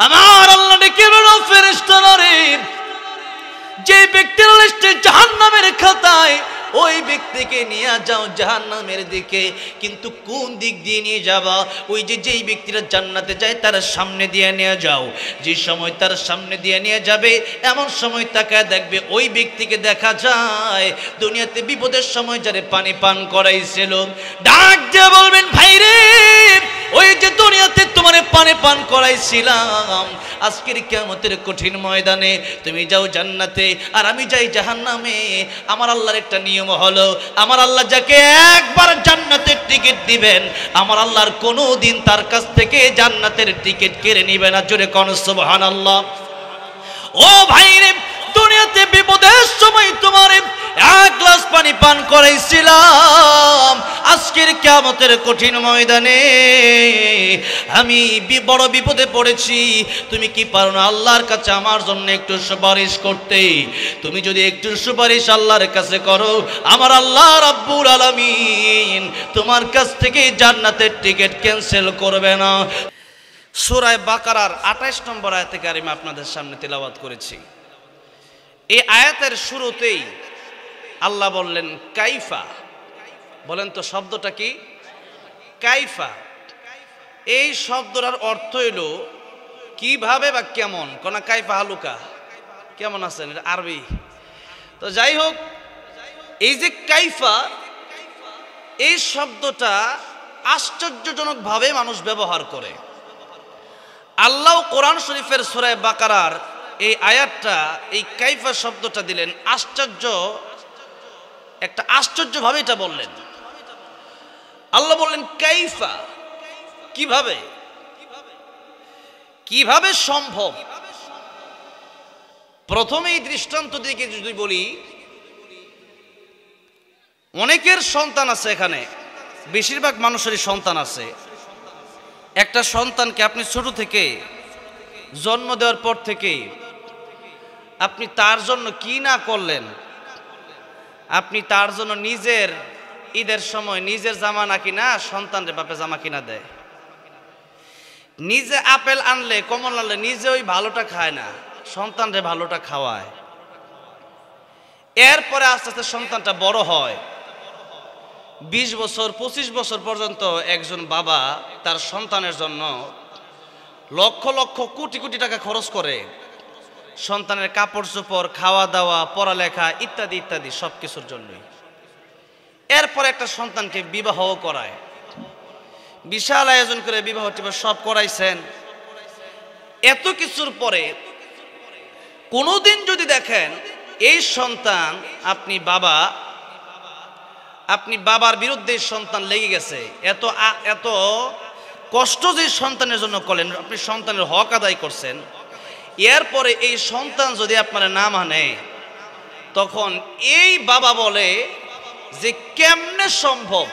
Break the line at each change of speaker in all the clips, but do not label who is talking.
আমার আল্লাহ ডেকে বলল, ফেরেশতারা রে, যে ব্যক্তির লিস্টে জাহান্নামের খাতায়, ওই ব্যক্তিকে নিয়ে যাও জাহান্নামের দিকে। কিন্তু কোন দিক দিয়ে নিয়ে যাবা? ওই যেই ব্যক্তিরা জান্নাতে যায় তার সামনে দিয়ে নিয়ে যাও। যে সময় তার সামনে দিয়ে নিয়ে যাবে, এমন সময় তাকায় দেখবে ওই ব্যক্তিকে দেখা যায় দুনিয়াতে বিপদের সময় যারে পানি পান করাইছিল। ডাক দিয়ে বলবেন, ভাই রে, ওই যে দুনিয়াতে তোমার পানি পান করাইছিলাম, আজকের কিয়ামতের কঠিন ময়দানে তুমি যাও জান্নাতে আর আমি যাই জাহান্নামে। আমার আল্লাহর একটা নিয়ম হলো, আমার আল্লাহ যাকে একবার জান্নাতের টিকিট দিবেন, আমার আল্লাহর কোনো দিন তার কাছ থেকে জান্নাতের টিকিট কেড়ে নিবে না। জোরে কোন সুবহানাল্লাহ। ও ভাই রে, দুনিয়াতে বিপদের সময় তোমার এক গ্লাস পানি পান করাইছিলাম, আজকের কিয়ামতের কঠিন ময়দানে আমি বড় বিপদে পড়েছি, তুমি কি পারো না আল্লাহর কাছে আমার জন্য একটু সুপারিশ করতে? তুমি যদি একটু সুপারিশ আল্লাহর কাছে করো, আমার আল্লাহ রাব্বুল আলামিন তোমার কাছ থেকে জান্নাতের টিকিট ক্যান্সেল করবে না। সূরা বাকারার 28 নম্বর আয়াতে কারিমা আপনাদের সামনে তেলাওয়াত করেছি। এই আয়াতের শুরুতেই আল্লাহ বললেন কাইফা। বলেন তো শব্দটা কি? কাইফা। এই শব্দটার অর্থ হইল কিভাবে বা কেমন। কোন কাইফা হালুকা, কেমন আছেন, এটা আরবি। তো যাই হোক, এই যে কাইফা, এই শব্দটা আশ্চর্যজনকভাবে মানুষ ব্যবহার করে। আল্লাহ কোরআন শরীফের সূরা বাকারার এই আয়াতটা, এই কাইফা শব্দটা দিলেন একটা আশ্চর্যভাবে এটা বললেন। আল্লাহ বললেন কাইফা, কিভাবে, কিভাবে সম্ভব। প্রথমে এই দৃষ্টান্ত দিকে যদি বলি, অনেকের সন্তান আছে এখানে, বেশিরভাগ মানুষেরই সন্তান আছে। একটা সন্তানকে আপনি ছোট থেকে জন্ম দেওয়ার পর থেকে আপনি তার জন্য কি না করলেন। আপনি তার জন্য নিজের ঈদের সময় নিজের জামা না কিনা সন্তানরে বাপে জামা কিনা দেয়। নিজে আপেল আনলে, কমল আনলে নিজে ওই ভালোটা খায় না, সন্তানরে ভালোটা খাওয়ায়। এরপরে আস্তে আস্তে সন্তানটা বড় হয়, 20 বছর 25 বছর পর্যন্ত একজন বাবা তার সন্তানের জন্য লক্ষ লক্ষ কোটি কোটি টাকা খরচ করে, সন্তানের কাপড় চোপড়, খাওয়া দাওয়া, পড়ালেখা ইত্যাদি ইত্যাদি সব কিছুর জন্যই। এরপর একটা সন্তানকে বিবাহ করায়, বিশাল আয়োজন করে বিবাহ টিবাহ সব করাইছেন। এত কিছুর পরে কোনোদিন যদি দেখেন এই সন্তান, আপনি বাবার বিরুদ্ধে সন্তান লেগে গেছে, এত কষ্ট যে সন্তানের জন্য করলেন, আপনি সন্তানের হক আদায় করছেন, এরপরে এই সন্তান যদি আপনার না মানে, তখন এই বাবা বলে যে কেমনে সম্ভব,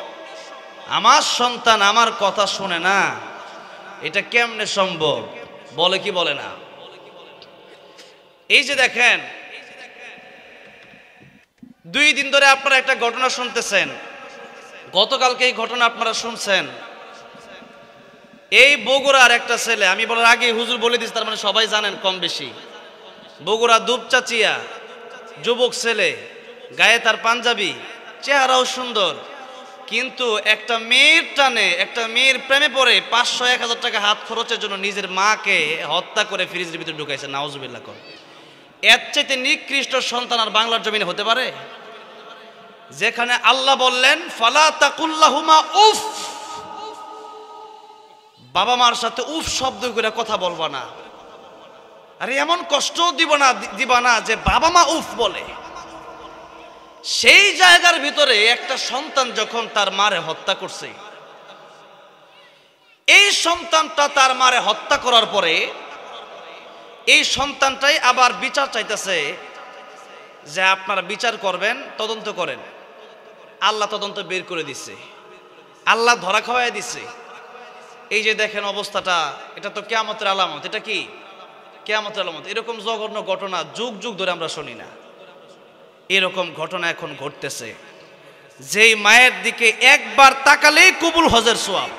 আমার সন্তান আমার কথা শুনে না, এটা কেমনে সম্ভব? বলে কি বলে না? এই যে দেখেন, 2 দিন ধরে আপনারা একটা ঘটনা শুনতেছেন, গতকালকে এই ঘটনা আপনারা শুনছেন। এই বগুড়ার একটা ছেলে, আমি বলার আগে হুজুর বলে দিচ্ছি, তার মানে সবাই জানেন কম বেশি। বগুড়া দুপচাচিয়া যুবক ছেলে, গায়ে তার পাঞ্জাবি, চেহারাও সুন্দর, কিন্তু একটা মেয়ের টানে, একটা মেয়ের প্রেমে পড়ে 500-1000 টাকা হাত খরচের জন্য নিজের মাকে হত্যা করে ফ্রিজের ভিতরে ঢুকাইছে। নাউজুবিল্লাহ। এর চাইতে নিকৃষ্ট সন্তান আর বাংলার জমিনে হতে পারে? যেখানে আল্লাহ বললেন ফালা তাকুল্লাহুমা উফ, বাবা মার সাথে উফ শব্দ করে কথা বলবা না। আরে এমন কষ্ট দিবা না যে বাবা মা উফ বলে। সেই জায়গার ভিতরে একটা সন্তান যখন তার মারে হত্যা করছে, এই সন্তানটা তার মারে হত্যা করার পরে এই সন্তানটাই আবার বিচার চাইতেছে যে আপনারা বিচার করবেন, তদন্ত করেন। আল্লাহ তদন্ত বের করে দিচ্ছে, আল্লাহ ধরা খাওয়াই দিচ্ছে। এই যে দেখেন অবস্থাটা, এটা তো কিয়ামতের আলামত। এটা কি কিয়ামতের আলামত? এরকম জঘন্য ঘটনা যুগ যুগ ধরে আমরা শুনি না। এরকম ঘটনা এখন ঘটতেছে। যেই মায়ের দিকে একবার তাকালেই কবুল হজের সওয়াব।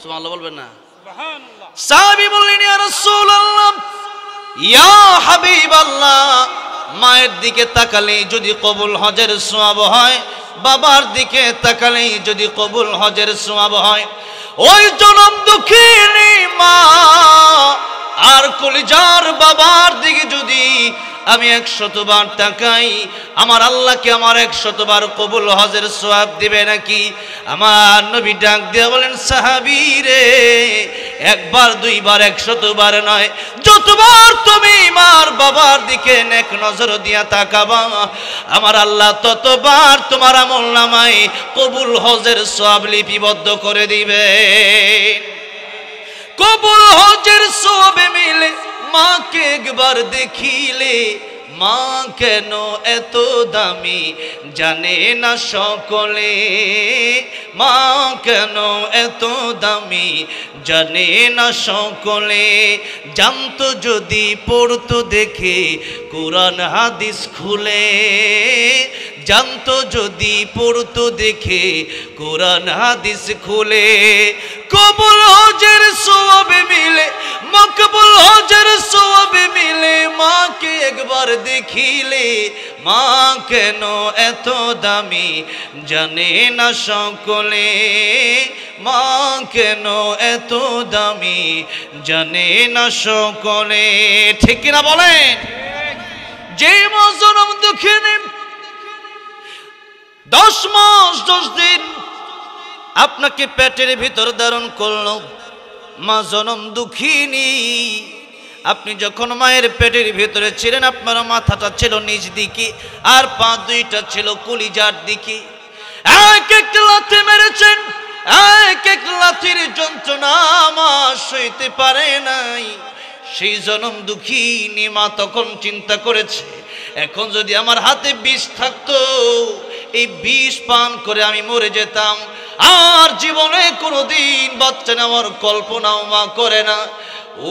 সুবহানাল্লাহ বলবেন না? সুবহানাল্লাহ। সাহাবী বললেন ইয়া রাসূল হাবিবাল্লাহ, মায়ের দিকে তাকালেই যদি কবুল হজের সওয়াব হয়, বাবার দিকে তাকালেই যদি কবুল হজের সওয়াব হয়, ওই জনম দুঃখিনী মা আর কলিজার বাবার দিকে যদি আমি 100 বার তাকাই, আমার আল্লাহকে আমার 100 বার কবুল হজের সওয়াব দিবে নাকি? আমার নবী ডাক দিয়ে বলেন, সাহাবী রে, একবার দুইবার 100 বার নয়, যতবার তুমি মার বাবার দিকে নেক নজর দিয়া তাকাবা, আমার আল্লাহ ততবার তোমার আমলনামায় কবুল হজের সওয়াব লিপিবদ্ধ করে দিবে। কবুল হজের সওয়াবে মিলে মাকে একবার দেখিলে, মা কেন এত দামি জানে না সকলে, মা কেন এত দামি জানে না সকলে, জানতো যদি পড়তো দেখে কোরআন হাদিস খুলে, জানতো যদি পড়তো দেখে কোরআন হাদিস খুলে। কবুল হজের সওয়াবে মিলে, মকবুল হজের সওয়াবে মিলে, মাকে একবার দেখিলে, মা কেন এত দামি জানে না সকলে, মা কেন এত দামি জানে না সকলে। ঠিক কিনা বলেন? যে মা জনম দুঃখিনী 10 মাস 10 দিন আপনাকে পেটের ভিতর ধারণ করলো, মা জনম দুঃখিনী, আপনি যখন মায়ের পেটের ভিতরে ছিলেন, আপনার মাথাটা ছিল নিচ দিকে আর পা দুইটা ছিল কলিজার দিকে। এক এক লাথি মেরেছেন, এক এক লাথির যন্ত্রণা মা সইতে পারে নাই। সেই জনম দুঃখিনী মা তখন চিন্তা করেছে, এখন যদি আমার হাতে বিষ থাকতো, এই বিষ পান করে আমি মরে যেতাম, আর জীবনে কোনোদিন বাচ্চা নেওয়ার কল্পনাও মা করে না।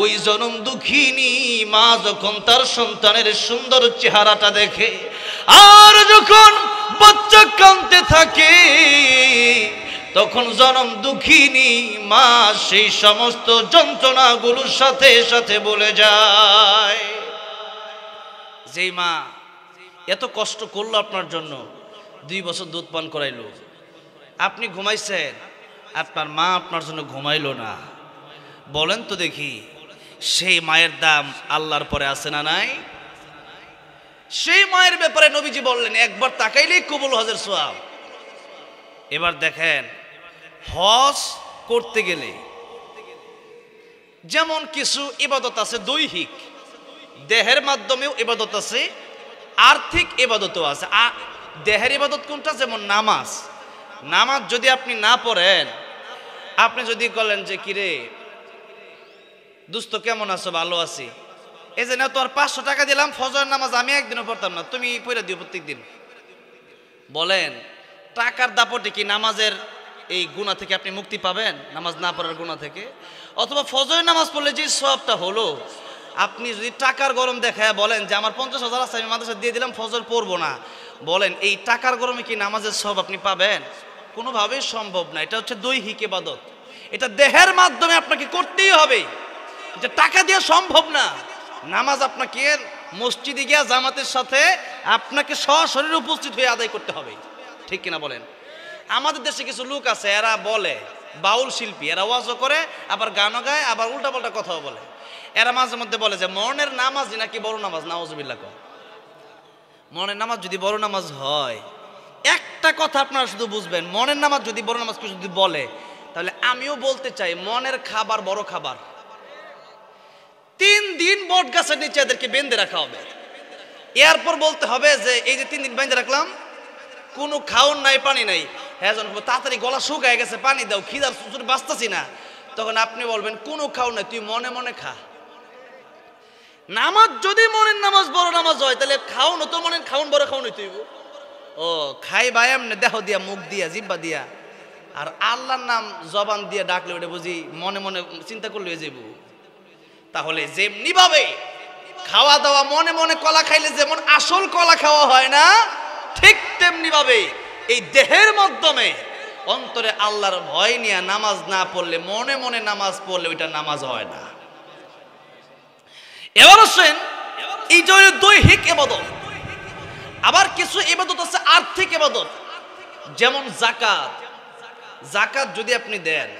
ওই জনম দুঃখিনী মা যখন তার সন্তানের সুন্দর চেহারাটা দেখে, আর যখন বাচ্চা কাঁদতে থাকে, তখন জনম দুঃখিনী মা সেই সমস্ত যন্ত্রণাগুলোর সাথে সাথে বলে যায়। যেই মা এত কষ্ট করলো আপনার জন্য, 2 বছর দুধ পান করাইলো, আপনি ঘুমাইছেন, আপনার মা আপনার জন্য ঘুমাইলো না, বলেন তো দেখি, সেই মায়ের দাম আল্লাহর পরে আছে না নাই? সেই মায়ের ব্যাপারে নবীজি বললেন, একবার তাকাইলেই কবুল হজের সওয়াব। এবার দেখেন, হজ করতে গেলে যেমন কিছু ইবাদত আছে দৈহিক, দেহের মাধ্যমেও ইবাদত আছে, আর্থিক ইবাদতও আছে। দেহের ইবাদত কোনটা? যেমন নামাজ। নামাজ যদি আপনি না পড়েন, আপনি যদি বলেন যে কিরে দোস্ত কেমন আছো? ভালো আছি। এই যে না, তোর 500 টাকা দিলাম, ফজর নামাজ আমি একদিনও পড়তাম না, তুমি পড়ে দিও প্রত্যেক দিন। বলেন, টাকার দাপটে কি নামাজের এই গুনাহ থেকে আপনি মুক্তি পাবেন? নামাজ না পড়ার গুনাহ থেকে? অথবা ফজর নামাজ পড়লে যে সওয়াবটা হলো, আপনি যদি টাকার গরম দেখায় বলেন যে আমার 50,000 আছে, আমি মাদ্রাসা দিয়ে দিলাম, ফজর পড়বো না, বলেন এই টাকার গরমে কি নামাজের সওয়াব আপনি পাবেন? কোনোভাবেই সম্ভব না। এটা হচ্ছে দৈহিক ইবাদত, এটা দেহের মাধ্যমে আপনাকে করতেই হবে, এটা টাকা দিয়ে সম্ভব না। নামাজ আপনাকে মসজিদে গিয়া জামাতের সাথে আপনাকে সশরীরে উপস্থিত হয়ে আদায় করতে হবে। ঠিক কিনা বলেন? আমাদের দেশে কিছু লোক আছে, এরা বলে বাউল শিল্পী, এরা ওয়াজও করে, আবার গানও গায়, আবার উল্টাপাল্টা কথাও বলে। এরা মাঝে মধ্যে বলে যে মনের নামাজ নাকি বড় নামাজ। নাউজুবিল্লাহ। মনের নামাজ যদি বড় নামাজ হয়, একটা কথা আপনারা শুধু বুঝবেন, মনের নামাজ যদি বড় নামাজ যদি বলে, তাহলে আমিও বলতে চাই মনের খাবার বড় খাবার। 3 দিন বট গাছের নিচে এদেরকে বেঁধে রাখা হবে, এরপর বলতে হবে যে এই যে 3 দিন বেঁধে রাখলাম, কোনো খাওন নাই, পানি নাই, হ্যাঁ তাড়াতাড়ি গলা শুকায় গেছে, পানি দাও, খিদার সুযোগ বাঁচতেছি না, তখন আপনি বলবেন কোনো খাও নাই, তুই মনে মনে খা। নামাজ যদি মনের নামাজ বড় নামাজ হয়, তাহলে খাওন তো মনের খাওন বড় খাওন তুই ও খাই ভাই এমনি দেহ দিয়া, মুখ দিয়া, জিব্বা দিয়া, আর আল্লাহর নাম জবান দিয়ে ডাকলে ওটা বুঝি মনে মনে চিন্তা করলে যাইব। তাহলে যেমনি ভাবে খাওয়া দাওয়া মনে মনে কলা খাইলে যেমন আসল কলা খাওয়া হয় না, ঠিক তেমনি ভাবে এই দেহের মাধ্যমে অন্তরে আল্লাহর ভয় নিয়ে নামাজ না পড়লে, মনে মনে নামাজ পড়লে ওইটা নামাজ হয় না। এবার আসেন এইটা হলো দৈহিক ইবাদত। আবার কিছু ইবাদত আছে আর্থিক ইবাদত, যেমন যাকাত। যাকাত যদি আপনি দেন,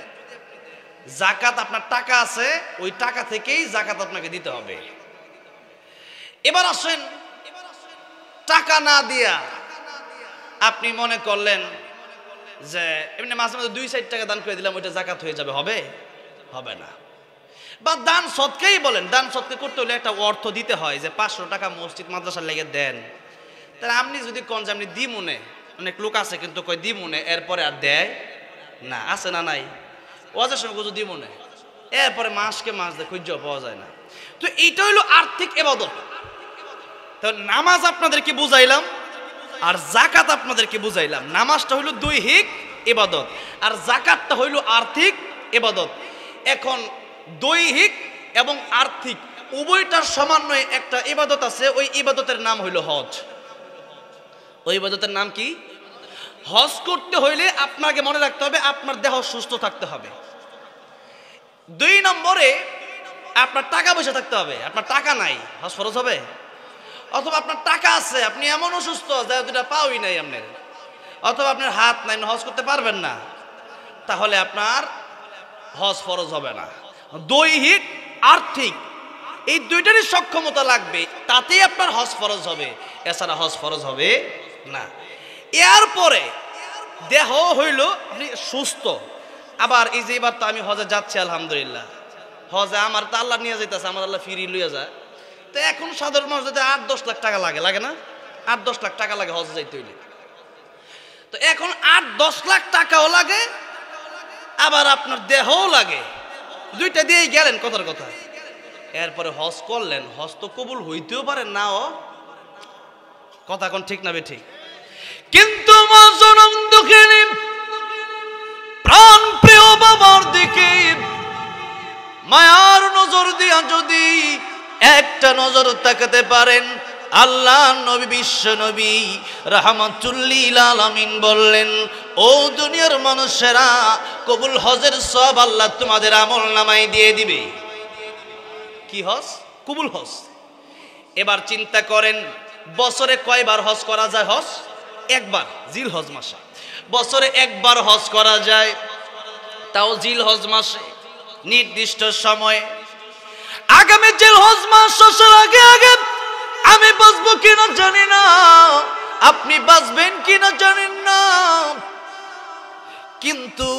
যাকাত আপনার টাকা আছে, ওই টাকা থেকেই যাকাত আপনাকে দিতে হবে। এবার আসেন, টাকা না দিয়া আপনি মনে করলেন যে এমনি মাঝে মাঝে 2-4 টাকা দান করে দিলাম, ওইটা যাকাত হয়ে যাবে, হবে? হবে না। বা দান সদকাই বলেন, দান সদকা করতে হলে একটা অর্থ দিতে হয়, যে 500 টাকা মসজিদ মাদ্রাসার লেগে দেন। তাহলে আপনি যদি কোন যে আপনি দিমুনে, অনেক লোক আছে কিন্তু কই দিমুনে, এরপরে আর দেয় না, আছে না নাই? ওয়াজের সময় কিছু দিমুনে, এরপরে মাসকে মাস দিয়ে খুঁজে পাওয়া যায় না। তো এইটা হইলো আর্থিক ইবাদত। তো নামাজ আপনাদেরকে বুঝাইলাম আর যাকাত আপনাদেরকে বুঝাইলাম। নামাজটা হইলো দৈহিক ইবাদত আর যাকাতটা হইলো আর্থিক ইবাদত। এখন দৈহিক এবং আর্থিক উভয়টার সমন্বয়ে একটা ইবাদত আছে, ওই ইবাদতের নাম হইল হজ। ওই ইবাদতের নাম কি? হজ করতে হইলে আপনাকে মনে রাখতে হবে আপনার দেহ সুস্থ থাকতে হবে। 2 নম্বরে আপনার টাকা পয়সা থাকতে হবে। আপনার টাকা নাই, হজ ফরজ হবে? অথবা আপনার টাকা আছে, আপনি এমন অসুস্থ যে দুটা পাওই নাই আপনার, অথবা আপনার হাত নাই, হজ করতে পারবেন না, তাহলে আপনার হজ ফরজ হবে না। দৈহিক আর্থিক এই দুইটারই সক্ষমতা লাগবে, তাতেই আপনার হজ ফরজ হবে, এছাড়া হজ ফরজ হবে না। এরপরে দেহ হইল আপনি সুস্থ। আবার এই যে এবার তো আমি হজে যাচ্ছি আলহামদুলিল্লাহ, হজে আমার তো আল্লাহ নিয়ে যাইতেছে, আমার আল্লাহ ফিরি লইয়া যায়। তো এখন সাধারণ মানুষ যদি 8-10 লাখ টাকা লাগে, লাগে না? 8-10 লাখ টাকা লাগে হজে যাইতে হইলে। তো এখন 8-10 লাখ টাকাও লাগে, আবার আপনার দেহও লাগে, দুইটা দিয়েই গেলেন কথার কথা। এরপরে হজ করলেন, হজ তো কবুল হইতেও পারে নাও, কথা কোন ঠিক না বেঠিক? কিন্তু জনম দুঃখিনী প্রাণ প্রিয় বাবার দিকে মায়ার নজর দিয়া যদি একটা নজর তাকাতে পারেন, আল্লাহ নবী বিশ্ব নবী রাহমাতুল লিল আলামিন বললেন, ও দুনিয়ার মানুষেরা, কবুল হজের সব আল্লাহ তোমাদের আমল নামায় দিয়ে দিবে। কি হজ? কবুল হজ। এবার চিন্তা করেন, বছরে কয়বার হজ করা যায়? হজ একবার, জিল হজ মাসে। বছরে একবার হজ করা যায়, তাও জিল হজ মাসে নির্দিষ্ট সময়ে। আগামী জিল হজ মাস শেষের আগে আগে আমি বাঁচবো কিনা জানি না, আপনি বাঁচবেন কিনা জানেন না, কিন্তু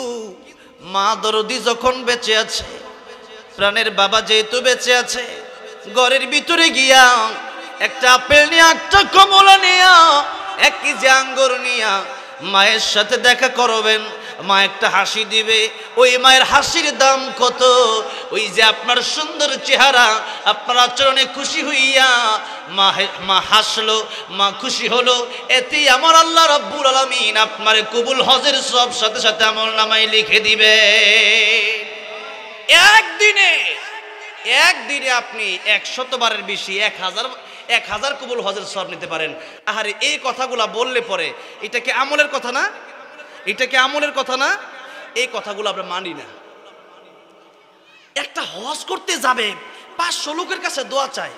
মা দরদি যখন বেঁচে আছে, প্রাণের বাবা যেহেতু বেঁচে আছে, ঘরের ভিতরে গিয়া একটা আপেল নিয়ে, একটা কমলা নিয়া, 1 কেজি আঙ্গুর নিয়া মায়ের সাথে দেখা করবেন। মা একটা হাসি দিবে, ওই মায়ের হাসির দাম কত? ওই যে আপনার সুন্দর চেহারা, আপনার আচরণে খুশি হইয়া মা হাসলো, মা খুশি হলো, এতেই আমার আল্লাহ রাব্বুল আলামিন আপনার কবুল হজের সব সাথে সাথে আমল নামায় লিখে দিবে। একদিনে আপনি 100 বারের বেশি 1000 কবুল হজের সব নিতে পারেন। আহারে, এই কথাগুলা বললে পরে এটা কি আমলের কথা না? এটা কি আমলের কথা না? এই কথাগুলো আমরা মানি না। একটা হজ করতে যাবে, 500 লোকের কাছে দোয়া চায়,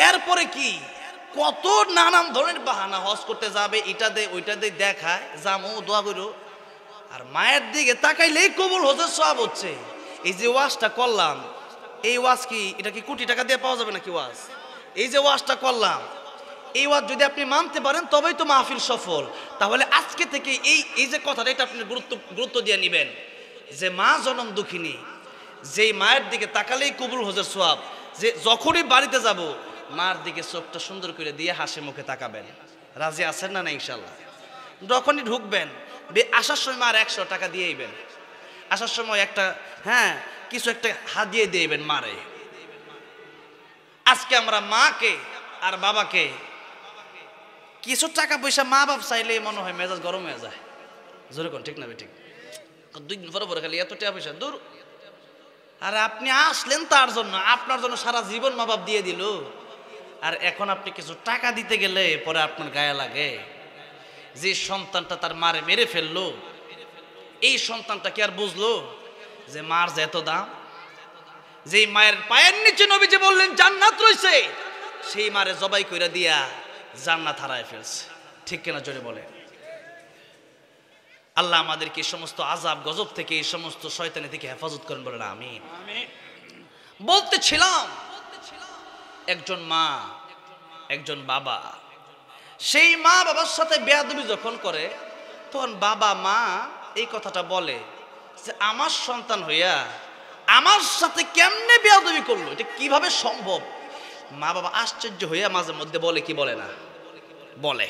এরপরে কি কত নানান ধরনের বাহানা। হজ করতে যাবে, এটা দে ওইটা দে দেখায়, যামো দোয়া করো, আর মায়ের দিকে তাকাইলেই কবুল হজের সওয়াব হচ্ছে। এই যে ওয়াজটা করলাম, এই ওয়াজ কি এটা কি কোটি টাকা দিয়ে পাওয়া যাবে নাকি ওয়াজ? এই যে ওয়াজটা করলাম, এই ওয়াজ যদি আপনি মানতে পারেন তবেই তো মাহফিল সফল। তাহলে আজকে থেকে এই যে কথাটা, এটা আপনি গুরুত্ব দিয়ে নেবেন, যে মা জনম দুঃখিনী, যেই মায়ের দিকে তাকালেই কবুল হজের সওয়াব। যে যখনই বাড়িতে যাব, মার দিকে চোখটা সুন্দর করে দিয়ে হাসি মুখে তাকাবেন। রাজি আছেন না? না ইনশাল্লাহ। যখনই ঢুকবেন, আসার সময় মার 100 টাকা দিয়েইবেন, আসার সময় একটা কিছু একটা হাদিয়া দিয়েবেন মারে। আজকে আমরা মাকে আর বাবাকে কিছু টাকা পয়সা মা বাপ চাইলে মনে হয় মেজাজ গরম হয়ে যায়। জোরে কোন ঠিক না বেঠিক? 2 দিন পরে খালি এত টাকা পয়সা দূর। আর আপনি আসলেন তার জন্য, আপনার জন্য সারা জীবন মা বাপ দিয়ে দিল, আর এখন আপনি কিছু টাকা দিতে গেলে পরে আপনার গায়ে লাগে। যে সন্তানটা তার মারে মেরে ফেললো, এই সন্তানটা কি আর বুঝলো যে মার যে এত দাম? যে মায়ের পায়ের নিচে নবীজি বললেন জান্নাত রয়েছে, সেই মারে জবাই কইরা দিয়া জান্নাত হারায় ফেলছে। ঠিক কিনা জোরে বলে? আল্লাহ আমাদেরকে এই সমস্ত আযাব গজব থেকে, এই সমস্ত শয়তানি থেকে হেফাজত করেন, বলেন আমিন। বলতেছিলাম একজন মা একজন বাবা, সেই মা বাবার সাথে বেয়াদবি যখন করে তখন বাবা মা এই কথাটা বলে যে আমার সন্তান হইয়া আমার সাথে কেমনে বেয়াদবি করলো, এটা কিভাবে সম্ভব? মা বাবা আশ্চর্য হইয়া মাঝে মধ্যে বলে কি বলে না? বলে।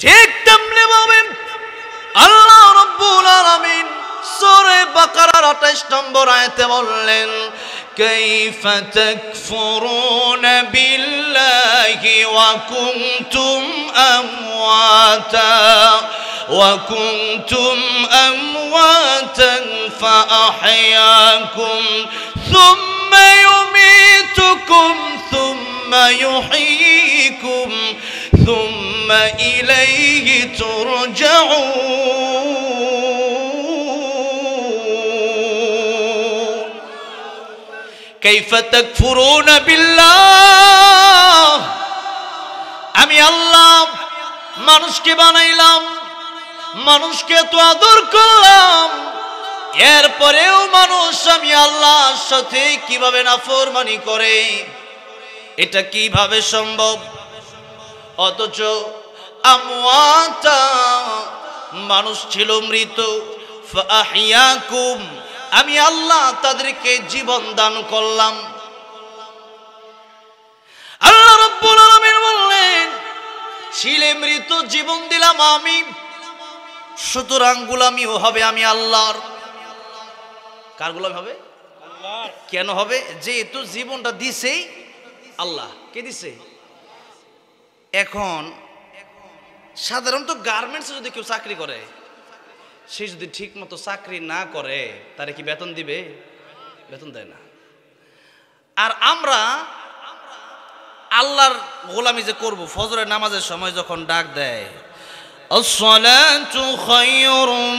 ঠিক তেমনি ভাবে আল্লাহ রাব্বুল আলামিন সূরা বাকারার 28 নম্বর আয়াতে বললেন, কাইফা তাকফুরুনা বিল্লাহি ওয়া কুনতুম আমওয়াতান ফাআহইয়াকুম সুম্মা ইউমীতুকুম সুম্মা ইউহয়ীকুম সুম্মা ইলাইহি তুরজাউন। কাইফা তাকফুরুনা বিল্লাহ, আমি আল্লাহ মানুষকে বানাইলাম, মানুষকে তো আদর করলাম, এরপরেও মানুষ আমি আল্লাহর সাথে কিভাবে নাফরমানি করে, এটা কিভাবে সম্ভব? অথচ আমওয়াতা, মানুষ ছিল মৃত, ফাআহইয়াকুম, আমি আল্লাহ তাদেরকে জীবন দান করলাম। আল্লাহ রাব্বুল আলামিন বললেন, ছিলে মৃত, জীবন দিলাম আমি, সুতরাং গোলামিও হবে আমি আল্লাহর। কার গোলামি হবে? আল্লাহর। কেন হবে? যেহেতু জীবনটা দিছেই আল্লাহ। কে দিছে? এখন সাধারণত গার্মেন্টসে যদি কেউ চাকরি করে, সে যদি ঠিক মতো চাকরি না করে তারে কি বেতন দিবে? বেতন দেয় না। আর আমরা আল্লাহর গোলামি যে করব, ফজরের নামাজের সময় যখন ডাক দেয়, আসসালাতু খায়রুম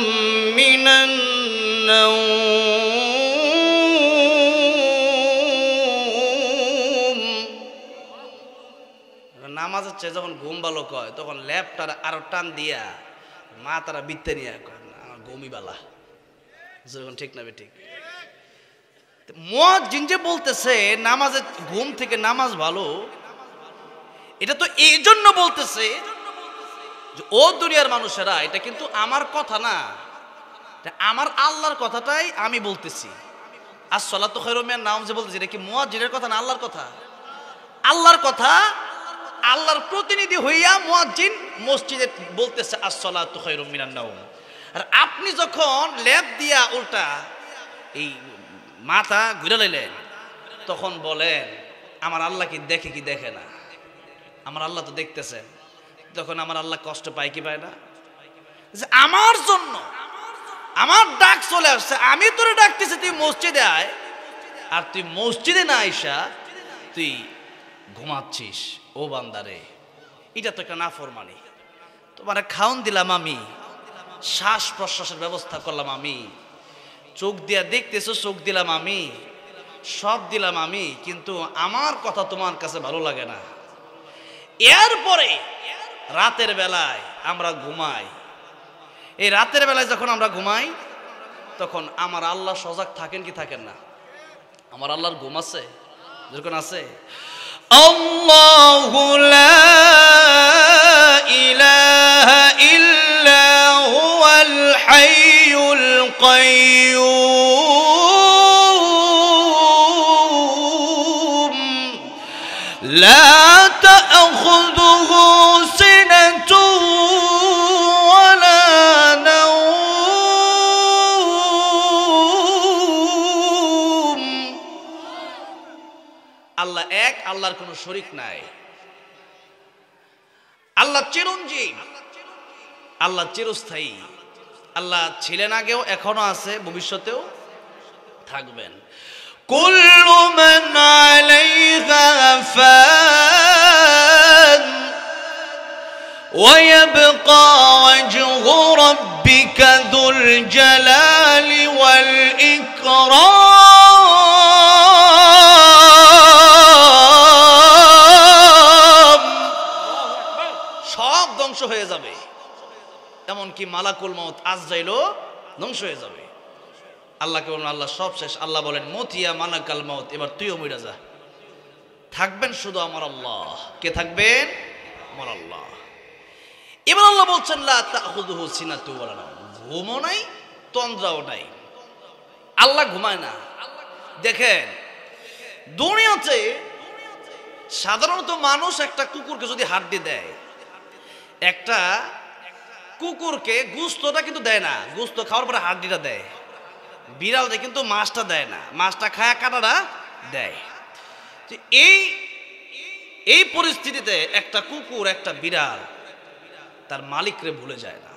মিনান নাওম, নামাজের চেয়ে যখন ঘুম ভালো কয় তখন ল্যাপটার আরো টান দিয়া মা তারা বিত্তে নিয়ে আমার ঘুমই বালা। যখন ঠিক না ঠিক, মুয়াজ্জিন যে বলতেছে নামাজের ঘুম থেকে নামাজ ভালো, এটা তো এই জন্য বলতেছে যে ও দুনিয়ার মানুষেরা, এটা কিন্তু আমার কথা না, আমার আল্লাহর কথাটাই আমি বলতেছি। আসসালাতু খায়রুম মিনান নাওম যে বলতেছি, এটা কি মুয়াজ্জিনের কথা না আল্লাহর কথা? আল্লাহর কথা। আল্লাহর প্রতিনিধি হইয়া মুয়াজ্জিন মসজিদে বলতেছে আসসালাতু খায়রুম মিনান নাওম। আর আপনি যখন লেপ দিয়া উল্টা এই মাথা ঘুরে লইলেন, তখন বলেন আমার আল্লাহ কি দেখে কি দেখে না? আমার আল্লাহ তো দেখতেছেন। তখন আমার আল্লাহ কষ্ট পায় কি পায় না? যে আমার জন্য আমার ডাক চলে আসছে, আমি তোরে ডাকতেছি, তুই মসজিদে আয়, আর তুই মসজিদে না আইসা তুই ঘুমাচ্ছিস। ও বান্দারে, এটা তো একটা নাফরমানি। তোমার খাওন দিলাম আমি, শ্বাস প্রশ্বাসের ব্যবস্থা করলাম আমি, চোখ দিয়া দেখতেছো, চোখ দিলাম আমি, সব দিলাম আমি, কিন্তু আমার কথা তোমার কাছে ভালো লাগে না। এরপরে রাতের বেলায় আমরা ঘুমাই। এই রাতের বেলায় যখন আমরা ঘুমাই তখন আমার আল্লাহ সজাগ থাকেন কি থাকেন না? আমার আল্লাহর ঘুম আছে? যখন আছে, আল্লাহু লা ইলাহা ইল্লা হুয়াল হাইয়ুল কাইয়্যুম লা তা'খুযুহু সিনাতুন ওয়ালা নাওম। আল্লাহ এক, আল্লাহর কোনো শরীক নাই। আল্লাহ চিরঞ্জীব, আল্লাহ চিরস্থায়ী। আল্লাহ ছিলেন আগেও, এখনো আছে, ভবিষ্যতেও থাকবেন। কুল্লু মান আলাইহা ফান ওয়া ইয়াবকা ওয়াজহু রাব্বিকা যুল জালালি ওয়াল ইকরাম। এমনকি মালাকুল মউত আজরাইলও ধ্বংস হয়ে যাবে। আল্লাহকে বলুন আল্লাহ সব শেষ। আল্লাহ বলেন মতিয়া মালাকাল মউত, এবার তুইও মরে যা, থাকবেন শুধু আমার আল্লাহ। কে থাকবেন? আমার আল্লাহ। এবার আল্লাহ বলছেন লা তাখুযুহু সিনাতু ওয়ালা নাওম, ঘুমও নাই তন্দ্রাও নাই, আল্লাহ ঘুমায় না। দেখেন দুনিয়াতে সাধারণত মানুষ একটা কুকুরকে যদি হাড্ডি দেয়, একটা কুকুরকে গোশতটা কিন্তু দেয় না, গোশত খাওয়ার পরে হাড্ডিটা দেয়। বিড়ালটা কিন্তু মাছটা দেয় না, মাছটা খায়া কাটাটা দেয়। এই পরিস্থিতিতে একটা কুকুর একটা বিড়াল তার মালিকরে ভুলে যায় না,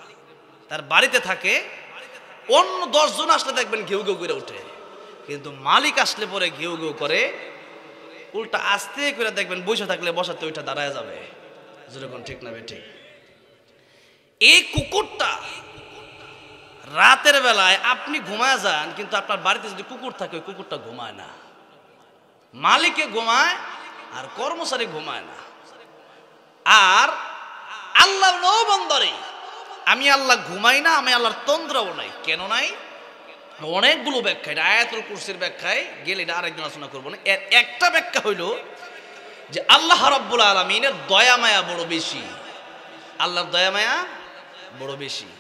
তার বাড়িতে থাকে। অন্য 10 জন আসলে দেখবেন ঘেউ ঘেউ করে ওঠে, কিন্তু মালিক আসলে পরে ঘেউ ঘেউ করে। উল্টা আস্তে করে দেখবেন বসে থাকলে বসাতে ওইটা দাঁড়ায় যাবে। যেরকম ঠিক না ঠিক। এই কুকুরটা রাতের বেলায় আপনি ঘুমায় যান, কিন্তু আপনার বাড়িতে যদি কুকুর থাকে ওই কুকুরটা ঘুমায় না, মালিকে ঘুমায় আর কর্মচারী ঘুমায় না। আর আল্লাহ নবন্দরে আমি আল্লাহ ঘুমাই না, আমি আল্লাহর তন্দ্রাও নাই। কেন নাই? অনেকগুলো ব্যাখ্যা, এটা আয়াতুল কুরসির ব্যাখ্যায় গেলে এটা আরেকদিন আলোচনা করবো না। এর একটা ব্যাখ্যা হইল যে আল্লাহ রাব্বুল আলামিনের দয়া মায়া বড় বেশি, আল্লাহর দয়া মায়া বড় বেশি।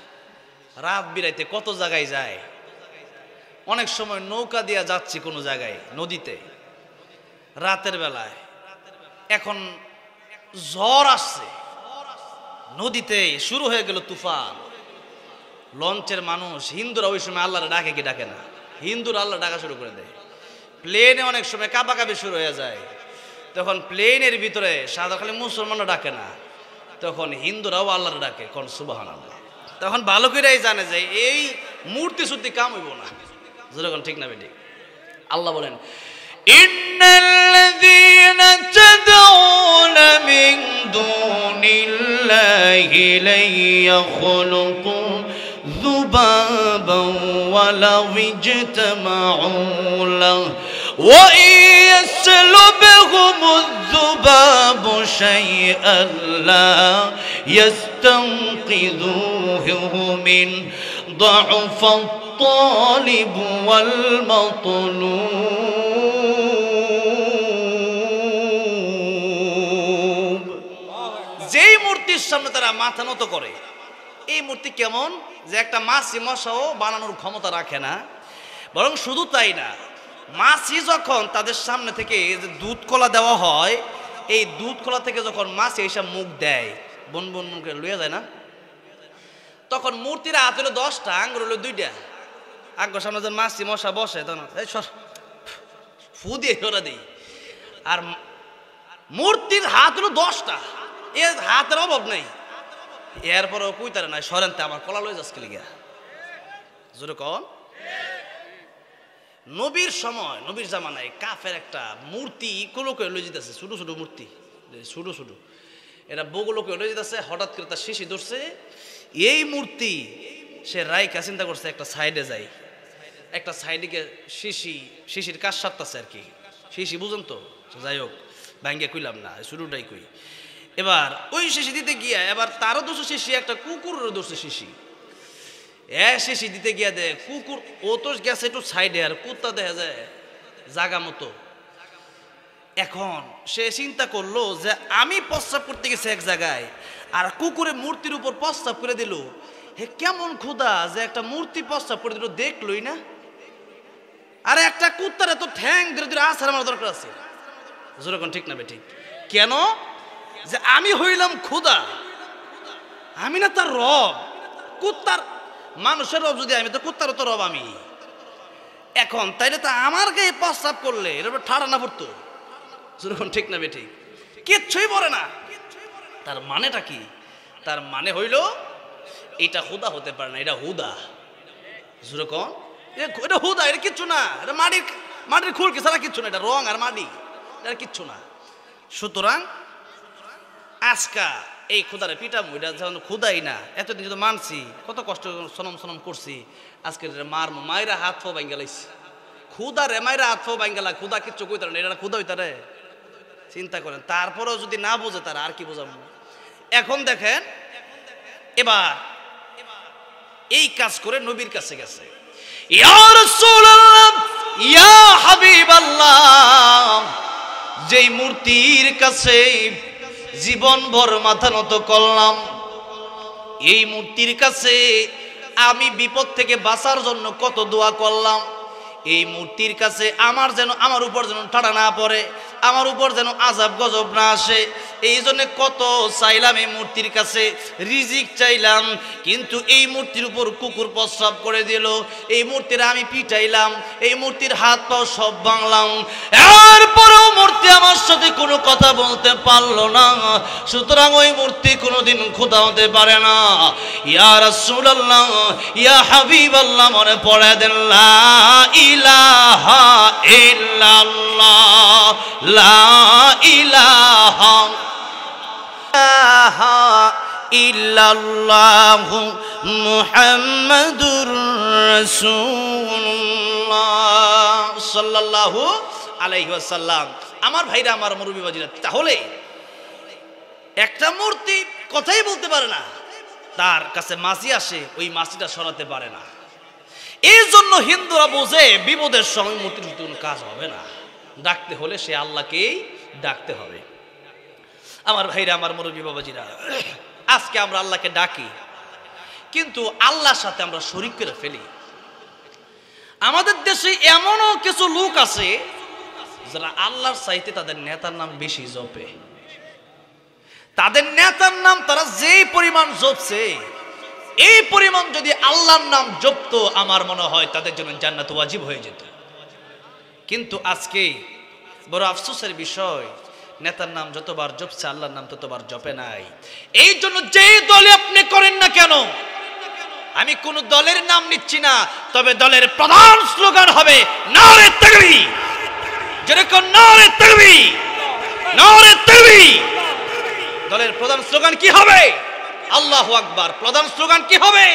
রাত বিরাইতে কত জায়গায় যায়, অনেক সময় নৌকা দিয়া যাচ্ছি কোনো জায়গায় নদীতে রাতের বেলায়, এখন ঝড় আসছে, নদীতে শুরু হয়ে গেল তুফান। লঞ্চের মানুষ হিন্দুরা ওই সময় আল্লাহরে ডাকে কি ডাকে না? হিন্দুরা আল্লাহ ডাকা শুরু করে দেয়। প্লেনে অনেক সময় কাঁপাকাঁপি শুরু হয়ে যায়, তখন প্লেনের ভিতরে সাদা খালি মুসলমানরা ডাকে না, তখন হিন্দুরাও আল্লাহরে ডাকে, কোন সুবহানাল্লাহ। তখন ভালো করেই জানে যে এই মূর্তি শুদ্ধি কাম হইব না। যেরকম ঠিক না বেটি? আল্লাহ বলেন ইন্নাল্লাযীনা তাদউনা মিন দুনিল্লাহি লা ইয়াখলুকু যুবাবান ওয়ালাউ ইজতামাউ লাহু ওয়া ইয়াসলুবহুমুয যুবাবু শাইআন লা ইয়াস্তানকিযুহু মিন ضعفাত الطالب والمطلوب। যেই মূর্তির সামনে তারা মাথা নত করে, এই মূর্তি কেমন যে একটা মাছি মশাও বানানোর ক্ষমতা রাখে না। বরং শুধু তাই না, মাছি যখন তাদের সামনে থেকে যে দুধ কলা দেওয়া হয়, এই দুধ কলা থেকে যখন মাছি এইসব মুখ দেয়, বন বন মুখে লইয়া যায় না, তখন মূর্তির হাত হলো 10টা, আঙ্গুর হলো 2টা। আগ্রহ সামনে যখন মাছি মশা বসে তখন ফু দিয়ে সরা দিই। আর মূর্তির হাত হলো 10টা, এর হাতের অভাব নেই। এরপরেও কইতারে নাই সরেনতে আমার কলা লয়ে যাচ্ছে লিগা। জোরে কন। নবীর সময়, নবীর জামানায় কাফের একটা মূর্তি কোলোকে লয়ে যেতেছে, ছোট ছোট মূর্তি, ছোট ছোট, এরা বগুলোকে লয়ে যেতেছে। হঠাৎ করে তার শিশি ধরছে, এই মূর্তি সে রাইকা চিন্তা করছে একটা সাইডে যাই, একটা সাইডে গিয়ে শিশির কাজ সারতেছে আর কি, শিশি বুঝেন তো। যাই হোক, ভাঙ্গে কইলাম না, শুরুটাই কই। এবার ওই শিশি দিতে গিয়া এবার তারও দোষ শিশি, একটা কুকুরের দোষ শিশি। শিশি দিতে গিয়া দে কুকুর, ও তো গেছে একটু সাইডে, আর কুত্তা দেখা যায় জাগা মতো। এখন সে চিন্তা করলো যে আমি প্রস্রাব করতে গেছি এক জায়গায়, আর কুকুরে মূর্তির উপর প্রস্রাব করে দিল। হে কেমন ক্ষুধা যে একটা মূর্তি প্রস্রাব করে দিল, দেখলই না। আরে একটা কুত্তার এত ঠ্যাং ধরে ধরে আসার আমার দরকার আছে। যেরকম ঠিক না বে ঠিক? কেন? যে আমি হইলাম ক্ষুধা, আমি না তার রব। কুত্তার মানুষের রব যদি আমি, তো কুত্তারও তো রব আমি। এখন তাইলে তো আমার গায়ে প্রস্রাব করলে এর ঠাড়া না পড়তো। যেরকম ঠিক না বে ঠিক? কিচ্ছুই বলে না। তার মানেটা কি? তার মানে হইল এটা হুদা হতে পারে না, এটা হুদা। যেরকম এটা হুদা, এটা কিচ্ছু না, এটা মাটির খুলকি ছাড়া কিচ্ছু না, এটা রং আর মাটি, এটা কিচ্ছু না। সুতরাং আজকা এই ক্ষুদারে পিটাম, এটা যখন ক্ষুদাই না, এতদিন যদি মানছি, কত কষ্ট সনম সনম করছি, আজকে মায়েরা হাত ফো বাঙ্গালাইছি। ক্ষুদা রে মায়েরা হাত ফো বাঙ্গালা, ক্ষুদা কিচ্ছু কইতারে না, এটা ক্ষুদা হইতারে। চিন্তা করেন, তারপরেও যদি না বোঝে তারা আর কি বোঝাবো। এখন দেখেন, এবার এই কাজ করে নবীর কাছে গেছে, ইয়া রাসূলুল্লাহ, ইয়া হাবিবাল্লাহ, যেই মূর্তির কাছে জীবনভর মাথা নত করলাম, এই মূর্তির কাছে আমি বিপদ থেকে বাঁচার জন্য কত দোয়া করলাম, এই মূর্তির কাছে আমার উপর যেন ঠাড়া না পড়ে, আমার উপর যেন আযাব গজব না আসে, এই জন্য কত চাইলাম এই মূর্তির কাছে, রিজিক চাইলাম, কিন্তু এই মূর্তির উপর কুকুর প্রস্রাব করে দিল, এই মূর্তির আমি পিটাইলাম, এই মূর্তির হাত পাও সব ভাঙলাম, এরপরেও মূর্তি আমার সাথে কোনো কথা বলতে পারলো না, সুতরাং ওই মূর্তি কোনোদিন খোদা হতে পারে না। ইয়া রাসূলুল্লাহ, ইয়া হাবিবাল্লাহ, মনে পড়ে দেন লা ইলাহা ইল্লাল্লাহ, লা ইলাহা ইল্লাল্লাহু মুহাম্মাদুর রাসূলুল্লাহ সাল্লাল্লাহু আলাইহি ওয়াসাল্লাম। আমার ভাইরা, আমার মুরব্বি বাজিরা, তাহলে একটা মূর্তি কথাই বলতে পারে না, তার কাছে মাছি আসে, ওই মাছিটা সরাতে পারে না, এই জন্য হিন্দুরা বোঝে বিপদের সময় মূর্তির কোনো কাজ হবে না, ডাকতে হলে সে আল্লাহকেই ডাকতে হবে। আমার ভাইরা, আমার মুরব্বি বাবাজিরা, আজকে আমরা আল্লাহকে ডাকি, কিন্তু আল্লাহর সাথে আমরা শরীক করে ফেলি। আমাদের দেশে এমনও কিছু লোক আছে যারা আল্লাহর চাইতে তাদের নেতার নাম বেশি জপে। তাদের নেতার নাম তারা যেই পরিমাণ জপছে, এই পরিমাণ যদি আল্লাহর নাম জপতো, আমার মনে হয় তাদের জন্য জান্নাত ওয়াজিব হয়ে যেত। কিন্তু আজকে বড় আফসোসের বিষয়, নেতার নাম যতবার জপছে আল্লাহর নাম ততবার জপে নাই। এই জন্য যেই দলে আপনি করেন না কেন, আমি কোন দলের নাম নিচ্ছি না, তবে দলের প্রধান স্লোগান হবে নারে তাকবীর। যেরকম নারে তাকবীর, নারে তাকবীর। দলের প্রধান স্লোগান কি হবে? আল্লাহু আকবার। প্রধান স্লোগান কি হবে?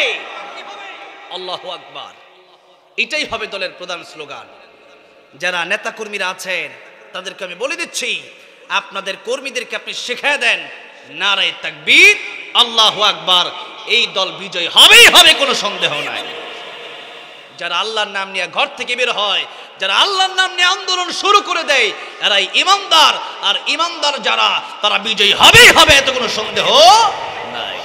আল্লাহু আকবার। এটাই হবে দলের প্রধান স্লোগান। যারা নেতা কর্মীরা আছেন তাদেরকে আমি বলে দিচ্ছি, আপনাদের কর্মীদেরকে আপনি শিখিয়ে দেন নারে তাকবীর, আল্লাহু আকবার। এই দল বিজয় হবেই হবে, কোনো সন্দেহ নাই। যারা আল্লাহর নাম নিয়ে ঘর থেকে বের হয়, যারা আল্লাহর নাম নিয়ে আন্দোলন শুরু করে দেয়, এরাই ইমানদার। আর ইমানদার যারা, তারা বিজয়ী হবেই হবে, এত কোনো সন্দেহ নাই।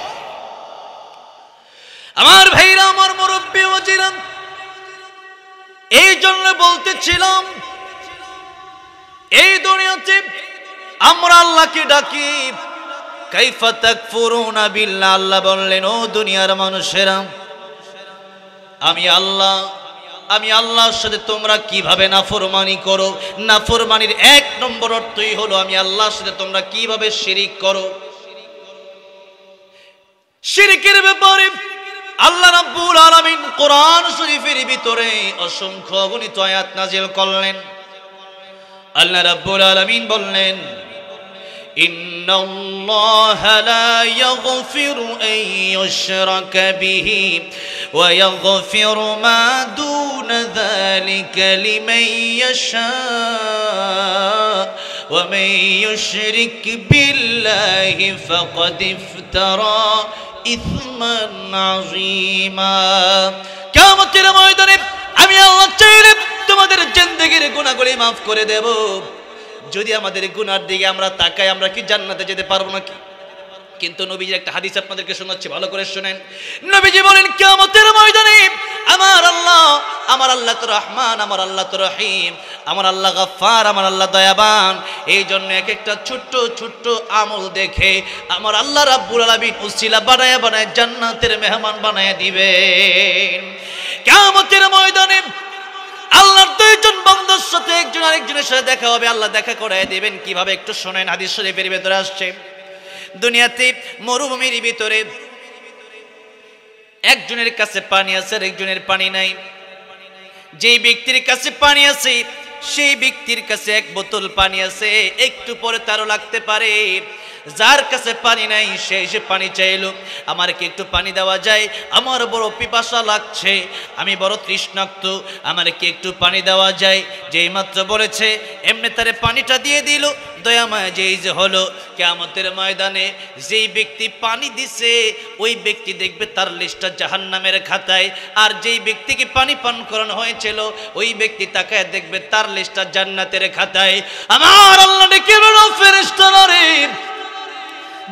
আমার ভাইরা, আমার মুরব্বি ওয়াজিরাম, এই জন্য বলতেছিলাম, এই দুনিয়াতে আমরা আল্লাহকে ডাকি, কাইফা তাকফুরুনা বিল্লাহ। আল্লাহ বললেন, ও দুনিয়ার মানুষেরা, আমি আল্লাহর সাথে তোমরা কিভাবে নাফরমানি করো। নাফরমানির এক নম্বর অর্থই হলো আমি আল্লাহর সাথে তোমরা কিভাবে শিরিক করো। শিরিকের ব্যাপারে আল্লাহ রাব্বুল আলামিন কোরআন শরীফের ভিতরে অসংখ্য অগণিত আয়াত নাযিল করলেন। আল্লাহ রাব্বুল আলামিন বললেন, ইন্নাল্লাহা লা ইয়াগফিরু আন ইউশরাকা বিহি ওয়া ইয়াগফিরু মা দুনা যালিকা লিমান ইয়াশা ওয়া মান ইউশরিক বিল্লাহি ফাকাদ ইফতারা ইসমান আযীমা। কিয়ামতের ময়দানে আমি আল্লাহ চাইলে তোমাদের জিন্দেগীর গুনাহগুলি maaf করে দেব। যদি আমাদের গুনার দিকে আমরা তাকাই, আমরা কি জান্নাতে যেতে পারবো নাকি? কিন্তু নবীজির একটা হাদিস আপনাদেরকে শোনাচ্ছি, ভালো করে শুনেন। নবীজি বলেন, কিয়ামতের ময়দানে আমার আল্লাহ তো রহমান, আমার আল্লাহ তো রহিম, আমার আল্লাহ গফফার, আমার আল্লাহ দয়াবান। এই জন্য এক একটা ছোট্ট ছোট্ট আমল দেখে আমার আল্লাহ রাব্বুল আলামিন উসিলা বানায় বানায় জান্নাতের মেহমান বানায় দিবেন। কিয়ামতের ময়দানে আল্লাহর দুইজন বান্দার সাথে একজন আরেকজনের সাথে দেখা হবে, আল্লাহ দেখা করায় দিবেন। কিভাবে? একটু শোনেন, হাদিস শরীফের ভিতরে আসছে, দুনিয়াতে মরুভূমির ভিতরে একজনের কাছে পানি আছে, একজনের পানি নাই। যেই ব্যক্তির কাছে পানি আছে সেই ব্যক্তির কাছে এক বোতল পানি আছে, একটু পরে তারও লাগতে পারে। যার কাছে পানি নাই সে এসে পানি চাইলো, আমার কি একটু পানি দেওয়া যায়, আমার বড় পিপাসা লাগছে, আমি বড় তৃষ্ণার্ত, আমার কি একটু পানি দেওয়া যায়। যেই মাত্র বলেছে এমনি তারে পানিটা দিয়ে দিল। দয়াময় যেই যে হলো, কিয়ামতের ময়দানে যেই ব্যক্তি পানি দিছে ওই ব্যক্তি দেখবে তার লিস্টটা জাহান্নামের খাতায়, আর যেই ব্যক্তিকে পানি পান করানো হয়েছিল ওই ব্যক্তি তাকায় দেখবে তার লিস্টটা জান্নাতের খাতায়। আমার আল্লাহ ডেকে বলো, ফেরেশতারা রে,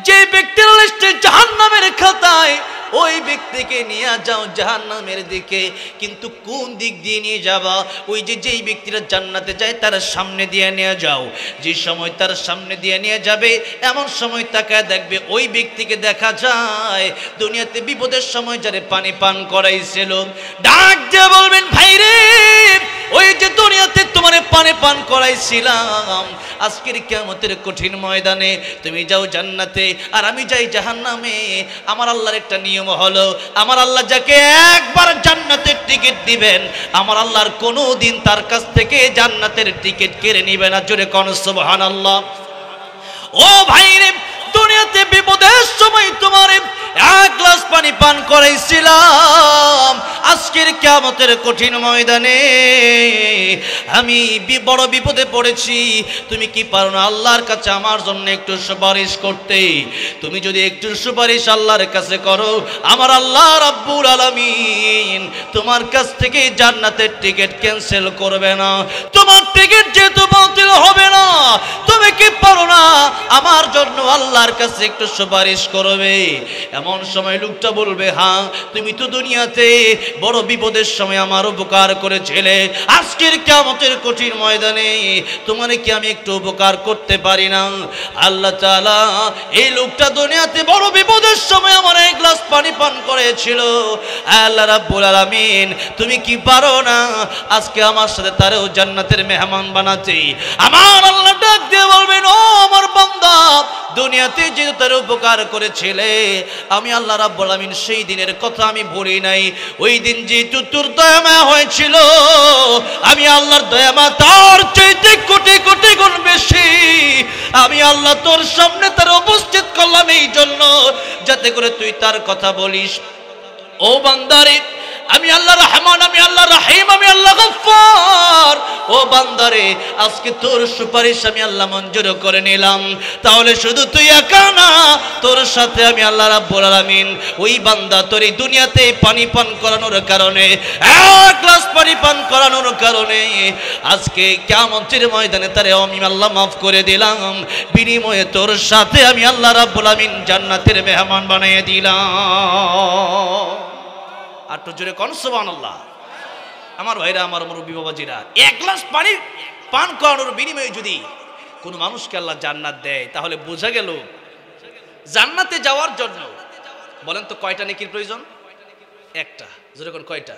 যে ব্যক্তির লিস্টে জাহান্নামের খাতায় ওই ব্যক্তিকে নিয়ে যাও জাহান্নামের দিকে, কিন্তু কোন দিক দিয়ে নিয়ে যাবা? ওই যে যেই ব্যক্তিরা জান্নাতে যায় তার সামনে দিয়ে নিয়ে যাও। যে সময় তার সামনে দিয়ে নিয়ে যাবে এমন সময় তাকায় দেখবে ওই ব্যক্তিকে দেখা যায় দুনিয়াতে বিপদের সময় যারে পানি পান করাইছিল। ডাক দিয়ে বলবেন, ভাই রে, ওই যে দুনিয়াতে তোমারে পানি পান করাইছিলাম, আজকের কিয়ামতের কঠিন ময়দানে তুমি যাও জান্নাতে আর আমি যাই জাহান্নামে। আমার আল্লাহর একটা নিয়ম হলো, আমার আল্লাহ যাকে একবার জান্নাতের টিকিট দিবেন আমার আল্লাহর কোনো দিন তার কাছ থেকে জান্নাতের টিকিট কেড়ে নিবে না। জোরে কোন সুবহানাল্লাহ। ও ভাই রে, দুনিয়াতে বিপদের সময় তোমার এক গ্লাস পানি পান করাইছিলাম, আজকের কিয়ামতের কঠিন ময়দানে আমি বড় বিপদে পড়েছি, তুমি কি পারো না আল্লাহর কাছে আমার জন্য একটু সুপারিশ করতে? তুমি যদি একটু সুপারিশ আল্লাহর কাছে করো, আমার আল্লাহ রাব্বুল আলামিন তোমার কাছ থেকে জান্নাতের টিকিট ক্যান্সেল করবে না, তোমার টিকিট যেহেতু বাতিল হবে না। তুমি কি পারো না আমার জন্য আল্লাহর কাছে একটু সুপারিশ করবে? এমন সময় লোকটা বলবে, হ্যাঁ, তুমি তো দুনিয়াতে বড় বিপদের সময় আমার উপকার করেছিলে, আজকের কিয়ামতের কঠিন ময়দানে তোমারে কি আমি একটু উপকার করতে পারি না? আল্লাহ তাআলা এই লোকটা দুনিয়াতে বড় বিপদের সময় আমার এক গ্লাস পানি পান করেছিল, আল্লাহ রাব্বুল আলামিন তুমি কি পারো না আজকে আমার সাথে তারেও জান্নাতের মেহমান বানাতে? আমার আল্লাহ ডাক দিয়ে বলবেন, ও আমার বান্দা, দুনিয়াতে যেহেতু তার উপকার করেছিলে আমি আল্লাহ রাব্বুল আলামিন সেই দিনের কথা আমি ভুলি নাই। ওই দিন যেহেতু তোর দয়ামায়া হয়েছিল, আমি আল্লাহর দয়ামায়া তার চাইতে কোটি কোটি গুণ বেশি আমি আল্লাহ তোর সামনে তার উপস্থিত করলাম এই জন্য যাতে করে তুই তার কথা বলিস। ও বান্দারে, আমি আল্লাহ রহমান, আমি আল্লাহ রহিম, আমি আল্লাহ গফফার। ও বান্দারে, আজকে তোর সুপারিশ আমি আল্লাহ মঞ্জুর করে নিলাম। তাহলে শুধু তুই একা না, তোর সাথে আমি আল্লাহ রাব্বুল আলামিন ওই বান্দা তোর এই দুনিয়াতে পানি পান করানোর কারণে, এক গ্লাস পানি পান করানোর কারণে আজকে কিয়ামতের ময়দানে তারে আমি আল্লাহ মাফ করে দিলাম। বিনিময়ে তোর সাথে আমি আল্লাহ রাব্বুল আলামিন জান্নাতের মেহমান বানিয়ে দিলাম। আর তো জোরে কোন সুবহানাল্লাহ। আমার ভাইরা, আমার মুরব্বী বাবাজিরা, এক গ্লাস পানি পান করানোর বিনিময়ে যদি কোনো মানুষকে আল্লাহ জান্নাত দেয় তাহলে বোঝা গেল জান্নাতে যাওয়ার জন্য বলেন তো কয়টা নেকির প্রয়োজন? একটা। জোরে কোন কয়টা?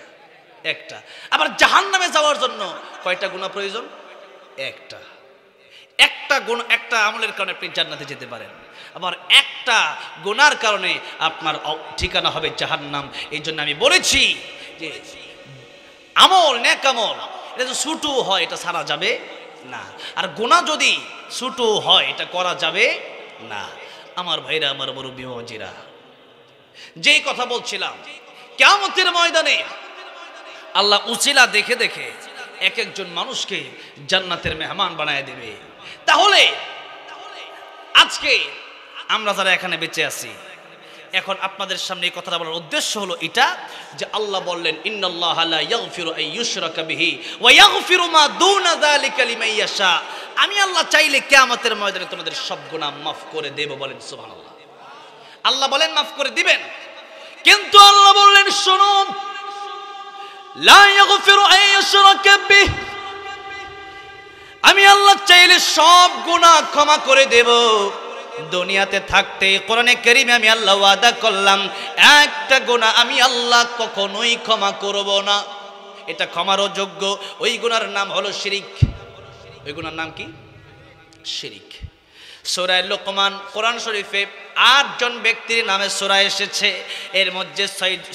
একটা। আবার জাহান্নামে যাওয়ার জন্য কয়টা গুনাহ প্রয়োজন? একটা। একটা গুনাহ, একটা আমলের কারণে আপনি জান্নাতে যেতে পারেন, আবার একটা গুনার কারণে আপনার ঠিকানা হবে জাহান্নাম। এই জন্য আমি বলেছি যে আমল, নেক আমল এটা যদি ছোট হয় এটা ছাড়া যাবে না, আর গুনাহ যদি ছোট হয় এটা করা যাবে না। আমার ভাইরা, আমার মুরব্বী বাবাজিরা, যেই কথা বলছিলাম, কিয়ামতের ময়দানে আল্লাহ উসিলা দেখে দেখে এক একজন মানুষকে জান্নাতের মেহমান বানায় দেবে। তাহলে আজকে আমরা যারা এখানে বেঁচে আছি, এখন আপনাদের সামনে এই কথাটা বলার উদ্দেশ্য হলো এটা যে আল্লাহ বললেন, ইন্নাল্লাহা লা ইয়াগফিরু আন ইউশরাকা বিহি ওয়া ইয়াগফিরু মা দুনা যালিকা লিমান ইয়াশা। আমি আল্লাহ চাইলে কিয়ামতের ময়দানে তোমাদের সব গুনাহ মাফ করে দেব। বলেন সুবহানাল্লাহ। আল্লাহ বলেন মাফ করে দিবেন, কিন্তু আল্লাহ বললেন শোনো, লা ইয়াগফিরু আন ইউশরাকা বিহি, আমি আল্লাহ চাইলে সব গুনাহ ক্ষমা করে দেব। দুনিয়াতে থাকতে কোরআনে কারীমে আমি আল্লাহ ওয়াদা করলাম একটা গুনাহ আমি আল্লাহ কখনোই ক্ষমা করব না, এটা ক্ষমারও যোগ্য। ওই গুনার নাম হলো শিরিক। ওই গুনার নাম কি? শিরিক। সূরা লোকমান কোরআন শরীফে 8 জন ব্যক্তির নামে সূরা এসেছে। এর মধ্যে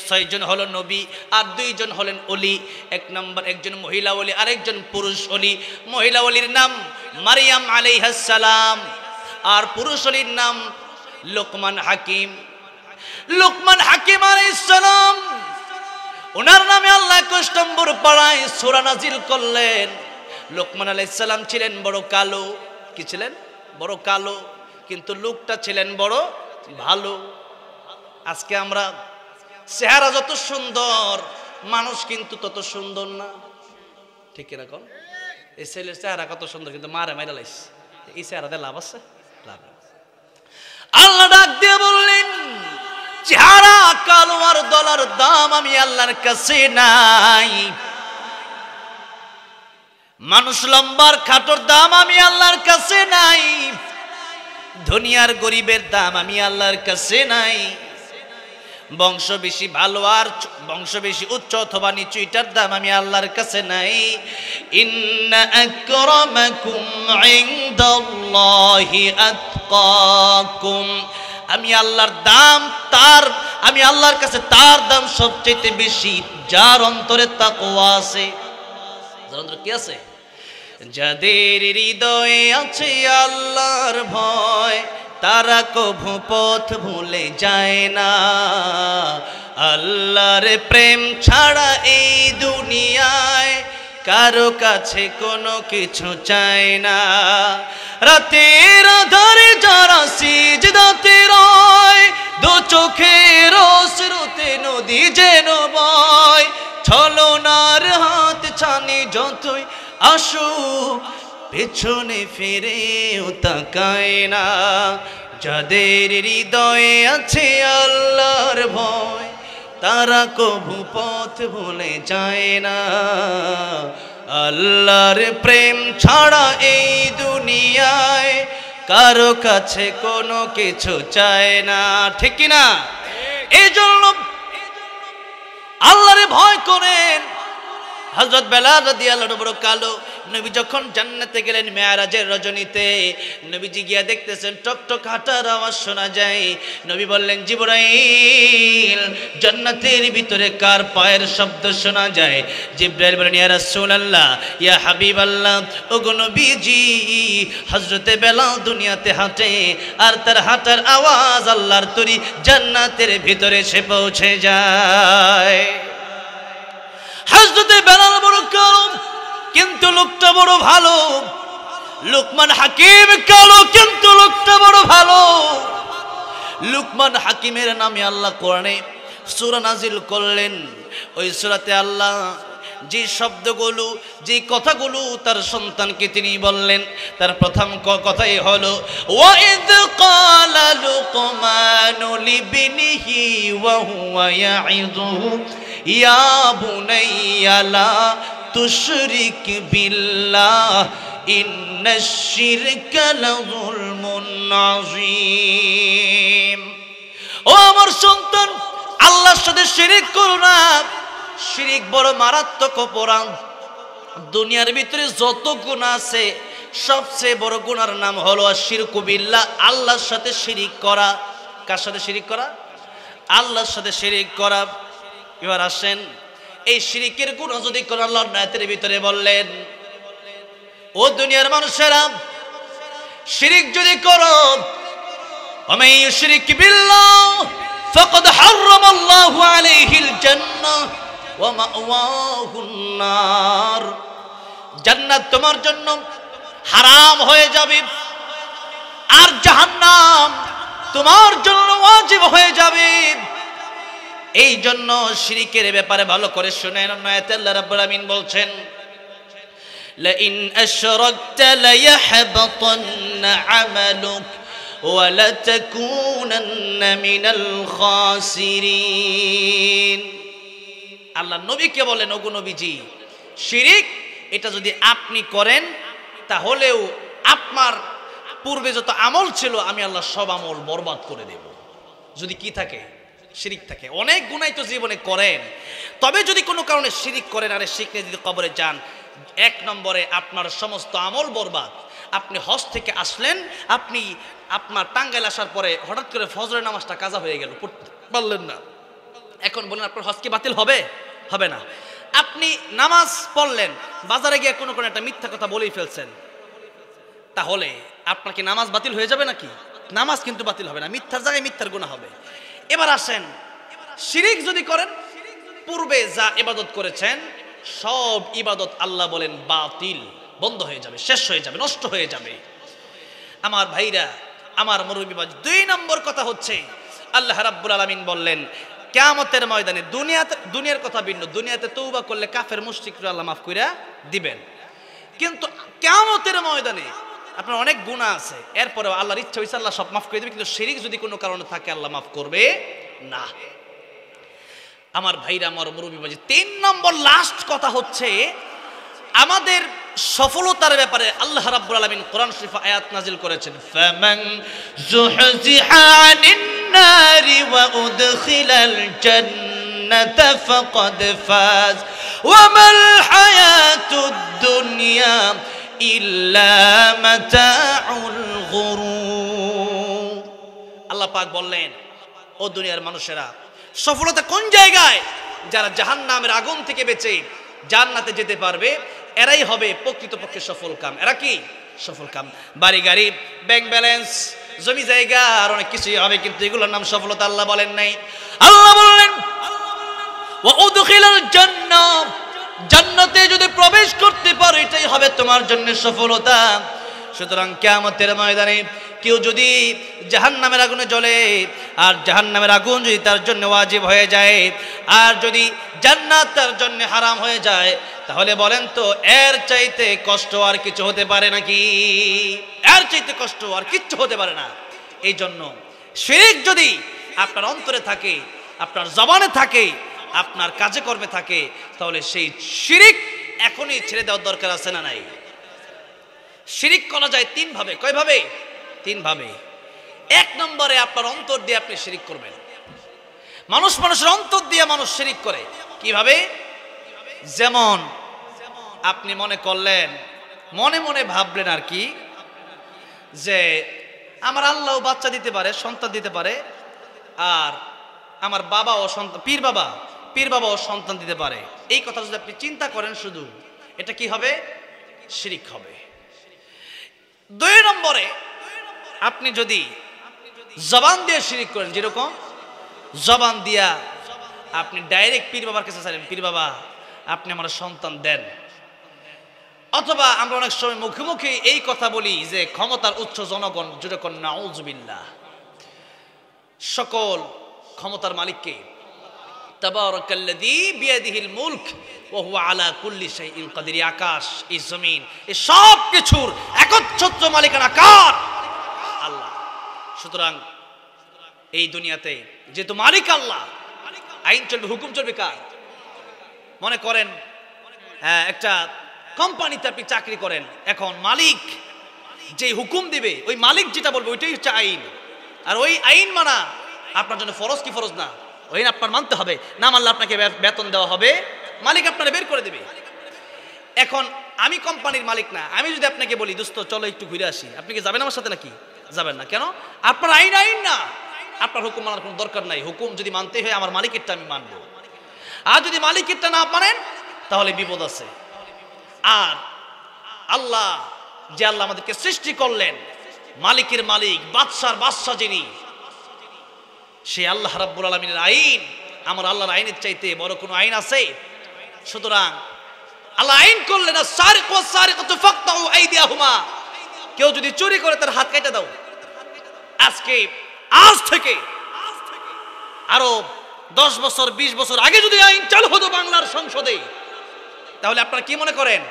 6 জন হলো নবী আর 2 জন হলেন ওলি। এক নম্বর একজন মহিলা ওলি আর একজন পুরুষ ওলি। মহিলা ওলির নাম মারিয়াম আলাইহিস সালাম আর পুরুষলীর নাম লোকমান হাকিম। লোকমান হাকিম আলাইহিস সালাম, ওনার নামে আল্লাহ 21 নম্বর পাড়ায় সূরা নাজিল করলেন। লোকমান আলাইহিস সালাম ছিলেন বড় কালো। কি ছিলেন? বড় কালো, কিন্তু লোকটা ছিলেন বড় ভালো। আজকে আমরা চেহারা যত সুন্দর, মানুষ কিন্তু তত সুন্দর না, ঠিক এরকম। এই ছেলের চেহারা কত সুন্দর, কিন্তু মারে মাইরা লাইছে। এই চেহারাতে লাভ আছে? লাভ নেই। আল্লাহ ডাক দিয়ে বললেন, চেহারা কালো আর ডলার দাম আমি আল্লাহর কাছে নাই। মানুষ লম্বার খাটোর দাম আমি আল্লাহর কাছে নাই। দুনিয়ার গরিবের দাম আমি আল্লাহর কাছে নাই। বংশ বেশি ভালো আর বংশ বেশি উচ্চ অথবা নিচু, এটার দাম আমি আল্লাহর কাছে নাই। ইন্না আকরামাকুম ইনদাল্লাহি আতকাকুম, আমি আল্লাহর দাম আমি আল্লাহর কাছে তার দাম সবচেয়ে বেশি যার অন্তরে তাকওয়া আছে। যার অন্তরে কি আছে? যাদের হৃদয়ে আছে আল্লাহর ভয়, তারা কভু পথ ভুলে যায় না। আল্লাহর প্রেম ছাড়া এই দুনিয়ায় কারো কাছে কোনো কিছু চায় না। রাতের আধারে যারা সিজদাতে রয়, দু চোখের স্রোতে নদী যেন বয়। ছলনার হাত ছানি যতই আসুক, পেছনে ফিরেও তাকায় না। যাদের হৃদয়ে আছে আল্লাহর ভয়, তারা কভু পথ ভুলে যায় না। আল্লাহর প্রেম ছাড়া এই দুনিয়ায় কারো কাছে কোনো কিছু চায় না, ঠিক কি না? এই জন্য আল্লাহরে ভয় করেন। হযরত বেলাল রাদিয়াল্লাহু আনহু বড় কালো। নবী যখন জান্নাতে গেলেন মেরাজের রজনীতে, নবীজি গিয়া দেখতেছেন টকটক হাঁটার আওয়াজ শোনা যায়। নবী বললেন, জিবরাইল, জান্নাতের ভিতরে কার পায়ের শব্দ শোনা যায়? জিবরাইল বলেন, ইয়া রাসূলুল্লাহ, ইয়া হাবিবাল্লাহ, ওগো নবীজি, হযরতে বেলাল দুনিয়াতে হাঁটে আর তার হাঁটার আওয়াজ আল্লাহর তরি জান্নাতের ভিতরে সে পৌঁছে যায়। হযরতে বেলাল বড় কালো, কিন্তু লোকটা বড় ভালো। লোকমান হাকিম কালো, কিন্তু লোকটা বড় ভালো। লোকমান হাকিমের নামে আল্লাহ কোরআনে সূরা নাজিল করলেন। ওই সূরাতে আল্লাহ যে শব্দগুলো, যে কথাগুলো তার সন্তানকে তিনি বললেন, তার প্রথম কথাই হলো, ওয়াইদ ক্বালা লুকমানু লিবনিহি ওয়া হুয়া ইয়াইযুহু ইয়া বুনাইয়া লা তুশরিক বিল্লাহ ইন্নাশ শিরকা লাযুলমুন আযীম। ও আমার সন্তান, আল্লাহর সাথে শিরিক করো না। শিরিক বড় মারাত্মক অপরাধ। দুনিয়ার ভিতরে যত গুনাহ আছে, সবচেয়ে বড় গুনার নাম হলো আশিরকু বিল্লাহ, আল্লাহর সাথে শিরিক করা। কার সাথে শিরিক করা? আল্লাহর সাথে শিরিক করা। এবার আসেন, এই শিরিকের গুনাহ যদি কোন আল্লাহর আয়াতের ভিতরে বললেন, ও দুনিয়ার মানুষেরা, শিরিক যদি করো, ওয়ামান ইউশরিক বিল্লাহ ফাকাদ হারামাল্লাহু আলাইহিল জান্নাহ ওয়া মাওয়াহুন নার, জান্নাত তোমার জন্য হারাম হয়ে যাবে আর জাহান্নাম তোমার জন্য ওয়াজিব হয়ে যাবে। এই জন্য শিরিকের ব্যাপারে ভালো করে শুনেন। আয়াতে আল্লাহ রাব্বুল আমিন বলছেন, লা ইন আশরাকতা লা ইয়াহবাতান্না আমালুক ওয়া লা তাকুনান্না মিনাল খাসিরিন। আল্লাহ নবীকে বলেন, ওগো নবীজি, শিরিক এটা যদি আপনি করেন, তাহলেও আপনার পূর্বে যত আমল ছিল আমি আল্লাহ সব আমল বরবাদ করে দেব। যদি কি থাকে? শিরিক থাকে। অনেক গুনাহ তো জীবনে করেন, তবে যদি কোনো কারণে শিরিক করেন আর শিরকে যদি কবরে যান, এক নম্বরে আপনার সমস্ত আমল বরবাদ। আপনি হজ থেকে আসলেন, আপনি আপনার টাঙ্গাইল আসার পরে হঠাৎ করে ফজরের নামাজটা কাজা হয়ে গেল, পড়তে পারলেন না। এখন বলেন, আপনার হজ কি বাতিল হবে? হবে না। আপনি নামাজ পড়লেন, বাজারে গিয়ে কোনো একটা মিথ্যা কথা বলেই ফেলছেন, তাহলে আপনার কি নামাজ বাতিল হয়ে যাবে নাকি? নামাজ কিন্তু বাতিল হবে না, মিথ্যার জায়গায় মিথ্যার গুনাহ হবে। এবার আসেন, শিরিক যদি করেন, পূর্বে যা ইবাদত করেছেন সব ইবাদত আল্লাহ বলেন বাতিল, বন্ধ হয়ে যাবে, শেষ হয়ে যাবে, নষ্ট হয়ে যাবে। আমার ভাইরা, আমার মুরব্বিবাজ, 2 নম্বর কথা হচ্ছে আল্লাহ রাব্বুল আলামিন বললেন কিয়ামতের ময়দানে, দুনিয়ার কথা ভিন্ন, দুনিয়াতে তওবা করলে কাফের মুশরিকরা আল্লাহ মাফ কইরা দিবেন, কিন্তু কিয়ামতের ময়দানে আপনার অনেক গুনাহ আছে, এরপরেও আল্লাহর ইচ্ছা হইছে আল্লাহ সব মাফ করে দিবে, কিন্তু শিরিক যদি কোনো কারণে থাকে আল্লাহ মাফ করবে না। আমার ভাইরা, আমার মুরব্বিবাজ, 3 নম্বর লাস্ট কথা হচ্ছে আমাদের সফলতার ব্যাপারে আল্লাহ রাব্বুল আলামিন কোরআন শরীফে আয়াত নাজিল করেছেন, ফামান যুহজিহা আনিন নারি ওয়া উদখিলাল জান্নাতা ফাকাদ ফাজ ওয়া মাল হায়াতুদ দুনিয়া ইল্লা মাতাউল গুরুর। আল্লাহ পাক বললেন, ও দুনিয়ার মানুষেরা, সফলতা কোন জায়গায়? যারা জাহান্নামের আগুন থেকে বেঁচে জান্নাতে যেতে পারবে, এরাই হবে প্রকৃতপক্ষে সফল কাম। এরা কি সফল কাম? বাড়ি গাড়ি, ব্যাংক ব্যালেন্স, জমি জায়গা আর অনেক কিছুই হবে, কিন্তু এগুলোর নাম সফলতা আল্লাহ বলেন নাই। আল্লাহ বললেন ওয়া উদখিলাল জান্নাহ, জান্নাতে যদি প্রবেশ করতে পারো এটাই হবে তোমার জন্য সফলতা। সুতরাং কিয়ামতের ময়দানে কেউ যদি জাহান্নামের আগুনে জ্বলে, আর জাহান্নামের আগুন যদি তার জন্য ওয়াজিব হয়ে যায়, আর যদি জান্নাত তার জন্য হারাম হয়ে যায়, তাহলে বলেন তো এর চাইতে কষ্ট আর কিছু হতে পারে নাকি? এর চাইতে কষ্ট আর কিচ্ছু হতে পারে না। এই জন্য শিরক যদি আপনার অন্তরে থাকে, আপনার জবানে থাকে, আপনার কাজে কর্মে থাকে, তাহলে সেই শিরক এখনই ছেড়ে দেওয়ার দরকার আছে না নাই? শিরিক করা যায় 3 ভাবে। কয় ভাবে? 3 ভাবে। 1 নম্বরে আপনার অন্তর দিয়ে আপনি শিরিক করবেন। মানুষের অন্তর দিয়ে মানুষ শিরিক করে। কিভাবে? যেমন আপনি মনে করলেন, মনে মনে ভাবলেন আর কি, যে আমার আল্লাহ বাচ্চা দিতে পারে, সন্তান দিতে পারে, আর আমার বাবাও সন্তান, পীর বাবাও সন্তান দিতে পারে। এই কথা যদি আপনি চিন্তা করেন শুধু, এটা কি হবে? শিরিক হবে। 2 নম্বরে আপনি যদি জবান দিয়ে শিরিক করেন, যেরকম জবান দিয়া আপনি ডাইরেক্ট পীর বাবার কাছে চাইলেন, পীর বাবা আপনি আমার সন্তান দেন। অথবা আমরা অনেক সময় মুখে মুখে এই কথা বলি যে ক্ষমতার উৎস জনগণ, যেরকম নাউযুবিল্লাহ, সকল ক্ষমতার মালিককে, তাবারাকাল্লাযী বিয়াদিহিল মুলক ওয়া হুয়া আলা কুল্লি শাইইন কাদির। আকাশ, এই জমিন, এই সব কিছুর একচ্ছত্র মালিকানা কার? আল্লাহ। সুতরাং এই দুনিয়াতে যেহেতু মালিক আল্লাহ, আইন চলবে, হুকুম চলবে কার? মনে করেন একটা কোম্পানিতে আপনি চাকরি করেন, এখন মালিক যে হুকুম দিবে, ওই মালিক যেটা বলবে ওইটাই হচ্ছে আইন। আর ওই আইন মানা আপনার জন্য ফরজ কি ফরজ না? ওই আপনার মানতে হবে, না মানলে আপনাকে বেতন দেওয়া হবে, মালিক আপনারা বের করে দেবে। এখন আমি কোম্পানির মালিক না, আমি যদি আপনাকে বলি দোস্ত চলো একটু ঘুরে আসি, আপনি কি যাবেন আমার সাথে নাকি? যাবেন না। কেন? আপনার আইন না, আপনার হুকুম মানার কোনো দরকার নাই। হুকুম যদি মানতে হয় আমার মালিকেরটা আমি মানব, আর যদি মালিকেরটা না মানেন তাহলে বিপদ আছে। আর আল্লাহ, যে আল্লাহ আমাদেরকে সৃষ্টি করলেন, মালিকের মালিক, বাদশার বাদশা যিনি, সে আল্লাহ রাব্বুল আলামিনের আইন আমার আল্লাহর আইনের চাইতে বড় কোনো আইন আছে? সুতরাং আল্লাহ আইন করলেন, আস-সারিকু ওয়াস-সারিকাতু ফাকতাউ আইদিয়াহুমা, কেউ যদি চুরি করে তার হাত কেটে দাও। আজ থেকে আরো 10 বছর 20 বছর আগে যদি আইন চালু হতো বাংলার সংসদে, তাহলে আপনারা কি মনে করেন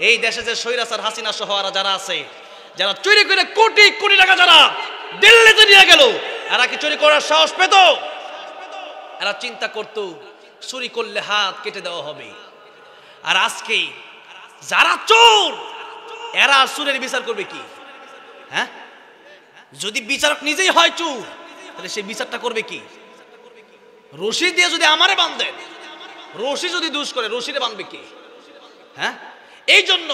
এই দেশে যে স্বৈরাচার হাসিনা সহ আর যারা আছে, যারা চুরি করে কোটি কোটি টাকা যারা দিল্লিতে নিয়ে গেল, এরা কি চুরি করার সাহস পেত? এরা চিন্তা করত চুরি করলে হাত কেটে দেওয়া হবে। আর আজকে যারা চোর, এরা চোরের বিচার করবে কি? হ্যাঁ, যদি বিচারক নিজেই হয় চোর, তাহলে সেই বিচারটা করবে কি? রশি দিয়ে যদি আমারে বাঁধেন, রশি যদি দোষ করে রশিরে বাঁধবে কি? হ্যাঁ, এই জন্য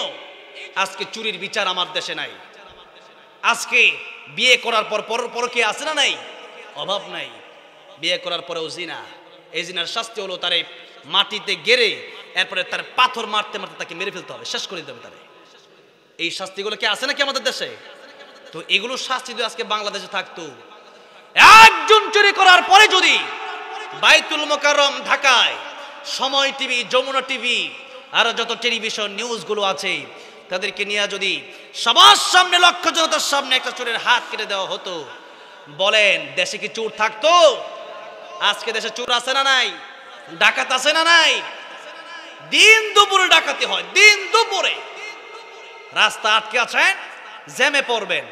আজকে চুরির বিচার আমার দেশে নাই। আজকে বিয়ে করার পর পরকে আছে না নাই? অভাব নাই। বিয়ে করার পরেও জিনা, এই জিনার শাস্তি হলো তারে মাটিতে গেড়ে এরপরে তার পাথর মারতে মারতে তাকে মেরে ফেলতে হবে, শেষ করে দিতে হবে তারে। এই শাস্তিগুলো কি আছে নাকি আমাদের দেশে? তো এগুলো শাস্তি যদি আজকে বাংলাদেশে থাকতো, একজন চুরি করার পরে যদি বাইতুল মোকাররম ঢাকায় সময় টিভি, যমুনা টিভি আর যত টেলিভিশন নিউজগুলো আছে তাদেরকে নিয়ে যদি সবার সামনে, লক্ষ জনতার সামনে একটা চোরের হাত কেটে দেওয়া হতো, বলেন দেশে কি চোর থাকতো? আজকে দেশে চোর আছে না নাই? ডাকাত আছে না নাই? দিন দুপুরে ডাকাতি হয়, দিন দুপুরে রাস্তা আটকে আছেন, জ্যামে পড়বেন,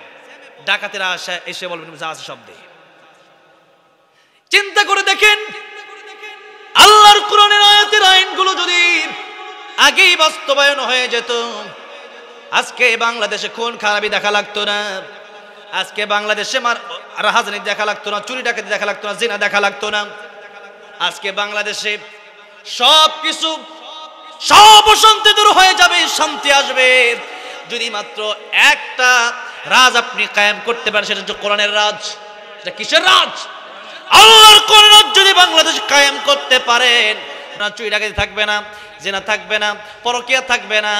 ডাকাতেরা এসে বলবেন যা আছে শব্দে। চিন্তা করে দেখেন, আল্লাহর কোরআনের আয়াতের আইনগুলো যদি আগেই বাস্তবায়ন হয়ে যেত, আজকে বাংলাদেশে খুন খারাপি দেখা লাগতো না, আজকে বাংলাদেশে রাহাজানি দেখা লাগতো না, চুরি ডাকাতি দেখা লাগতো না, জিনা দেখা লাগতো না। আজকে বাংলাদেশে সবকিছু, সব অশান্তি দূর হয়ে যাবে, শান্তি আসবে যদি মাত্র একটা রাজ আপনি কায়েম করতে পারেন, সেটা হচ্ছে কোরআনের রাজ। এটা কিসের রাজ? আল্লাহর কোরআন রাজ যদি বাংলাদেশ কায়েম করতে পারেন, না চুরি ডাকাতি থাকবে না, জিনা থাকবে না, পরকিয়া থাকবে না।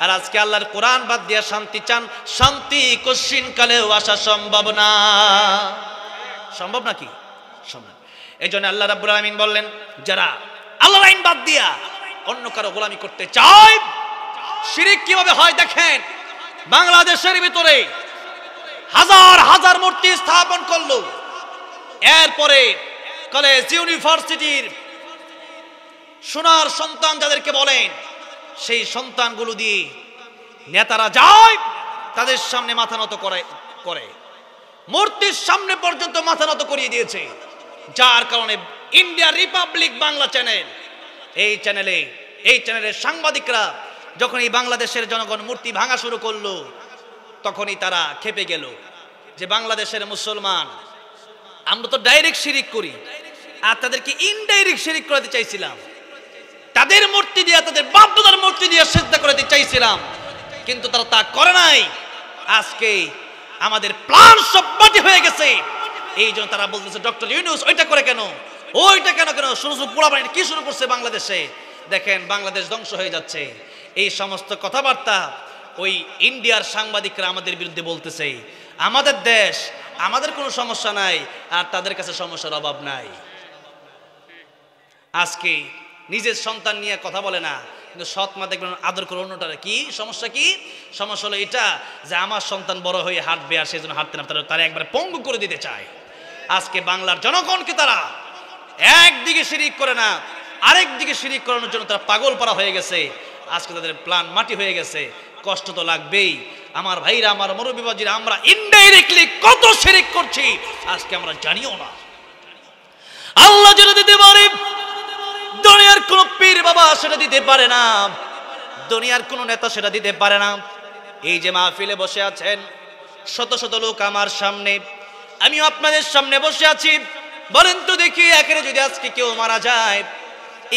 আর আজকে আল্লাহর কোরআন বাদ দিয়ে শান্তি চান, শান্তি কশিন কালেও আসা সম্ভব না। সম্ভব নাকি? সম্ভব। এই জন্য আল্লাহ রাব্বুল আলামিন বললেন, যারা আল্লাহর আইন বাদ দিয়া অন্য কারো গোলামি করতে চায়, শিরিক কিভাবে হয় দেখেন। বাংলাদেশের ভিতরে হাজার হাজার মূর্তি স্থাপন করলো, এরপরে কলেজ ইউনিভার্সিটির সোনার সন্তান যাদেরকে বলেন, সেই সন্তানগুলো দিয়ে নেতারা যায় তাদের সামনে মাথা নত করে, মূর্তির সামনে পর্যন্ত মাথা নত করিয়ে দিয়েছে। যার কারণে ইন্ডিয়া রিপাবলিক বাংলা চ্যানেল, এই চ্যানেলের সাংবাদিকরা যখন এই বাংলাদেশের জনগণ মূর্তি ভাঙা শুরু করলো, তখনই তারা খেপে গেল যে বাংলাদেশের মুসলমান, আমরা তো ডাইরেক্ট শিরিক করি, আর তাদেরকে ইনডাইরেক্ট শিরিক করাতে চাইছিলাম, তাদের মূর্তি দিয়ে, তাদের বাপদাদার মূর্তি দিয়ে সিজদা করাতে চাইছিলাম, কিন্তু তারা তা করে নাই। আজকে আমাদের প্ল্যান সব মাটি হয়ে গেছে। এই জন্য তারা বলতেছে ডক্টর ইউনূস ওইটা করে কেন, ওইটা কেন শুরু পোড়াবাড়ি কি শুরু করছে বাংলাদেশে, দেখেন বাংলাদেশ ধ্বংস হয়ে যাচ্ছে। এই সমস্ত কথাবার্তা ওই ইন্ডিয়ার সাংবাদিকরা আমাদের বিরুদ্ধে বলতেছে। আমাদের দেশ, আমাদের কোনো সমস্যা নাই, আর তাদের কাছে সমস্যার অভাব নাই। আজকে নিজের সন্তান নিয়ে কথা বলে না, কিন্তু সৎ মা দেখবেন আদর করে অন্যটার। কি সমস্যা? কি সমস্যা? হলো এটা যে আমার সন্তান বড় হয়ে হাঁটবে, আর সেই জন্য হাঁটতে না তারা একবারে পঙ্গু করে দিতে চায়। আজকে বাংলার জনগণকে তারা একদিকে শিরিক করে না, আরেক দিকে শিরিক করানোর জন্য তারা পাগল পারা হয়ে গেছে। আজকে তাদের প্ল্যান মাটি হয়ে গেছে। কষ্ট তো লাগবেই আমার ভাইরা, আমার মুরব্বিবাজিরা। আমরা ইনডাইরেক্টলি কত শিরিক করছি আজকে আমরা জানিও না। আল্লাহ যেটা দিতে পারে, দুনিয়ার কোন পীর বাবা সেটা দিতে পারে না, দুনিয়ার কোন নেতা সেটা দিতে পারে না। এই যে মাহফিলে বসে আছেন শত শত লোক আমার সামনে, আমিও আপনাদের সামনে বসে আছি, বলেন তো দেখি একেরে যদি আজকে কেউ মারা যায়,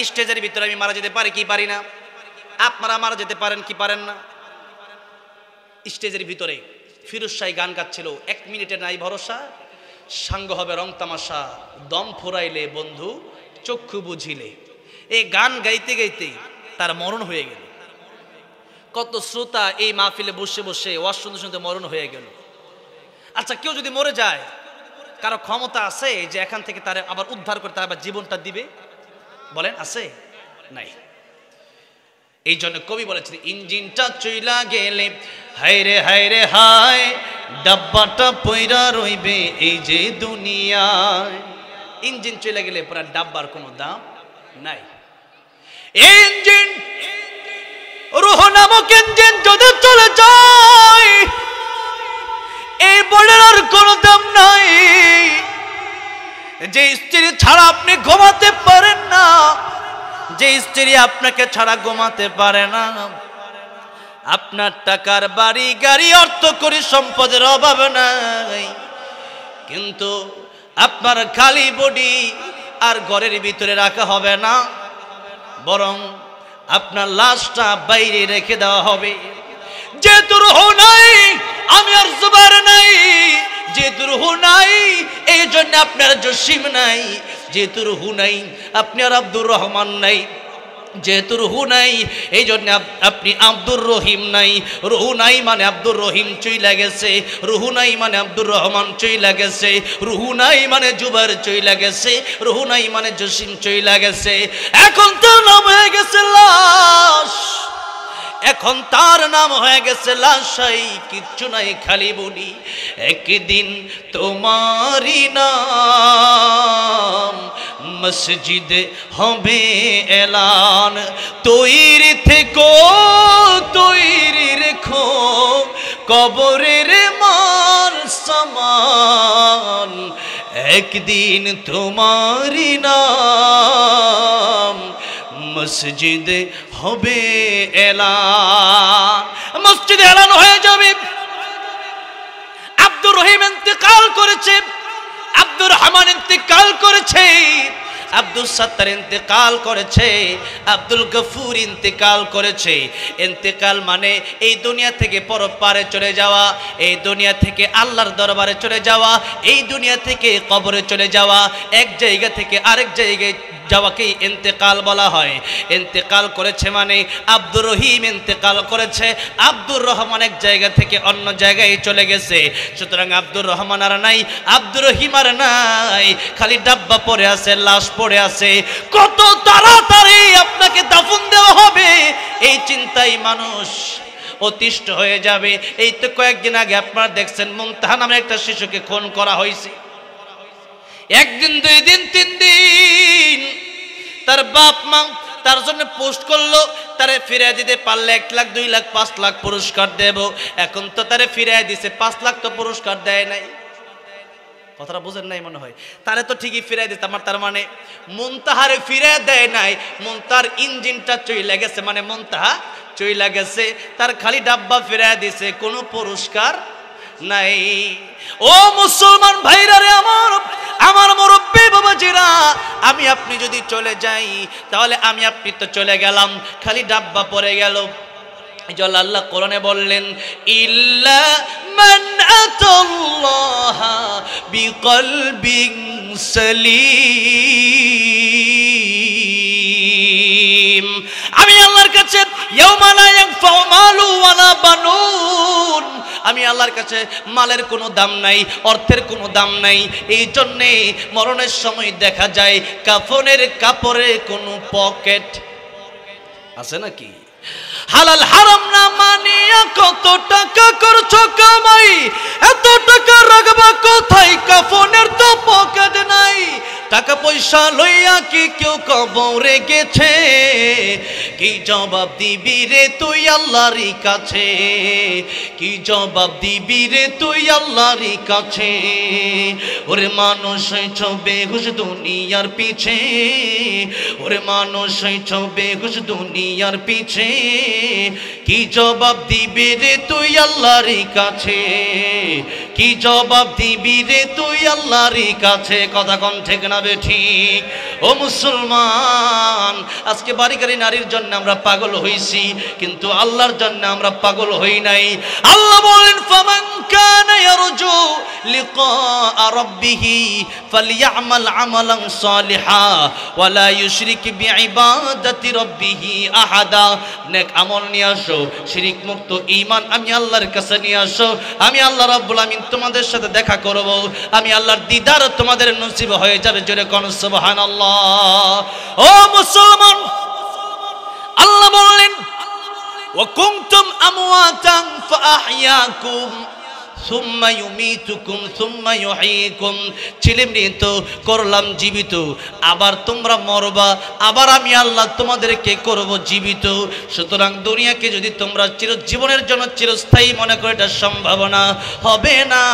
স্টেজের ভিতরে আমি মারা যেতে পারি কি পারি না? আপনারা মারা যেতে পারেন কি পারেন না? স্টেজের ভিতরে ফিরোজ শাহী গান গাচ্ছিল, 1 মিনিটের নাই ভরসা, সাঙ্গ হবে রং তামাশা, দম ফুরাইলে বন্ধু চক্ষু বুঝিলে। এই গান গাইতে গাইতে তার মরণ হয়ে গেল। কত শ্রোতা এই মাহফিলে বসে বসে ওয়াজ শুনতে শুনতে মরণ হয়ে গেল। আচ্ছা, কেউ যদি মরে যায়, কারো ক্ষমতা আছে যে এখান থেকে তার আবার উদ্ধার করে তার আবার জীবনটা দিবে? বলেন আছে? নাই। এই জন্য কবি বলেছেন, ইঞ্জিনটা চইলা গেলে হায় রে হায় রে হায়, ডাব্বাটা পইরা রইবে এই যে দুনিয়ায়। ইঞ্জিন চলে গেলে পুরো ডাব্বার কোনো দাম নাই। ইঞ্জিন, রূহ নামক ইঞ্জিন যদি চলে যায়, এই বলের আর কোনো দাম নাই। যে স্ত্রী ছাড়া আপনি ঘুমাতে পারেন না, যে স্ত্রী আপনাকে ছাড়া ঘুমাতে পারে না, আপনার টাকার বাড়ি গাড়ি অর্থ করি সম্পদের অভাব নাই, কিন্তু আপনার খালি বডি আর ঘরের ভিতরে রাখা হবে না, বরং আপনার লাশটা বাইরে রেখে দেওয়া হবে। যেহেতু রূহ নাই, আমি আর জুবাইর নাই, যেহেতু রূহ নাই এই জন্য আপনার জসিম নাই, যেহেতু রূহ নাই আপনি আর আব্দুর রহমান নাই, যেহেতু রুহু নাই এই জন্য আপনি আব্দুর রহিম নাই। রুহু নাই মানে আব্দুর রহিম চইলা গেছে, রুহু নাই মানে আব্দুর রহমান চইলা গেছে, রুহু নাই মানে জুবাইর চইলা গেছে, রুহু নাই মানে জসিম চইলা গেছে। এখন তার নাম হয়ে গেছে লাশ, এখন তার নাম হয়ে গেছে লাশাই, কিচ্ছু নাই খালি বলি একদিন তোমারই নাম মসজিদে হবে এলান। তৈরি থেকো তৈরি রেখো কবরের মাল সামান, একদিন তোমারই নাম মসজিদে হবে এলান। মসজিদে এলান হয়ে যাবে। আব্দুর রহিম ইন্তেকাল করেছে, আব্দুর রহমান ইন্তেকাল করেছে, আব্দুল সাত্তার ইন্তেকাল করেছে, আব্দুল গফুর ইন্তেকাল করেছে। ইন্তেকাল মানে এই দুনিয়া থেকে পরপারে চলে যাওয়া, এই দুনিয়া থেকে আল্লাহর দরবারে চলে যাওয়া, এই দুনিয়া থেকে কবরে চলে যাওয়া, এক জায়গা থেকে আরেক জায়গায় যাওয়াকেই ইন্তেকাল বলা হয়। ইন্তেকাল করেছে মানে আব্দুর রহিম ইন্তেকাল করেছে, আব্দুর রহমান এক জায়গা থেকে অন্য জায়গায় চলে গেছে। সুতরাং আব্দুর রহমান আর নাই, আব্দুর রহিম আর নাই, খালি ডাব্বা পড়ে আছে, লাশ পড়ে আছে। কত তাড়াতাড়ি আপনাকে দাফন দেওয়া হবে এই চিন্তায় মানুষ অতিষ্ঠ হয়ে যাবে। এই তো কয়েকদিন আগে আপনারা দেখছেন মুনতাহা নামে একটা শিশুকে খুন করা হয়েছে। একদিন, দুই দিন, তিন দিন তার বাপ মা তার জন্য পোস্ট করলো, তারে ফিরিয়ে দিতে পারলে 1 লাখ, 2 লাখ, 5 লাখ পুরস্কার দেব। এখন তো তারে ফিরিয়ে দিছে, 5 লাখ তো পুরস্কার দেয় নাই। কথাটা বুঝেন নাই মনে হয়। তারে তো ঠিকই ফিরিয়ে দিতে, আমার তার মানে মুনতাহারে ফিরিয়ে দেয় নাই, মুনতাহার ইঞ্জিনটা চইলা গেছে, মানে মুনতাহা চইলা গেছে, তার খালি ডাব্বা ফিরিয়ে দিছে, কোনো পুরস্কার নাই। ও মুসলমান ভাইরা রে আমার, আমার মুরব্বি বাবাজিরা, আমি আপনি যদি চলে যাই তাহলে আমি আপনি তো চলে গেলাম, খালি ডাব্বা পড়ে গেল। জল আল্লাহ কোরআনে বললেন ইল্লা মান আতাল্লাহা বিকলবিন সালিম। আমি আল্লাহর কাছে ইয়াউমা লা ইয়ানফাউ মালু ওয়ালা বানুন, আমি আল্লাহর কাছে মালের কোনো দাম নাই, অর্থের কোনো দাম নাই। এই জন্যে মরণের সময় দেখা যায় কাফনের কাপড়ে কোনো পকেট আছে নাকি? হালাল হারাম না মানিয়া কত টাকা করছো কামাই, এত টাকা রাখবা কোথায়, কাফনের তো পকেট নাই। টাকা পয়সা লইয়া কি কেউ কবরে গেছে, কি জবাব দিবি রে তুই আল্লাহর কাছে, কি জবাব দিবি রে তুই আল্লাহর কাছে। ওরে মানুষ হইছ বেহুশ দুনিয়ার পিছে, ওরে মানুষ হইছ বেহুশ দুনিয়ার পিছে, কি জবাব দিবি রে তুই আল্লাহর কাছে, কি জবাব দিবি রে তুই আল্লাহর কাছে। কথা কোন ঠিক না ঠিক? ও মুসলমান, আজকে বাড়ি গাড়ি নারীর জন্য আমরা পাগল হইছি, কিন্তু আল্লাহর জন্য আমরা পাগল হই নাই। আল্লাহ বলেন ফামান কানা ইয়ারজু লিকা রাব্বিহি ফালইআমাল আমালান সালিহা ওয়া লা ইউশরিক বিইবাদাতি রাব্বিহি আহাদা। নেক আমল নিয়ে আসো, শিরিক মুক্ত ঈমান আমি আল্লাহর কাছে নিয়ে আসো। আমি আল্লাহ রাব্বুল আমিন তোমাদের সাথে দেখা করব, আমি আল্লাহর দিদার তোমাদের নসিব হয়ে যাবে। জোরে কোন সুবহানাল্লাহ। ও মুসলমান, আল্লাহ বললেন ওয়া কুনতুম আমওয়াতান ফাআহইয়াকুম সুম্মা ইউমিতুকুম সুম্মা ইউহয়িকুম। ছিলে মৃত, করলাম জীবিত, আবার তোমরা মরবা, আবার আমি আল্লাহ তোমাদেরকে করব জীবিত। সুতরাং দুনিয়াকে যদি তোমরা চিরজীবনের জন্য চিরস্থায়ী মনে করো, এটা সম্ভাবনা হবে না।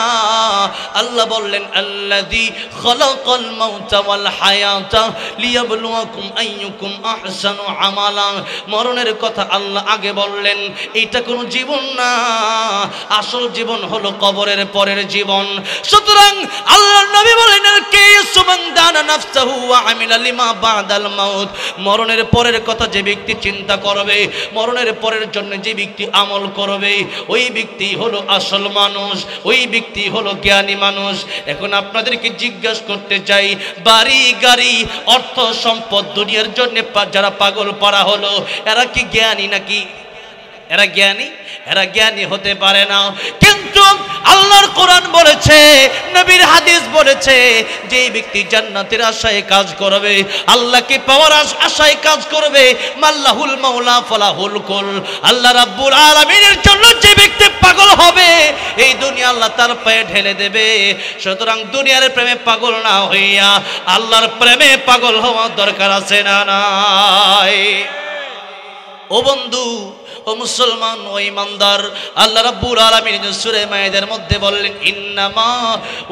আল্লাহ বললেন আল্লাযী খালাকাল মাউতা ওয়াল হায়াতা লিয়াবলুয়াকুম আইয়ুকুম আহসানু আমালা। মরণের কথা আল্লাহ আগে বললেন, এটা কোনো জীবন না, আসল জীবন হলো কবরের পরের জীবন। সুতরাং আল্লাহর নবী বলেন কে সুমান দানা নাফসাহু ওয়া আমিলা লিমা বাদাল মাউত। মরণের পরের কথা যে ব্যক্তি চিন্তা করবে, মরণের পরের জন্য যে ব্যক্তি আমল করবে, ওই ব্যক্তি হলো আসল মানুষ, ওই ব্যক্তি হলো জ্ঞানী মানুষ। এখন আপনাদেরকে জিজ্ঞাসা করতে চাই, বাড়ি গাড়ি অর্থ সম্পদ দুনিয়ার জন্য যারা পাগল পারা হলো, এরা কি জ্ঞানী নাকি? এরা জ্ঞানী? এরা জ্ঞানী হতে পারে না। কিন্তু আল্লাহর কোরআন বলেছে, নবীর হাদিস বলেছে, যে ব্যক্তি জান্নাতের আশায় কাজ করবে, আল্লাহকে পাওয়ার আশায় কাজ করবে, মাল্লাহুল মাওলা ফালাহুল কুল, আল্লাহ রাব্বুল আলামিনের জন্য যে ব্যক্তি পাগল হবে, এই দুনিয়া আল্লাহ তার পায়ে ঢেলে দেবে। সুতরাং দুনিয়ার প্রেমে পাগল না হইয়া আল্লাহর প্রেমে পাগল হওয়ার দরকার আছে না নাই? ও বন্ধু, ও মুসলমান, ও ইমানদার, আল্লাহ রাব্বুল আলামিন সূরা মায়েদার মধ্যে বললেন, ইন্নামা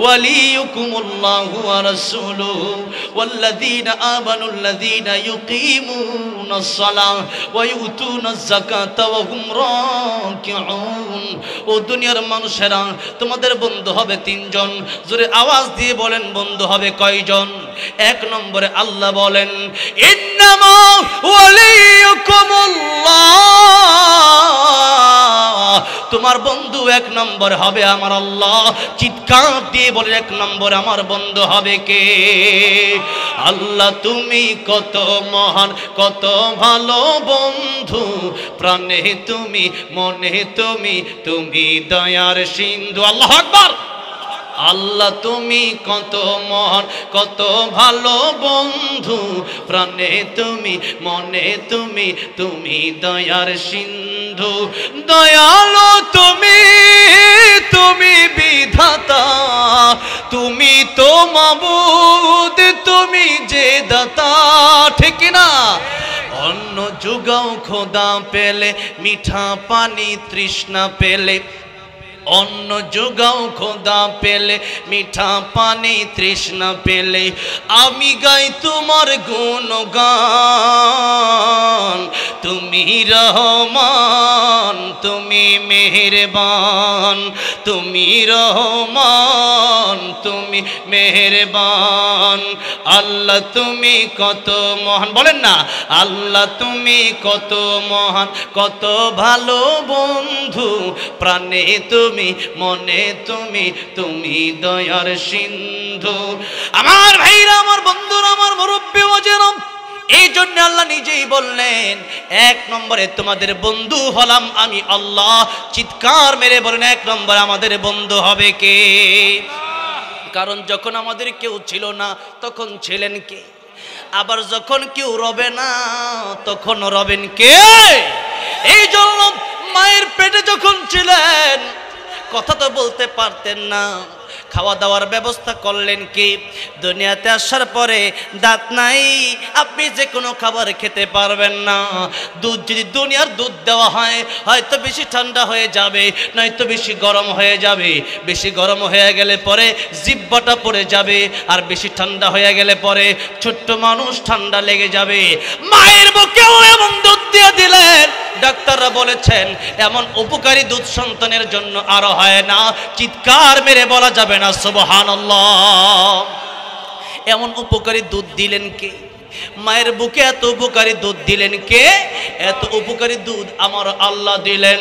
ওয়ালিয়ুকুমুল্লাহু ওয়া রাসূলুহু ওয়াল্লাযীনা আমানুল্লাযীনা ইউকিমুনাস সালাহ ওয়া ইউতুনাজ যাকাতা ওয়া হুম রাকিউন। ও দুনিয়ার মানুষেরা, তোমাদের বন্ধু হবে তিনজন। জোরে আওয়াজ দিয়ে বলেন, বন্ধু হবে কয়জন? এক নম্বরে আল্লাহ বলেন, ইন্নামা ওয়ালিয়ুকুমুল্লাহ, তোমার বন্ধু এক নম্বর হবে আমার আল্লাহ। চিৎকার দিয়ে বলে, এক নম্বর আমার বন্ধু হবে কে? আল্লাহ। তুমি কত মহান, কত ভালো বন্ধু, প্রাণে তুমি, মনে তুমি, তুমি দয়ার সিন্ধু। আল্লাহু আকবার। আল্লাহ তুমি কত মহান, কত ভালো বন্ধু, প্রাণে তুমি, মনে তুমি, তুমি দয়ার সিন্ধু। দয়ালু তুমি, তুমি বিধাতা, তুমি তো মাবুদ, তুমি যে দাতা, ঠিক না? অন্ন যুগাও খোদা পেলে, মিঠা পানি তৃষ্ণা পেলে, অন্ন যোগাও খোদা পেলে, মিঠা পানি তৃষ্ণা পেলে, আমি গাই তোমার গুণগান। তুমি রহমান, তুমি মেহেরবান, তুমি রহমান, তুমি মেহেরবান। আল্লাহ তুমি কত মহান, বলেন না, আল্লাহ তুমি কত মহান, কত ভালো বন্ধু, প্রাণে তুমি, মনে তুমি, তুমি দয়ার সিন্ধু। আমার ভাইরা, আমার বন্ধুরা, আমার মুরব্বী ওয়াজেরাম, এই জন্য আল্লাহ নিজেই বললেন, এক নম্বরে তোমাদের বন্ধু হলাম আমি আল্লাহ। চিৎকার মেরে বলেন, এক নম্বরে আমাদের বন্ধু হবে কে? কারণ যখন আমাদের কেউ ছিল না, তখন ছিলেন কে? আবার যখন কেউ রবে না, তখন রবেন কে? এই জন্য মায়ের পেটে যখন ছিলেন, কথা তো বলতে পারতেন না, খাওয়া দাওয়ার ব্যবস্থা করলেন কি? দুনিয়াতে আসার পরে দাঁত নাই, আপনি যে কোনো খাবার খেতে পারবেন না। দুধ যদি দুনিয়ার দুধ দেওয়া হয়, হয়তো বেশি ঠান্ডা হয়ে যাবে, নয়তো বেশি গরম হয়ে যাবে। বেশি গরম হয়ে গেলে পরে জিহ্বাটা পড়ে যাবে, আর বেশি ঠান্ডা হয়ে গেলে পরে ছোট্ট মানুষ ঠান্ডা লেগে যাবে। মায়ের বুকেও এমন দুধ দিয়ে দিলেন, ডাক্তাররা বলেছেন এমন উপকারী দুধ সন্তানের জন্য আরো হয় না। চিৎকার মেরে বলা যাবে না সুবহানাল্লাহ। এমন উপকারী দুধ দিলেন কে? মায়ের বুকে এত উপকারী দুধ দিলেন কে? এত উপকারী দুধ আমার আল্লাহ দিলেন।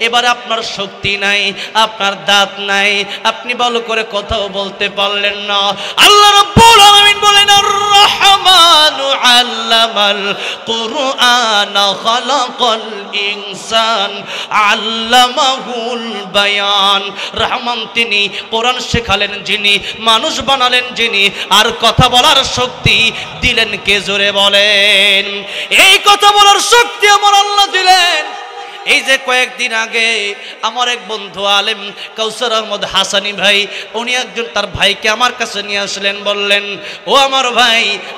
এবার আপনার শক্তি নাই, আপনার দাঁত নাই, আপনি ভালো করে কথাও বলতে পারলেন না। আল্লাহ রাব্বুল আলামিন বলেন, আর রহমানু আল্লামাল কুরআন খালাকাল ইনসান আল্লামাহুল বায়ান। রহমান তিনি, কোরআন শেখালেন যিনি, মানুষ বানালেন যিনি, আর কথা বলার শক্তি দিলেন কে? জোরে বলেন। এই কথা বলার শক্তি আমার আল্লাহ দিলেন। এই যে কয়েকদিন আগে আমার এক বন্ধু আলেম কাউসার আহমদ হাসানি ভাই, উনি একজন তার ভাইকে আমার কাছে নিয়ে আসলেন, বললেন, ও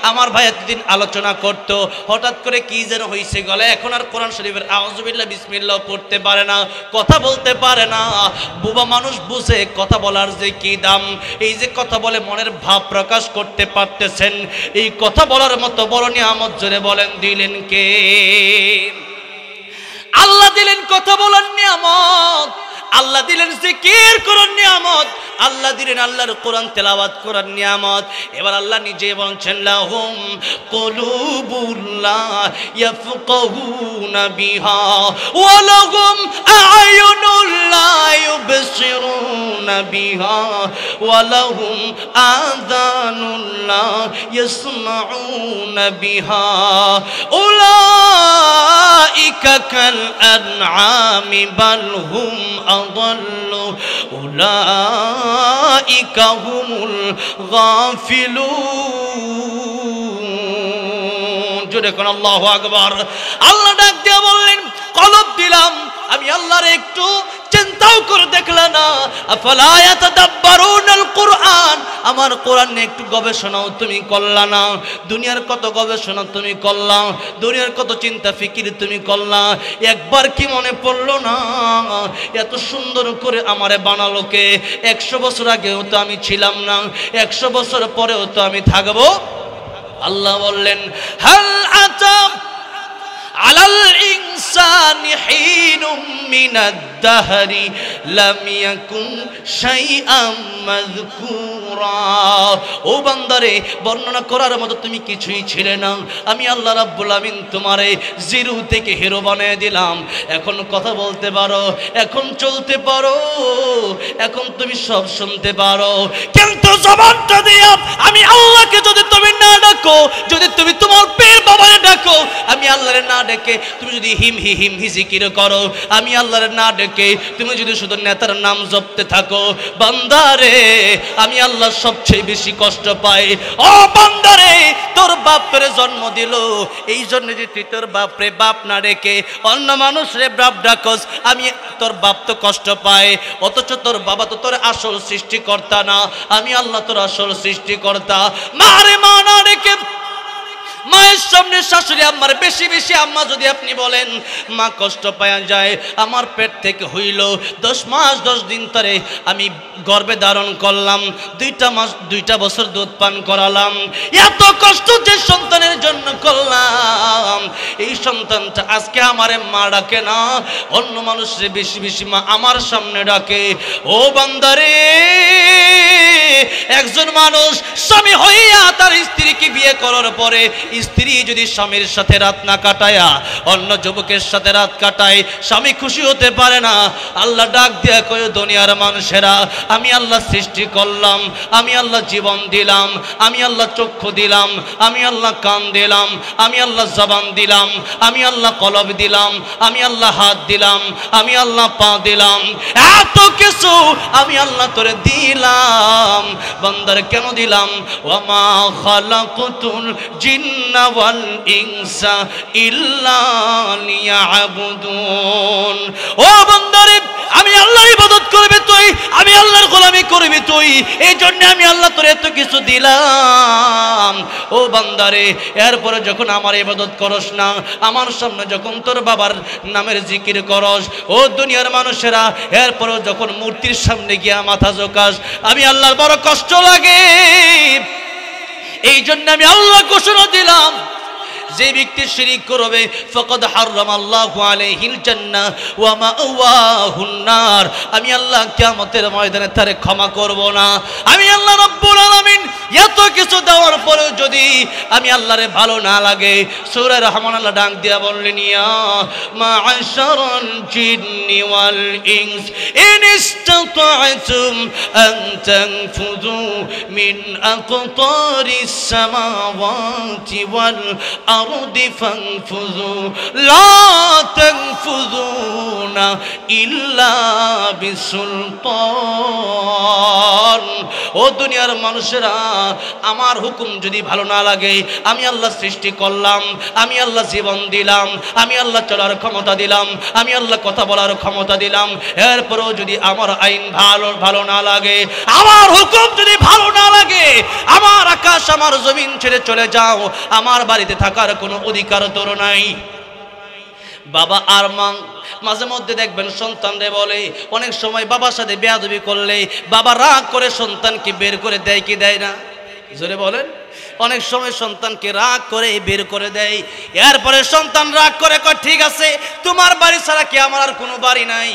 আমার ভাই এতদিন আলোচনা করত, হঠাৎ করে কি যেন হয়েছে গলে, এখন আর কোরআন শরীফের আউযুবিল্লাহ বিসমিল্লাহ পড়তে পারে না, কথা বলতে পারে না। বুবা মানুষ বুঝে কথা বলার যে কি দাম। এই যে কথা বলে মনের ভাব প্রকাশ করতে পারতেছেন, এই কথা বলার মতো বড় নিয়ামত জোরে বলেন দিলেন কে? আল্লাহ দিলেন কথা বলার নিয়ামত, আল্লাহ দিলেন জিকির করার নিয়ামত, আল্লাহ দিলেন আল্লাহর কোরআন তেলাওয়াত করার নিয়ামত। এবার আল্লাহ নিজে বলছেন লাহুম কুলুবুন লা ইয়াফকাহুনা বিহা ওয়া লাহুম আ'য়ুনুন লা ইউবসিরুনা বিহা ওয়া লাহুম আযানুন লা ইয়াসমাউনা বিহা উলাইকা কাল আনআমি বাল হুম আযাল্লু উলাইকা হুমুল গাফিলুন। জোরে কোন আল্লাহু আকবার। আল্লাহ ডাক দিয়ে বললেন কলব দিলাম আমি আল্লাহর একটু চিন্তাও করে দেখলা না? আফালা ইয়াতাদাব্বারুনাল কুরআন, আমার কোরআন নিয়ে একটু গবেষণাও তুমি করলা না? দুনিয়ার কত গবেষণা তুমি করলা, দুনিয়ার কত চিন্তা ফিকির তুমি করলা, একবার কি মনে পড়লো না এত সুন্দর করে আমারে বানালো কে? 100 বছর আগেও তো আমি ছিলাম না, 100 বছর পরেও তো আমি থাকবো। আল্লাহ বললেন হাল আতা আলাল ইনসানি হিনুম মিনাদ দাহরি লাম ইয়াকুন শাইআম মাযকুরা। ও বান্দারে, বর্ণনা করার মতো তুমি কিছুই ছিলে না, আমি আল্লাহ রাব্বুল আমিন তোমারে জিরো থেকে হিরো বানিয়ে দিলাম। এখন কথা বলতে পারো, এখন চলতে পারো, এখন তুমি সব শুনতে পারো, কিন্তু জবানটা দিয়ে আমি আল্লাহকে যদি তুমি না ডাকো, যদি তুমি তোমার পীর বাবারে ডাকো, আমি আল্লাহরে না ডেকে তুমি যদি হিম হি জিকির করো, আমি আল্লাহর না ডেকে তুমি যদি শুধু নেতার নাম জপতে থাকো, বান্দারে আমি আল্লাহ সবচেয়ে বেশি কষ্ট পাই। ও বান্দারে, তোর বাপরে জন্ম দিল এই জন্য যে তুই তোর বাপরে বাপ না ডেকে অন্য মানুষরে বাপ ডাকস, আমি তোর বাপ তো কষ্ট পায়, অথচ তোর বাবা তো তোর আসল সৃষ্টিকর্তা না, আমি আল্লাহ তোর আসল সৃষ্টিকর্তা। মারে মা না ডেকে মায়ের সামনে শাশুড়ি আম্মার বেশি বেশি আম্মা যদি আপনি বলেন, মা কষ্ট পাওয়া যায়। আমার পেট থেকে হইল 10 মাস 10 দিন ধরে আমি গর্ভে ধারণ করলাম, 2 বছর দুধ পান করালাম, এত কষ্ট যে সন্তানের জন্য করলাম, এই সন্তানটা আজকে আমারে মা ডাকে না, অন্য মানুষের বেশি বেশি মা আমার সামনে ডাকে। ও বান্দারে, একজন মানুষ স্বামী হইয়া তার স্ত্রীকে বিয়ে করার পরে স্ত্রী যদি স্বামীর সাথে রাত না কাটায়া অন্য যুবকের সাথে রাত কাটায়, স্বামী খুশি হতে পারে না। আল্লাহ ডাক দিয়া কয় দুনিয়ার মানুষেরা, আমি আল্লাহ সৃষ্টি করলাম, আমি আল্লাহ জীবন দিলাম, আমি আল্লাহ চক্ষু দিলাম, আমি আল্লাহ কান দিলাম, আমি আল্লাহ জবান দিলাম, আমি আল্লাহ কলব দিলাম, আমি আল্লাহ হাত দিলাম, আমি আল্লাহ পা দিলাম, এত কিছু আমি আল্লাহ তোরে দিলাম। বান্দার কেন দিলাম? ওয়ামা খালাকুতুল জিন্না ওয়াল ইনসা ইল্লা লিয়াবুদুন। ও বান্দারে, আমি আল্লাহর ইবাদত করবি তুই, আমি আল্লাহর গোলামি করবি তুই, এই জন্য আমি আল্লাহ তোর এত কিছু দিলাম। ও বান্দারে, এরপরে যখন আমার ইবাদত করস না, আমার সামনে যখন তোর বাবার নামের জিকির করস, ও দুনিয়ার মানুষেরা, এরপরে যখন মূর্তির সামনে গিয়া মাথা ঝোঁকাস, আমি আল্লাহর বড় কষ্ট লাগে। এই জন্য আমি আল্লাহ ঘোষণা দিলাম, যে ব্যক্তি শিরিক করবে ফাকাদ হারামাল্লাহু আলাইহিল জান্নাহ ওয়া মাওয়াহুন নার, আমি আল্লাহ কিয়ামতের ময়দানে তারে ক্ষমা করব না। আমি আল্লাহ রাব্বুল আলামিন এত কিছু দেওয়ার পরেও যদি আমি আল্লাহরে ভালো না লাগে, সূরা রহমান আল্লাহ ডাক দিয়া বললেন ইয়া মা'আশারাল জিন্নি ওয়াল ইনস ইন ইসতাতা'তুম আন তানফুযু মিন আকতারিস সামাওয়াতি ওয়াল আরদি ফানফুযু লা তানফুযুনা ইল্লা বিসুলতান। ও দুনিয়ার মানুষেরা, আমার হুকুম যদি ভালো না লাগে, আমি আল্লাহ সৃষ্টি করলাম, আমি আল্লাহ জীবন দিলাম, আমি আল্লাহ চলার ক্ষমতা দিলাম, আমি আল্লাহ কথা বলার ক্ষমতা দিলাম, এরপরেও যদি আমার আইন ভালো না লাগে, আমার হুকুম যদি ভালো না লাগে, আমার আকাশ আমার জমিন ছেড়ে চলে যাও, আমার বাড়িতে থাকার কোনো অধিকার তোর নাই। বাবা আর মা মাঝে মধ্যে দেখবেন সন্তানরে বলে, অনেক সময় বাবার সাথে বেয়াদবি করলে বাবা রাগ করে সন্তানকে বের করে দেয় কি দেয় না? জোরে বলেন। অনেক সময় সন্তানকে রাগ করে বের করে দেয়, এরপরে সন্তান রাগ করে কয় ঠিক আছে তোমার বাড়ি ছাড়া কি আমার আর কোনো বাড়ি নাই।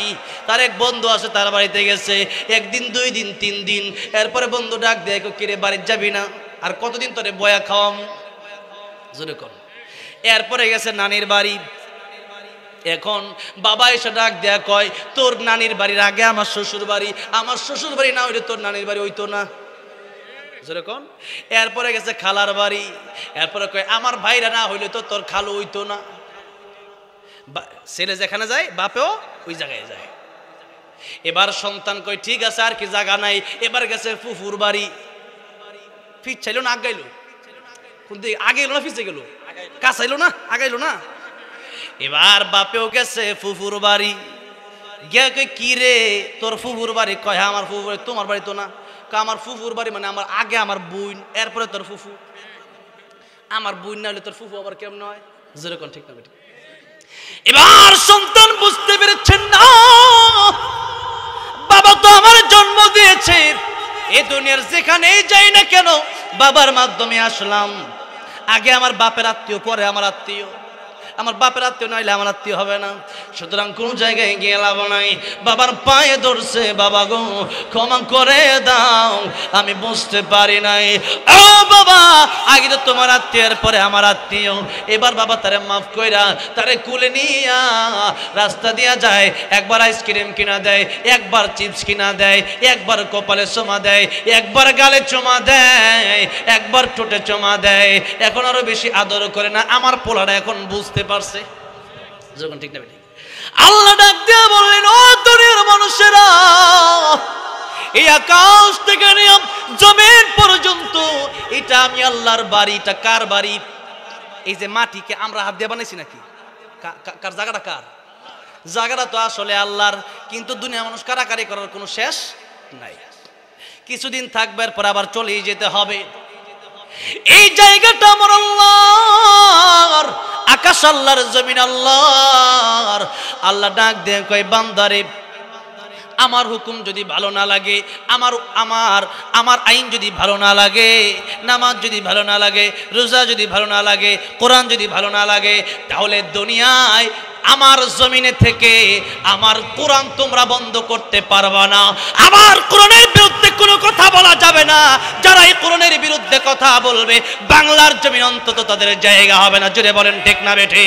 তার এক বন্ধু আছে, তার বাড়িতে গেছে, একদিন 2 দিন 3 দিন, এরপরে বন্ধু ডাক দেয় কিরে বাড়ি যাবি না, আর কতদিন তোরে বয়া খাওয়াম, জোরে কর। এরপরে গেছে নানির বাড়ি, এখন বাবা এসে ডাক দেয়া কয় তোর নানির বাড়ির আগে আমার শ্বশুর বাড়ি, আমার শ্বশুর বাড়ি না হইলে তোর নানির বাড়ি হইতো না, যেরকম। এরপরে গেছে খালার বাড়ি, এরপরে কয় আমার ভাইরা না হইলে তো তোর খালু হইতো না। ছেলে যেখানে যায় বাপেও ওই জায়গায় যায়। এবার সন্তান কয় ঠিক আছে আর কি জায়গা নাই, এবার গেছে ফুফুর বাড়ি, ফির চাইলো না আগাইলো, কোন দিকে আগে এলো না ফিসে গেল, কাছাইলো না আগাইলো না। এবার বাপেও গেছে ফুফুর বাড়ি, গিয়া কই কি রে তোর ফুফুর বাড়ি, কয় আমার ফুফুর বাড়ি, তোমার বাড়ি তো না, আমার ফুফুর বাড়ি মানে আমার আগে আমার বোন, এরপরে তোর ফুফু, আমার বোন না হলে তোর ফুফু আবার কেমন হয়, যেরকম ঠিক না বেটি। এবার সন্তান বুঝতে পেরেছেন না বাবা তো আমার জন্ম দিয়েছে, এই দুনিয়ার যেখানেই যাই না কেন বাবার মাধ্যমে আসলাম, আগে আমার বাপের আত্মীয় পরে আমার আত্মীয়, আমার বাপের আত্মীয় নইলে আমার আত্মীয় হবে না, সুতরাং কোন জায়গায় গিয়ে লাভ নাই। বাবার পায়ে ধরছে, বাবা গো ক্ষমা করে দাও আমি বুঝতে পারি নাই, ও বাবা আগে তো তোমার আত্মীয়ের পরে আমার আত্মীয়, এবার বাবা তারে মাফ কইরা তারে কুলে নিয়া রাস্তা দিয়া যায়, একবার আইসক্রিম কিনা দেয়, একবার চিপস কিনা দেয়, একবার কপালে চুমা দেয়, একবার গালে চুমা দেয়, একবার ঠোঁটে চুমা দেয়, এখন আরো বেশি আদর করে না। আমার পোলাটা এখন বুঝতে পারছে, যখন ঠিক না ঠিক। আল্লাহ ডাক দিয়া বললেন ও দুনিয়ার মানুষেরা, এই আকাশ থেকে নিয়ে জমিন পর্যন্ত এটা আমি আল্লাহর বাড়ি, এটা কার বাড়ি? এই যে মাটিকে আমরা হাত দিয়ে বানাইছি নাকি, কার জায়গাটা কার? জায়গাটা তো আসলে আল্লাহর, কিন্তু দুনিয়া মানুষ কারাকারি করার কোনো শেষ নাই, কিছুদিন থাকবে এরপর আবার চলেই যেতে হবে। এই জায়গাটা আমার আল্লাহর, আকাশ আল্লাহর, জমিন আল্লাহর। আল্লাহ ডাক দিয়ে কয় বান্দারে আমার হুকুম যদি ভালো না লাগে, আমার আমার আমার আইন যদি ভালো না লাগে, নামাজ যদি ভালো না লাগে, রোজা যদি ভালো না লাগে, কোরআন যদি ভালো না লাগে, তাহলে দুনিয়ায় আমার জমিনে থেকে আমার কোরআন তোমরা বন্ধ করতে পারবা না, আমার কোরআনের বিরুদ্ধে কোনো কথা বলা যাবে না। যারা এই কোরআনের বিরুদ্ধে কথা বলবে বাংলার জমিন অন্তত তাদের জায়গা হবে না। জোরে বলেন ঠিক না বেঠে?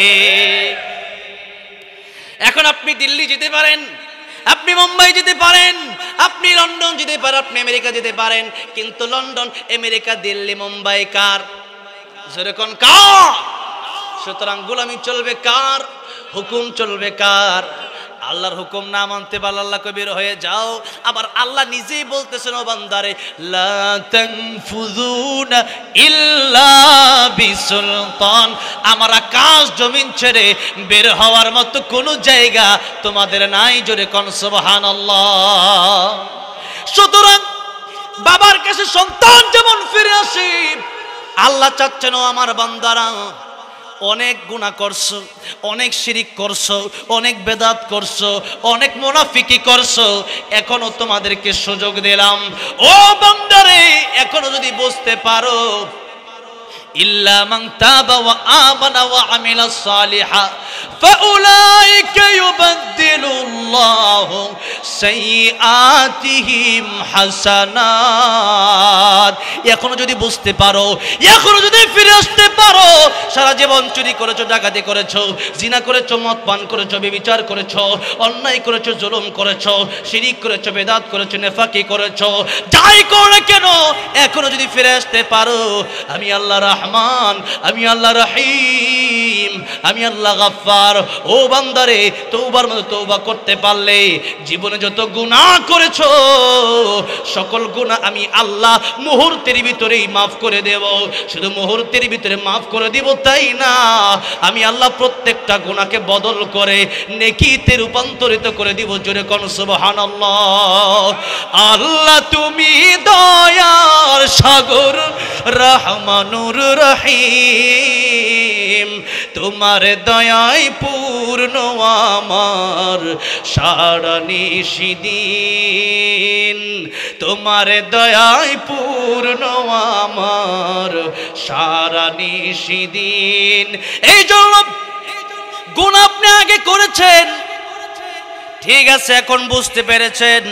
এখন আপনি দিল্লি যেতে পারেন, আপনি মুম্বাই যেতে পারেন, আপনি লন্ডন যেতে পারেন, আপনি আমেরিকা যেতে পারেন, কিন্তু লন্ডন, আমেরিকা, দিল্লি, মুম্বাই কার? যেরকম কার? সুতরাং গোলামি চলবে কার? হুকুম চলবে কার? আল্লাহর হুকুম না মানতে পারলে আল্লাহ কবির হয়ে যাও। আবার আল্লাহ নিজেই বলতেছেন ও বান্দারে লা তানফুযুনা ইল্লা বিসুলতান, আমার আকাশ জমিন ছেড়ে বের হওয়ার মতো কোনো জায়গা তোমাদের নাই। জোরে কোন সুবহানাল্লাহ। সুতরাং বাবার কাছে সন্তান যেমন ফিরে আসে, আল্লাহ চাচ্ছেন ও আমার বান্দারা অনেক গুনাহ করছো, অনেক শিরিক করছো, অনেক বেদাত করছো, অনেক মুনাফিকি করছো, এখনো তোমাদেরকে সুযোগ দিলাম ও বান্দারে, এখনো যদি বুঝতে পারো ইল্লা মান তাবা ওয়া আমানা ওয়া আমিলা সালিহা ফাউলাইকা ইউবাদদিলুল্লাহু সাইয়্যাতিহিম হাসানাত। এখনো যদি বুঝতে পারো, এখনো যদি ফিরে আসতে পারো, সারা জীবন চুরি করেছো, ডাকাতি করেছো, জিনা করেছো, মদ পান করেছো, ব্যভিচার করেছো, অন্যায় করেছো, জুলুম করেছো, শিরিক করেছো, বেদাত করেছো, নেফাকি করেছো, যাই করো কেন এখনো যদি ফিরে আসতে পারো, আমি আল্লাহ রহমান, আমি আল্লাহ রহিম, আমি আল্লাহ গফফার। ও বান্দারে তওবার মতো তওবা করতে পারলে জীবনে যত গুনাহ করেছো সকল গুনাহ আমি আল্লাহ মুহূর্তের ভিতরেই মাফ করে দেব। শুধু মুহূর্তের ভিতরে মাফ করে দিব তাই না, আমি আল্লাহ প্রত্যেকটা গুনাহকে বদল করে নেকিতে রূপান্তরিত করে দিব। জোরে কোন সুবহানাল্লাহ। আল্লাহ তুমি দয়ার সাগর, রহমানুর রহিম, তোমার দয়ায় পূর্ণ আমার সারা নিশিদিন, তোমার দয়ায় পূর্ণ আমার সারা নিশিদিন। এই জন্য গুনাহ আপনি আগে করেছেন, ঠিক আছে, এখন বুঝতে পেরেছেন,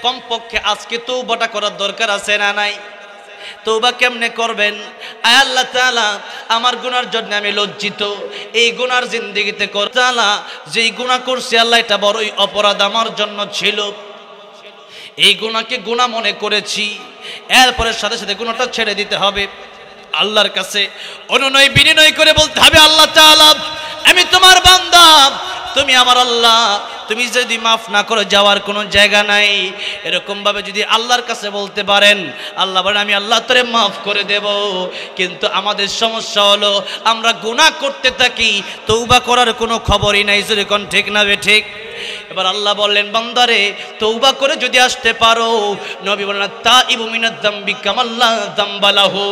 কমপক্ষে আজকে তওবাটা করার দরকার আছে না নাই? তওবা কেমনে করবেন? আয় আল্লাহ তাআলা, আমার গুনার জন্য আমি লজ্জিত, এই গুনার জিন্দেগিতে কর তাআলা, যেই গুনাহ করছি আল্লাহ এটা বড়ই অপরাধ আমার জন্য ছিল, এই গুনাহকে গুনাহ মনে করেছি, এরপরে সাথে সাথে গুনাহটা ছেড়ে দিতে হবে, আল্লাহর কাছে অনুনয় বিনয় করে বলতে হবে, আল্লাহ তাআলা আমি তোমার বান্দা, তুমি আমার আল্লাহ, তুমি যদি মাফ না করে যাওয়ার কোনো জায়গা নাই। এরকম ভাবে যদি আল্লাহর কাছে বলতে পারেন, আল্লাহ বলেন আমি আল্লাহ তোরে মাফ করে দেব। কিন্তু আমাদের সমস্যা হলো আমরা গুনাহ করতে থাকি, তওবা করার কোনো খবরই নাই, যেরকম ঠিক না বে ঠিক? এবার আল্লাহ বললেন বান্দারে তওবা করে যদি আসতে পারো, নবী বললেন তাইবু মিনাদ যামবি কামাল্লা যামবা লাহু,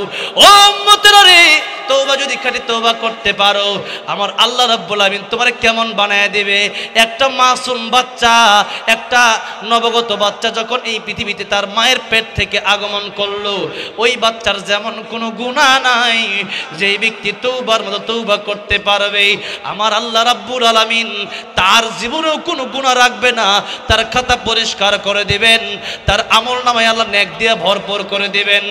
ও উম্মতেরা রে তওবা যদি খাঁটি তওবা করতে পারো, আমার আল্লাহ রাব্বুল আলামিন তোমারে কেমন বানায় দেবে। একটা মাসুম বাচ্চা, একটা নবগত বাচ্চা যখন এই পৃথিবীতে তার মায়ের পেট থেকে আগমন করলো, ওই বাচ্চার যেমন কোনো গুনাহ নাই, যেই ব্যক্তি তওবার মতো তওবা করতে পারবে, আমার আল্লাহ রাব্বুল আলামিন তার জীবনেও কোনো গুনাহ রাখবে না, তার খাতা পরিষ্কার করে দিবেন, তার আমলনামায় আল্লাহ নেক দিয়ে ভরপুর করে দিবেন।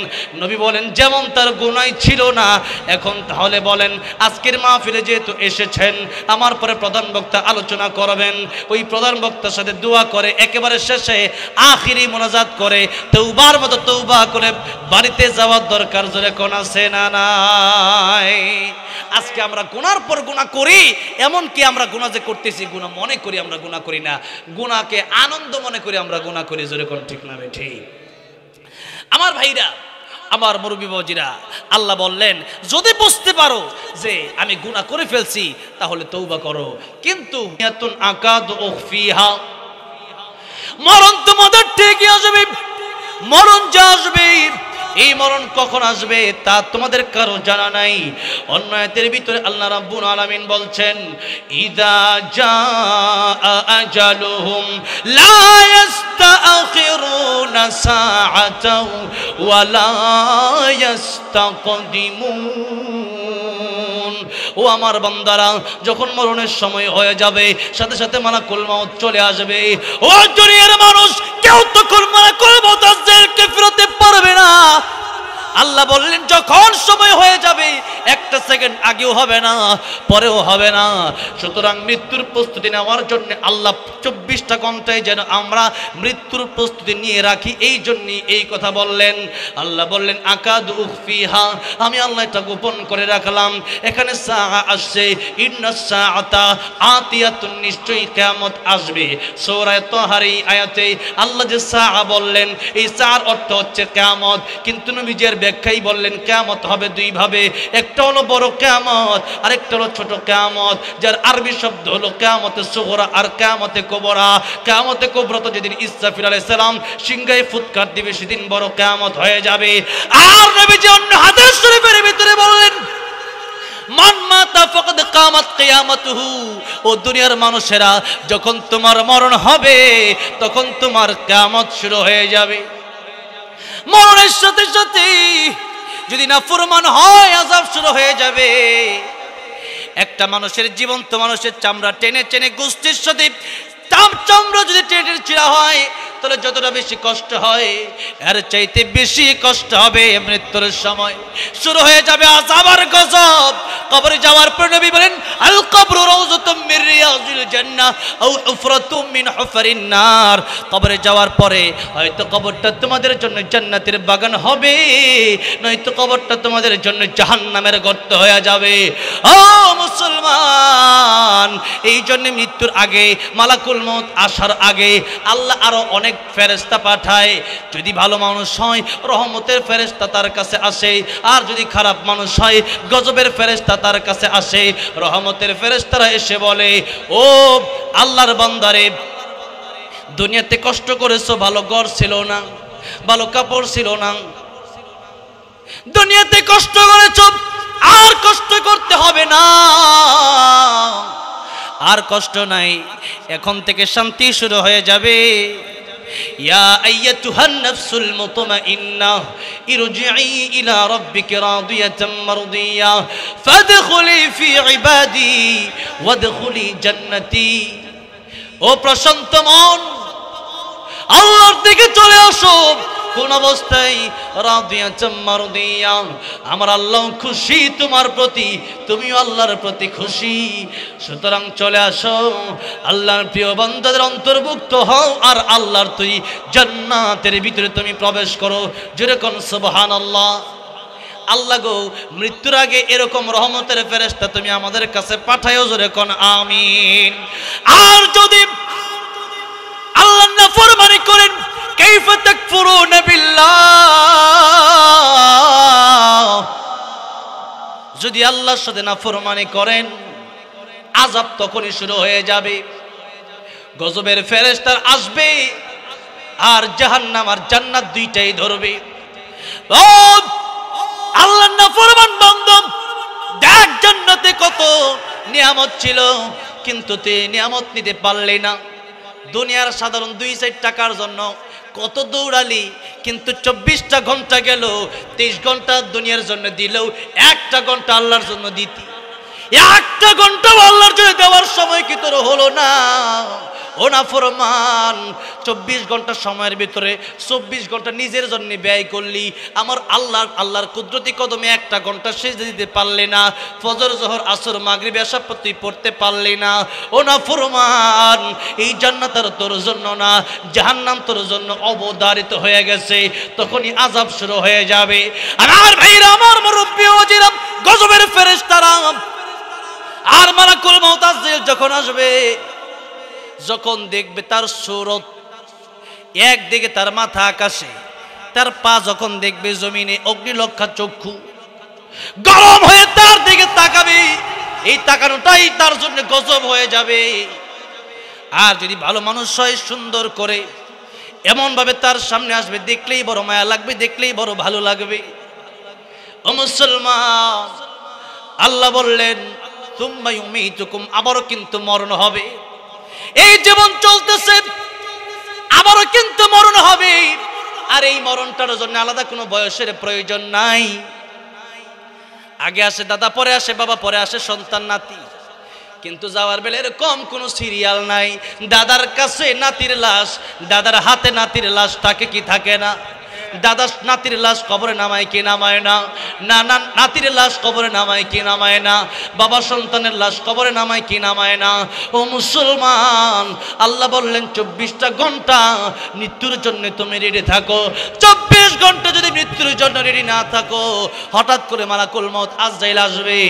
নবী বলেন যেমন তার গুনাহ ছিল না। এখন তাহলে বলেন আজকের মাহফিলে যেহেতু এসেছেন, আমার পরে প্রধান বক্তা আলোচনা করবেন, ওই প্রধান বক্তার সাথে দোয়া করে একেবারে শেষে আখিরি মোনাজাত করে তওবার মতো তওবা করে বাড়িতে যাওয়ার দরকার, জোরে কোন আছে না নাই? আজকে আমরা গুনার পর গুনাহ করি, এমনকি আমরা গুনাহ যে করতেছি গুনাহ মনে করি আমরা গুনাহ করি না, গুনাহকে আনন্দ মনে করি আমরা গুনাহ করি, জোরে কোন ঠিক না ঠিক? আমার ভাইরা, আমার মুরব্বি বাবাজিরা, আল্লাহ বললেন যদি বুঝতে পারো যে আমি গুনাহ করে ফেলছি তাহলে তওবা করো। কিন্তু মরণ তোমাদের ঠিকই আসবে, মরণ যা আসবে, এই মরণ কখন আসবে তা তোমাদের কারো জানা নাই। অন্য আয়াতের ভিতরে আল্লাহ রাব্বুল আলামিন বলছেন ইযা জাআ আজালুহুম লা ইস্তাখিরুনা সাআতাও ওয়া লা ইস্তাকদিমুন। ও আমার বান্দারা, যখন মরণের সময় হয়ে যাবে সাথে সাথে মালাকুল মউত চলে আসবে। ও দুনিয়ার মানুষ, কেউ তখন মালাকুল মউতকে ফেরাতে পারবে না। আল্লাহ বললেন যখন সময় হয়ে যাবে, একটা সেকেন্ড আগেও হবে না, পরেও হবে না। সুতরাং মৃত্যুর প্রস্তুতি নেওয়ার জন্য আল্লাহ 24টা ঘন্টায় যেন আমরা মৃত্যুর প্রস্তুতি নিয়ে রাখি, এই জন্যই এই কথা বললেন। আল্লাহ বললেন আকাদু উখফিহা, আমি আল্লাহ এটা গোপন করে রাখলাম। এখানে সাআ আসছে, ইন্নাস সাআতা আতিয়াতুন, নিশ্চয়ই কিয়ামত আসবে। সূরা তাহার এই আয়াতে আল্লাহ যে সাআ বললেন, এই সাআর অর্থ হচ্ছে কিয়ামত। কিন্তু নবীজির ব্যাখ্যাই বললেন কিয়ামত হবে দুই ভাবে, একটা হলো বড় কিয়ামত, আরেকটা হলো ছোট কিয়ামত, যার আরবি শব্দ হলো কিয়ামতে সুগরা আর কিয়ামতে কুবরা। কিয়ামতে কুবরা তো যেদিন ইসরাফিল আলাইহিস সালাম সিংহায় ফুৎকার দিবে সেদিন বড় কিয়ামত হয়ে যাবে। আর নবীজি অন্য হাদিস শরীফের ভিতরে বললেন মান মাতা ফাকাদ কামাত কিয়ামাতুহু, ও দুনিয়ার মানুষেরা যখন তোমার মরণ হবে তখন তোমার কিয়ামত শুরু হয়ে যাবে। মরণের সাথে সাথে যদি নাফরমান হয় আযাব শুরু হয়ে যাবে। একটা মানুষের জীবন্ত মানুষের চামড়া টেনে টেনে গোশতের সাথে চামড়া যদি টেনে ছিঁড়া হয় তাহলে যতটা বেশি কষ্ট হয়, এর চাইতে বেশি কষ্ট হবে মৃত্যুর সময়। শুরু হয়ে যাবে আযাব আর গজব। কবরে যাওয়ার পর নবী বলেন আল কবরু রাউযাতুম মির রিয়াজিল জান্নাহ আও হুফরাতুম মিন হুফারিন নার। কবরে যাওয়ার পরে হয়তো কবরটা তোমাদের জন্য জান্নাতের বাগান হবে, নয়তো কবরটা তোমাদের জন্য জাহান্নামের গর্ত হয়ে যাবে। ও মুসলমান, এই জন্য মৃত্যুর আগে, মালাকুল মউত আসার আগে আল্লাহ আরো অনেক ফেরেশতা পাঠায়। যদি ভালো মানুষ হয় রহমতের ফেরেশতা তার কাছে আসে, আর যদি খারাপ মানুষ হয় গজবের ফেরেশতা তার কাছে আসে। রহমতের ফেরেশতারা এসে বলে ও আল্লাহর বান্দারে, দুনিয়াতে কষ্ট করেছো, ভালো ঘর ছিল না, ভালো কাপড় ছিল না, দুনিয়াতে কষ্ট করেছো, আর কষ্ট করতে হবে না, আর কষ্ট নাই, এখন থেকে শান্তি শুরু হয়ে যাবে। ইয়া আইয়াতুহান নাফসুল মুতমাইন্নাহ ইরজিই ইলা রাব্বিকি রাদিয়াতাম মারদিয়া ফাদখুলি ফি ইবাদি ওয়াদখুলি জান্নাতি। ও প্রশান্ত মন, আল্লাহর দিকে চলে আসো। কোন অবস্থায়? রাদিয়াতাম মারদিয়া, আমার আল্লাহ খুশি তোমার প্রতি, তুমিও আল্লাহর প্রতি খুশি, সুতরাং চলে আসো, আল্লাহর প্রিয় বান্দাদের অন্তর্ভুক্ত হও, আর আল্লাহর তুই জান্নাতের ভিতরে তুমি প্রবেশ করো। জোরে কোন সুবহানাল্লাহ। আল্লাহ গো, মৃত্যুর আগে এরকম রহমতের ফেরেশতা তুমি আমাদের কাছে পাঠায়ো, জোরে কোন আমিন। আর যদি আল্লাহ নাফরমানি করেন, কাইফা তাকফুরুনা বিল্লাহ, যদি আল্লাহর সাথে নাফরমানি করেন, আযাব তখনই শুরু হয়ে যাবে। গজবের ফেরেশতা আসবে, আর জাহান্নাম আর জান্নাত দুইটাই ধরবে। ও আল্লাহর নাফরমান বান্দা, দেখ জান্নাতে কত নিয়ামত ছিল, কিন্তু তুই নিয়ামত নিতে পারলি না। দুনিয়ার সাধারণ 2-4 টাকার জন্য কত দৌড়ালি, কিন্তু 24টা ঘন্টা গেল, 23 ঘন্টা দুনিয়ার জন্য দিলেও 1টা ঘন্টা আল্লাহর জন্য দিতি। 1টা ঘন্টা আল্লাহর জন্য দেওয়ার সময় কি তোর হলো না? ও নাফরমান, 24 ঘন্টা সময়ের ভিতরে 24 ঘন্টা নিজের জন্য ব্যয় করলি, আমার আল্লাহর কুদরতি কদমে 1টা ঘন্টা সেজদা দিতে পারলি না, ফজর জোহর আসর মাগরিব এশা তুই পড়তে পারলি না। ও নাফরমান, এই জান্নাত আর তোর জন্য না, জাহান্নাম তোর জন্য অবধারিত হয়ে গেছে, তখনই আযাব শুরু হয়ে যাবে। আমার ভাইরা, আমার মুরব্বি ওয়াজিরা, গজবের ফেরেশতারা আর মালাকুল মউত যখন আসবে, যখন দেখবে তার সুরত, একদিকে তার মাথা আকাশে, তার পা যখন দেখবে জমিনে, অগ্নিলক্ষা চক্ষু গরম হয়ে তার দিকে তাকাবে, এই তাকানোটাই তার জন্য গজব হয়ে যাবে। আর যদি ভালো মানুষ হয়, সুন্দর করে এমন ভাবে তার সামনে আসবে, দেখলেই বড় মায়া লাগবে, দেখলেই বড় ভালো লাগবে। ও মুসলমান, আল্লাহ বললেন তুম্মা ইউমিতুকুম, আবারও কিন্তু মরণ হবে। এই জীবন চলতেছে, আবারও কিন্তু মরণ হবে। আর এই মরণটার জন্য আলাদা কোনো বয়সের প্রয়োজন নাই। আগে আসে দাদা, পরে আসে বাবা, পরে আসে সন্তান নাতি, কিন্তু যাওয়ার বেলা এরকম কোনো সিরিয়াল নাই। দাদার কাছে নাতির লাশ, দাদার হাতে নাতির লাশ থাকে কি থাকে না? দাদা নাতির লাশ কবরে নামায় কি নামায় না? নানা নাতির লাশ কবরে নামায় কি নামায় না? বাবা সন্তানের লাশ কবরে নামায় কি নামায় না? ও মুসলমান, আল্লাহ বললেন 24টা ঘন্টা মৃত্যুর জন্য তুমি রেডি থাকো। 24 ঘন্টা যদি মৃত্যুর জন্য রেডি না থাকো, হঠাৎ করে মালাকুল মউত আজরাইল আসবে,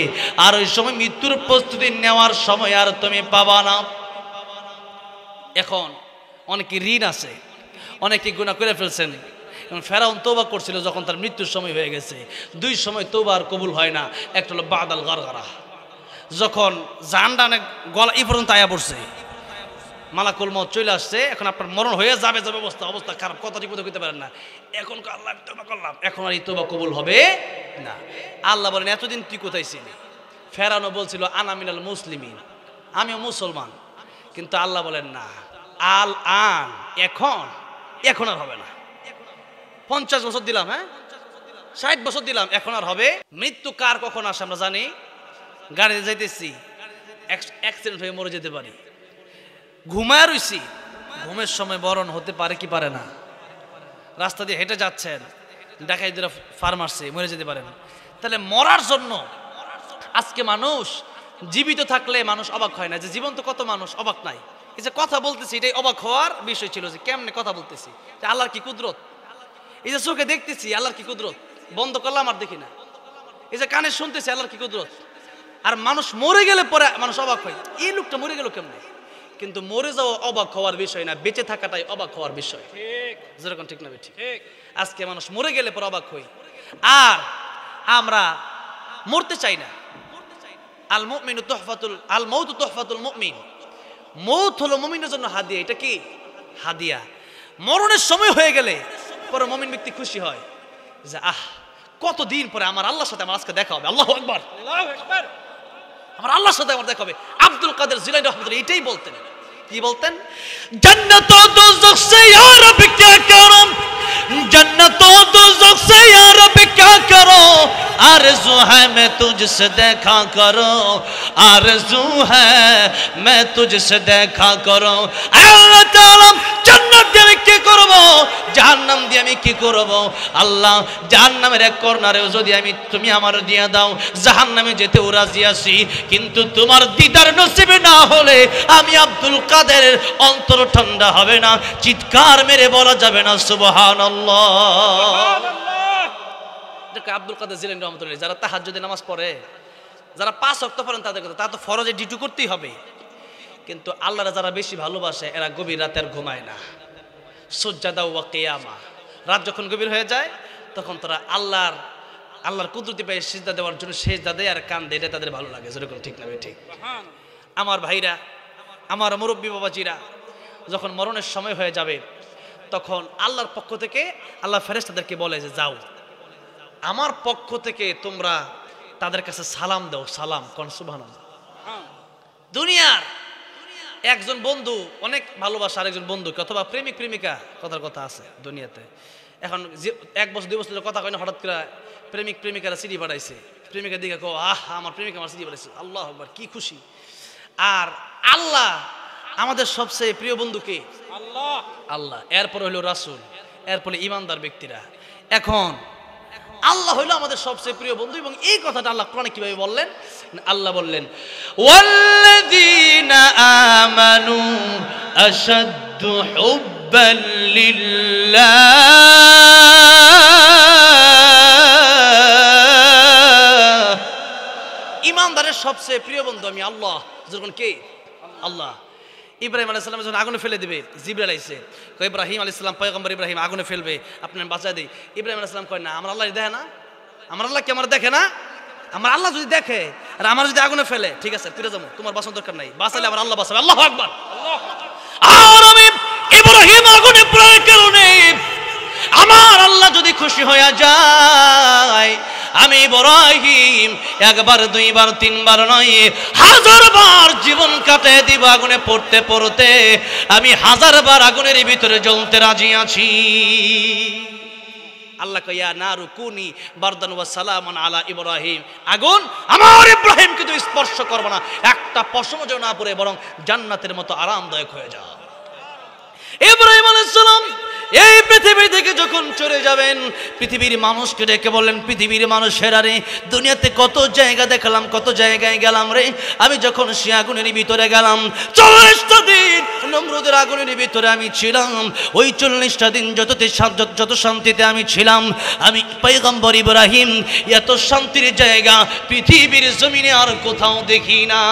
আর ওই সময় মৃত্যুর প্রস্তুতি নেওয়ার সময় আর তুমি পাবা না। এখন অনেকে ঋণ আছে, অনেকে গুনাহ করে ফেলছেন। ফেরাউন তওবা করছিল যখন তার মৃত্যুর সময় হয়ে গেছে। 2 সময় তওবা আর কবুল হয় না। একটা হলো বাদাল গারগারা, যখন জানডানে গলা এই পর্যন্ত আয়া পড়ছে, মালাকুল মউত চলে আসছে, এখন আপনার মরণ হয়ে যাবে যাবে অবস্থা খারাপ, কথা ঠিক মতো কইতে পারেন না। এখন আল্লাহ আমি তওবা করলাম, এখন আর এই তওবা কবুল হবে না। আল্লাহ বলেন এতদিন তুই কোথায় ছিলি? ফেরাউনও বলছিল আনা মিনাল মুসলিমিন, আমিও মুসলমান, কিন্তু আল্লাহ বলেন না, আল আন, এখন আর হবে না। 50 বছর দিলাম, হ্যাঁ 60 বছর দিলাম, এখন আর হবে? মৃত্যু কার কখন আসে আমরা জানি। গাড়িতে যাইতেছি, অ্যাক্সিডেন্ট হয়ে মরে যেতে পারি। ঘুমায় রইছি, ঘুমের সময় মরণ হতে পারে কি পারে না? রাস্তা দিয়ে হেঁটে যাচ্ছেন, ডাকাইতেরা ফার মারছে, মরে যেতে পারেন। তাহলে মরার জন্য আজকে মানুষ জীবিত থাকলে মানুষ অবাক হয় না, যে জীবন্ত কত মানুষ অবাক নাই। এই যে কথা বলতেছি, এটাই অবাক হওয়ার বিষয় ছিল, যে কেমনে কথা বলতেছি, যে আল্লাহর কি কুদরত। এই যে চোখে দেখতেছি, আল্লাহর কি কুদরত, বন্ধ করলাম আর দেখি না। এই যে কানে শুনতেছি, আল্লাহর কি কুদরত। আর মানুষ মরে গেলে পরে মানুষ অবাক হয়, এই লোকটা মরে গেল কেমনে। কিন্তু মরে যাওয়া অবাক হওয়ার বিষয় না, বেঁচে থাকাটাই অবাক হওয়ার বিষয়। যেরকম ঠিক না ঠিক? আজকে মানুষ মরে গেলে পরে অবাক হই, আর আমরা মরতে চাই না। আল মুমিনু তুহফাতুল আল মাউতু তুহফাতুল মুমিন, মৌত হলো মুমিনের জন্য হাদিয়া। এটা কি হাদিয়া? মরণের সময় হয়ে গেলে পরে মুমিন ব্যক্তি খুশি হয় যে আহ কতদিন পরে আমার আল্লাহর সাথে আমার আজকে দেখা হবে। আল্লাহু আকবার, আল্লাহু আকবার। আমার আল্লাহর সাথে আমার দেখা হবে। আব্দুল কাদের জিলানী রাহমাতুল্লাহ এটাই বলতেন। কি বলতেন? জান্নাত ও দোজখ সে ইয়া রব क्या करम, जन्नत ও दोज़ख से या रब क्या करो, आरज़ू है मैं तुझसे देखा करो, आरज़ू है मैं तुझसे देखा करो। আল্লাহ তাআলা জান্নাত দিয়ে আমি কি করব, জাহান্নাম দিয়ে আমি কি করব? আল্লাহ জাহান্নামের এক কর্নারেও যদি তুমি আমার দিয়ে দাও, জাহান্নামে যেতেও রাজি আছি, কিন্তু তোমার দিদার নসিবে না হলে আমি আব্দুল কাদেরের অন্তর ঠান্ডা হবে না, চিৎকার মেরে বলা যাবে না সুবহানাল্লাহ। আব্দুল কাদের জিলানী রাহমাতুল্লাহ যারা তাহাজ্জুদে নামাজ পড়ে, যারা 5 ওয়াক্ত পড়েন, তাদের কথা তা তো ফরজে ডিউটি করতেই হবে, কিন্তু আল্লাহর যারা বেশি ভালোবাসে এরা গভীর রাতে আর ঘুমায় না। সুজদা ওয়া কিয়ামা, রাত যখন গভীর হয়ে যায় তখন তারা আল্লাহর কুদরতি পায়ে সিজদা দেওয়ার জন্য সিজদা দেয় আর কান্দে, এটা তাদের ভালো লাগে। যেরকম ঠিক না ঠিক? আমার ভাইরা, আমার মুরব্বী বাবাজিরা, যখন মরণের সময় হয়ে যাবে তখন আল্লাহর পক্ষ থেকে আল্লাহ ফেরেশতাদেরকে বলে যে যাও, আমার পক্ষ থেকে তোমরা তাদের কাছে সালাম দাও। সালাম কোন? সুবহানাল্লাহ। দুনিয়ার একজন বন্ধু অনেক ভালোবাসা আরেকজন বন্ধুকে, অথবা প্রেমিক প্রেমিকা, কথার কথা আছে দুনিয়াতে। এখন 1 বছর 2 বছর কথা কয় না, হঠাৎ করে প্রেমিক প্রেমিকারা চিঠি পাঠাইছে, প্রেমিকার দিকে কো আমার প্রেমিকা আমার চিঠি পাঠাইছে, আল্লাহু আকবার, কি খুশি। আর আল্লাহ আমাদের সবচেয়ে প্রিয় বন্ধু কে? আল্লাহ। আল্লাহ, এরপরে হলো রাসূল, এরপরে ঈমানদার ব্যক্তিরা। এখন আল্লাহ হইলো আমাদের সবচেয়ে প্রিয় বন্ধু, এবং এই কথাটা আল্লাহ কোরআনে কিভাবে বললেন? আল্লাহ বললেন ওয়াল্লাযীনা আমানু আশাদ্দু হুব্বান লিল্লাহ। ঈমানদারের সবচেয়ে প্রিয় বন্ধু আমি আল্লাহ। যখন কে? আল্লাহ। ইব্রাহিম আলাইহিস সালাম যখন আগুনে ফেলে দিবে, জিবরাইল আইছে, কয় ইব্রাহিম আলাইহিস সালাম পয়গম্বর ইব্রাহিম আগুনে ফেলবে, আপনার বাঁচায় দেই। ইব্রাহিম আলাইহিস সালাম কয় না, আমার আল্লাহ দেখে না, আমার আল্লাহ কি আমার দেখে না? আমার আল্লাহ যদি দেখে আর আমার যদি আগুনে ফেলে, ঠিক আছে ফিরে যাবো, তোমার বাঁচানোর দরকার নাই, বাঁচালে আমার আল্লাহ বাঁচাবে। আল্লাহু আকবার। আর আমি ইব্রাহিম আগুনে পড়ার কারণে আমার আল্লাহ যদি খুশি হয়ে যায়, আমি ইব্রাহিম 1 বার 2 বার 3 বার নয় 1000 বার জীবন কাটিয়ে দিব আগুনে পড়তে পড়তে, আমি 1000 বার আগুনের ভিতরে জ্বলতে রাজি আছি। আল্লাহ কয়া নারু কুনি বারদান ওয়া সালামান আলা ইব্রাহিম, আগুন আমার ইব্রাহিমকে তুমি স্পর্শ করবে না, একটা পশম যেন না পড়ে, বরং জান্নাতের মতো আরামদায়ক হয়ে যাও। ইব্রাহিম আলাইহিস সালাম এই পৃথিবী থেকে যখন চলে যাবেন, পৃথিবীর মানুষকে ডেকে বললেন, পৃথিবীর মানুষেরা রে, দুনিয়াতে কত জায়গা দেখলাম, কত জায়গায় গেলাম রে, আমি যখন সে আগুনের ভিতরে গেলাম 40টা দিন নমরুদের আগুনের ভিতরে আমি ছিলাম, ওই 40টা দিন যত শান্তিতে আমি ছিলাম, আমি পয়গম্বর ইব্রাহিম এত শান্তির জায়গা পৃথিবীর জমিনে আর কোথাও দেখি না।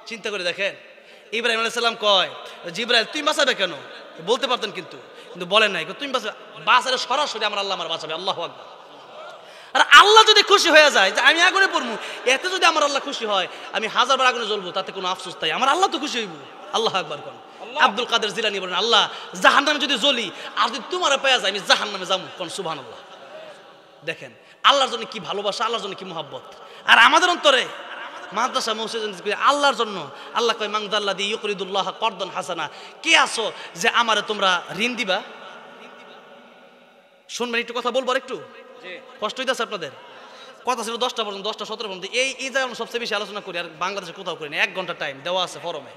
চিন্তা করে দেখেন, ইব্রাহিম আলাইহিস সালাম কয় জিবরাইল তুই বাঁচাবে কেন? বলতে পারতেন, কিন্তু বলেন নাই, তুমি বাঁচালে সরাসরি আমার আল্লাহ আমার বাঁচাবে। আল্লাহু আকবার। আর আল্লাহ যদি খুশি হয়ে যায় যে আমি আগুনে পড়বো, এতে যদি আমার আল্লাহ খুশি হয় আমি 1000 বার আগুনে জ্বলবো, তাতে কোনো আফসোস তাই, আমার আল্লাহ তো খুশি হইব। আল্লাহু আকবার কোন? আব্দুল কাদের জিলানী বলেন, আল্লাহ জাহান্নামে যদি জ্বলি আর যদি তোমার পেয়ে যায় আমি জাহান্নামে যাবো, কোন? সুবহানাল্লাহ। দেখেন আল্লাহর জন্য কি ভালোবাসা, আল্লাহর জন্য কি মুহাব্বত। আর আমাদের অন্তরে মাদ্রাসা মসজিদ আল্লাহর জন্য, আল্লাহ কয় মাংদাল্লাযী ইউকরিদুল্লাহ করদান হাসানা, কে আছো যে আমারে তোমরা ঋণ দিবা? শুনবেন, একটু কথা বলবো, আর একটু কষ্ট হইতেছে আপনাদের। কথা ছিল 10টা পর্যন্ত, 10টা 17 পর্যন্ত, এই জায়গায় আমরা সবচেয়ে বেশি আলোচনা করি, আর বাংলাদেশে কোথাও করি না। 1 ঘন্টা টাইম দেওয়া আছে ফরমে।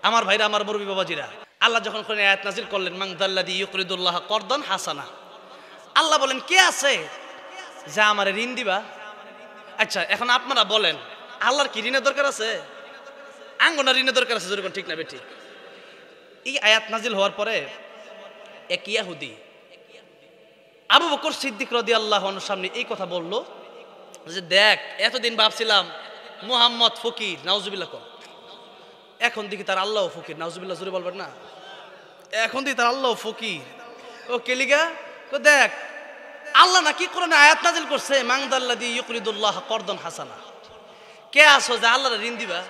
আমার ভাইরা, আমার মুরব্বী বাবাজিরা, আল্লাহ যখন কোরআনে আয়াত নাযিল করলেন মাংদাল্লাযী ইউকরিদুল্লাহ করদান হাসানা, আল্লাহ বলেন কে আছে যে আমারে ঋণ দিবা? আচ্ছা এখন আপনারা বলেন, আল্লাহর কি ঋণের দরকার আছে? আঙ্গনা ঋণের দরকার আছে? যেরকম ঠিক না বেঠিক? এই আয়াত নাজিল হওয়ার পরে এক ইয়াহুদি আবু বকর সিদ্দিক রাদিয়াল্লাহু আনহুর সামনে এই কথা বলল যে দেখ, এতদিন ভাবছিলাম মুহাম্মদ ফকির, নাউজুবিল্লাহ কর, এখন দেখি তার আল্লাহ ফকির। নাউজুবিল্লাহ জোরে বলবেন না? এখন দেখি তার আল্লাহ ফকির। ও কেলিগা তো দেখ, আল্লাহ নাকি কোরআনে আয়াত নাজিল করছে মাংদাল্লাযী ইউকরিদুল্লাহ করদান হাসানা, কে আছো যে আল্লাহর ঋণ দিবা?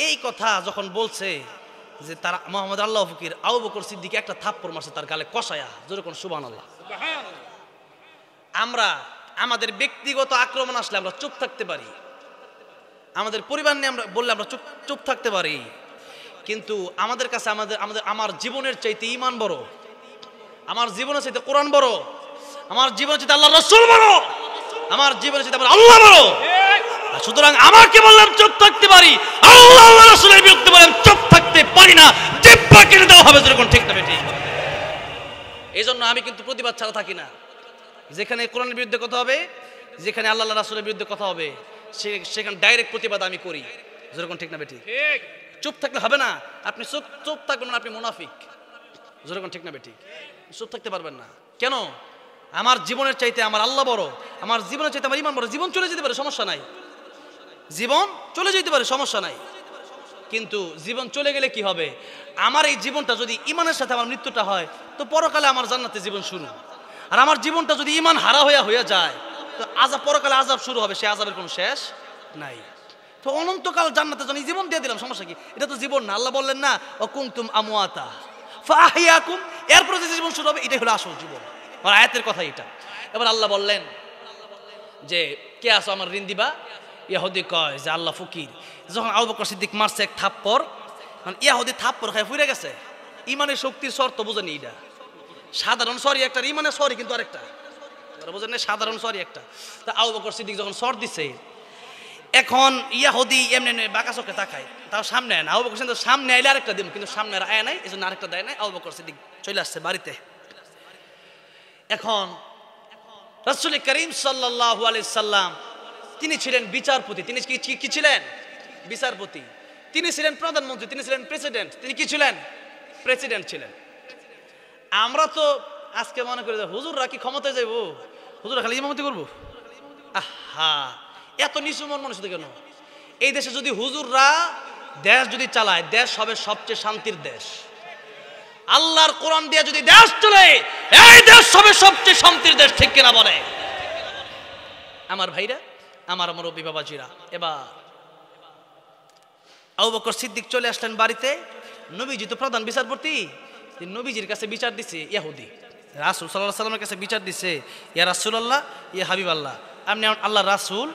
এই কথা যখন বলছে যে তারা মোহাম্মদ আল্লাহ ফকির, আবু বকর সিদ্দিক একটা থাপ্পড় মারছে তার গালে কষায়া। যেরকম সুবহানাল্লাহ। আমরা আমাদের ব্যক্তিগত আক্রমণ আসলে আমরা চুপ থাকতে পারি, আমাদের পরিবার নিয়ে আমরা বললে আমরা চুপ থাকতে পারি, কিন্তু আমাদের কাছে আমার জীবনের চাইতে ঈমান বড়, আমার জীবনের চাইতে কোরআন বড়, আমার জীবনের চাইতে আল্লাহর রাসূল বড়, আমার জীবনের চাইতে আমার আল্লাহ বড়। সুতরাং আমাকে বললাম চুপ থাকতে পারি, আল্লাহ আল্লাহ রাসূলের বিরুদ্ধে বললাম চুপ থাকতে পারি না, জিহ্বা কেটে দেওয়া হবে যখন ঠিক না ঠিক। এই জন্য আমি কিন্তু প্রতিবাদ ছাড়া থাকি না। যেখানে কোরআনের বিরুদ্ধে কথা হবে, যেখানে আল্লাহ রাসূলের বিরুদ্ধে কথা হবে, সেখানে ডাইরেক্ট প্রতিবাদ আমি করি যেরকম ঠিক না বেঠিক। চুপ থাকলে হবে না, আপনি চুপ থাকবেন না, আপনি মুনাফিক যেরকম ঠিক না বেঠিক। চুপ থাকতে পারবেন না। কেন? আমার জীবনের চাইতে আমার আল্লাহ বড়, আমার জীবনের চাইতে আমার ঈমান বড়। জীবন চলে যেতে পারে, সমস্যা নাই, জীবন চলে যেতে পারে, সমস্যা নাই, কিন্তু জীবন চলে গেলে কি হবে? আমার এই জীবনটা যদি ঈমানের সাথে আমার মৃত্যুটা হয়, তো পরকালে আমার জান্নাতে জীবন শুরু। আর আমার জীবনটা যদি ঈমান হারা হয়ে যায়, তো পরকালে আযাব শুরু হবে, সে আযাবের কোনো শেষ নাই। তো অনন্তকাল জান্নাতে যখন জীবন দিয়ে দিলাম, সমস্যা কি? এটা তো জীবন না। আল্লাহ বললেন না ও কুনতুম আমওয়াতা ফাআহইয়াকুম, এরপরে যে জীবন শুরু হবে এটাই হলো আসল জীবন। আর আয়াতের কথা এটা। এবার আল্লাহ বললেন যে কে আছো আমার ঋণ দিবা? ইহুদি কয় যে আল্লাহ ফকির। যখন আবু বকর সিদ্দিক মারছে এক থাপ্পড়, মানে ইহুদি থাপ্পড় খায় ফুরে গেছে। ইমানের শক্তির শর্ত বুঝেনি এটা। সাধারণ সরি একটা, ইমানের সরি কিন্তু আরেকটা, বুঝেন না? সাধারণ সরি একটা। তা আবু বকর সিদ্দিক যখন সর দিছে, এখন ইহুদি এমনি বাঁকা চোখে তাকায়, তাও সামনে আয় না। আবু বকর সিদ্দিক সামনে আইলে আরেকটা দিন, কিন্তু সামনে আর আয় নাই, এই জন্য আরেকটা দেয় নাই। আবু বকর সিদ্দিক চলে আসছে বাড়িতে। এখন রাসূল করিম সাল্লাল্লাহু আলাইহি সাল্লাম তিনি ছিলেন বিচারপতি। তিনি কি ছিলেন? বিচারপতি। তিনি ছিলেন প্রধানমন্ত্রী, তিনি ছিলেন প্রেসিডেন্ট। তিনি কি ছিলেন? প্রেসিডেন্ট ছিলেন। আমরা তো আজকে মনে করি যে হুজুররা কি ক্ষমতায় যাইব, হুজুররা খালি ইমামতি করবো। আহা, এত নিচু মন মানুষ কেন? এই দেশে যদি হুজুররা দেশ যদি চালায়, দেশ হবে সবচেয়ে শান্তির দেশ। আল্লাহর কোরআন দিয়ে যদি দেশ চলে, এই দেশ হবে সবচেয়ে শান্তির দেশ, ঠিক কিনা বলে? আমার ভাইরা, আমার মুরব্বী বাবাজিরা, এবার আবু বকর সিদ্দিক চলে আসলেন বাড়িতে। নবীজি তো প্রধান বিচারপতি, নবীজির কাছে বিচার দিছে ইহুদি। রাসূল সাল্লাল্লাহু আলাইহি সাল্লামের কাছে বিচার দিছে, ইয়া রাসূলুল্লাহ, ইয়া হাবিবাল্লাহ, আপনি আল্লাহর রাসূল।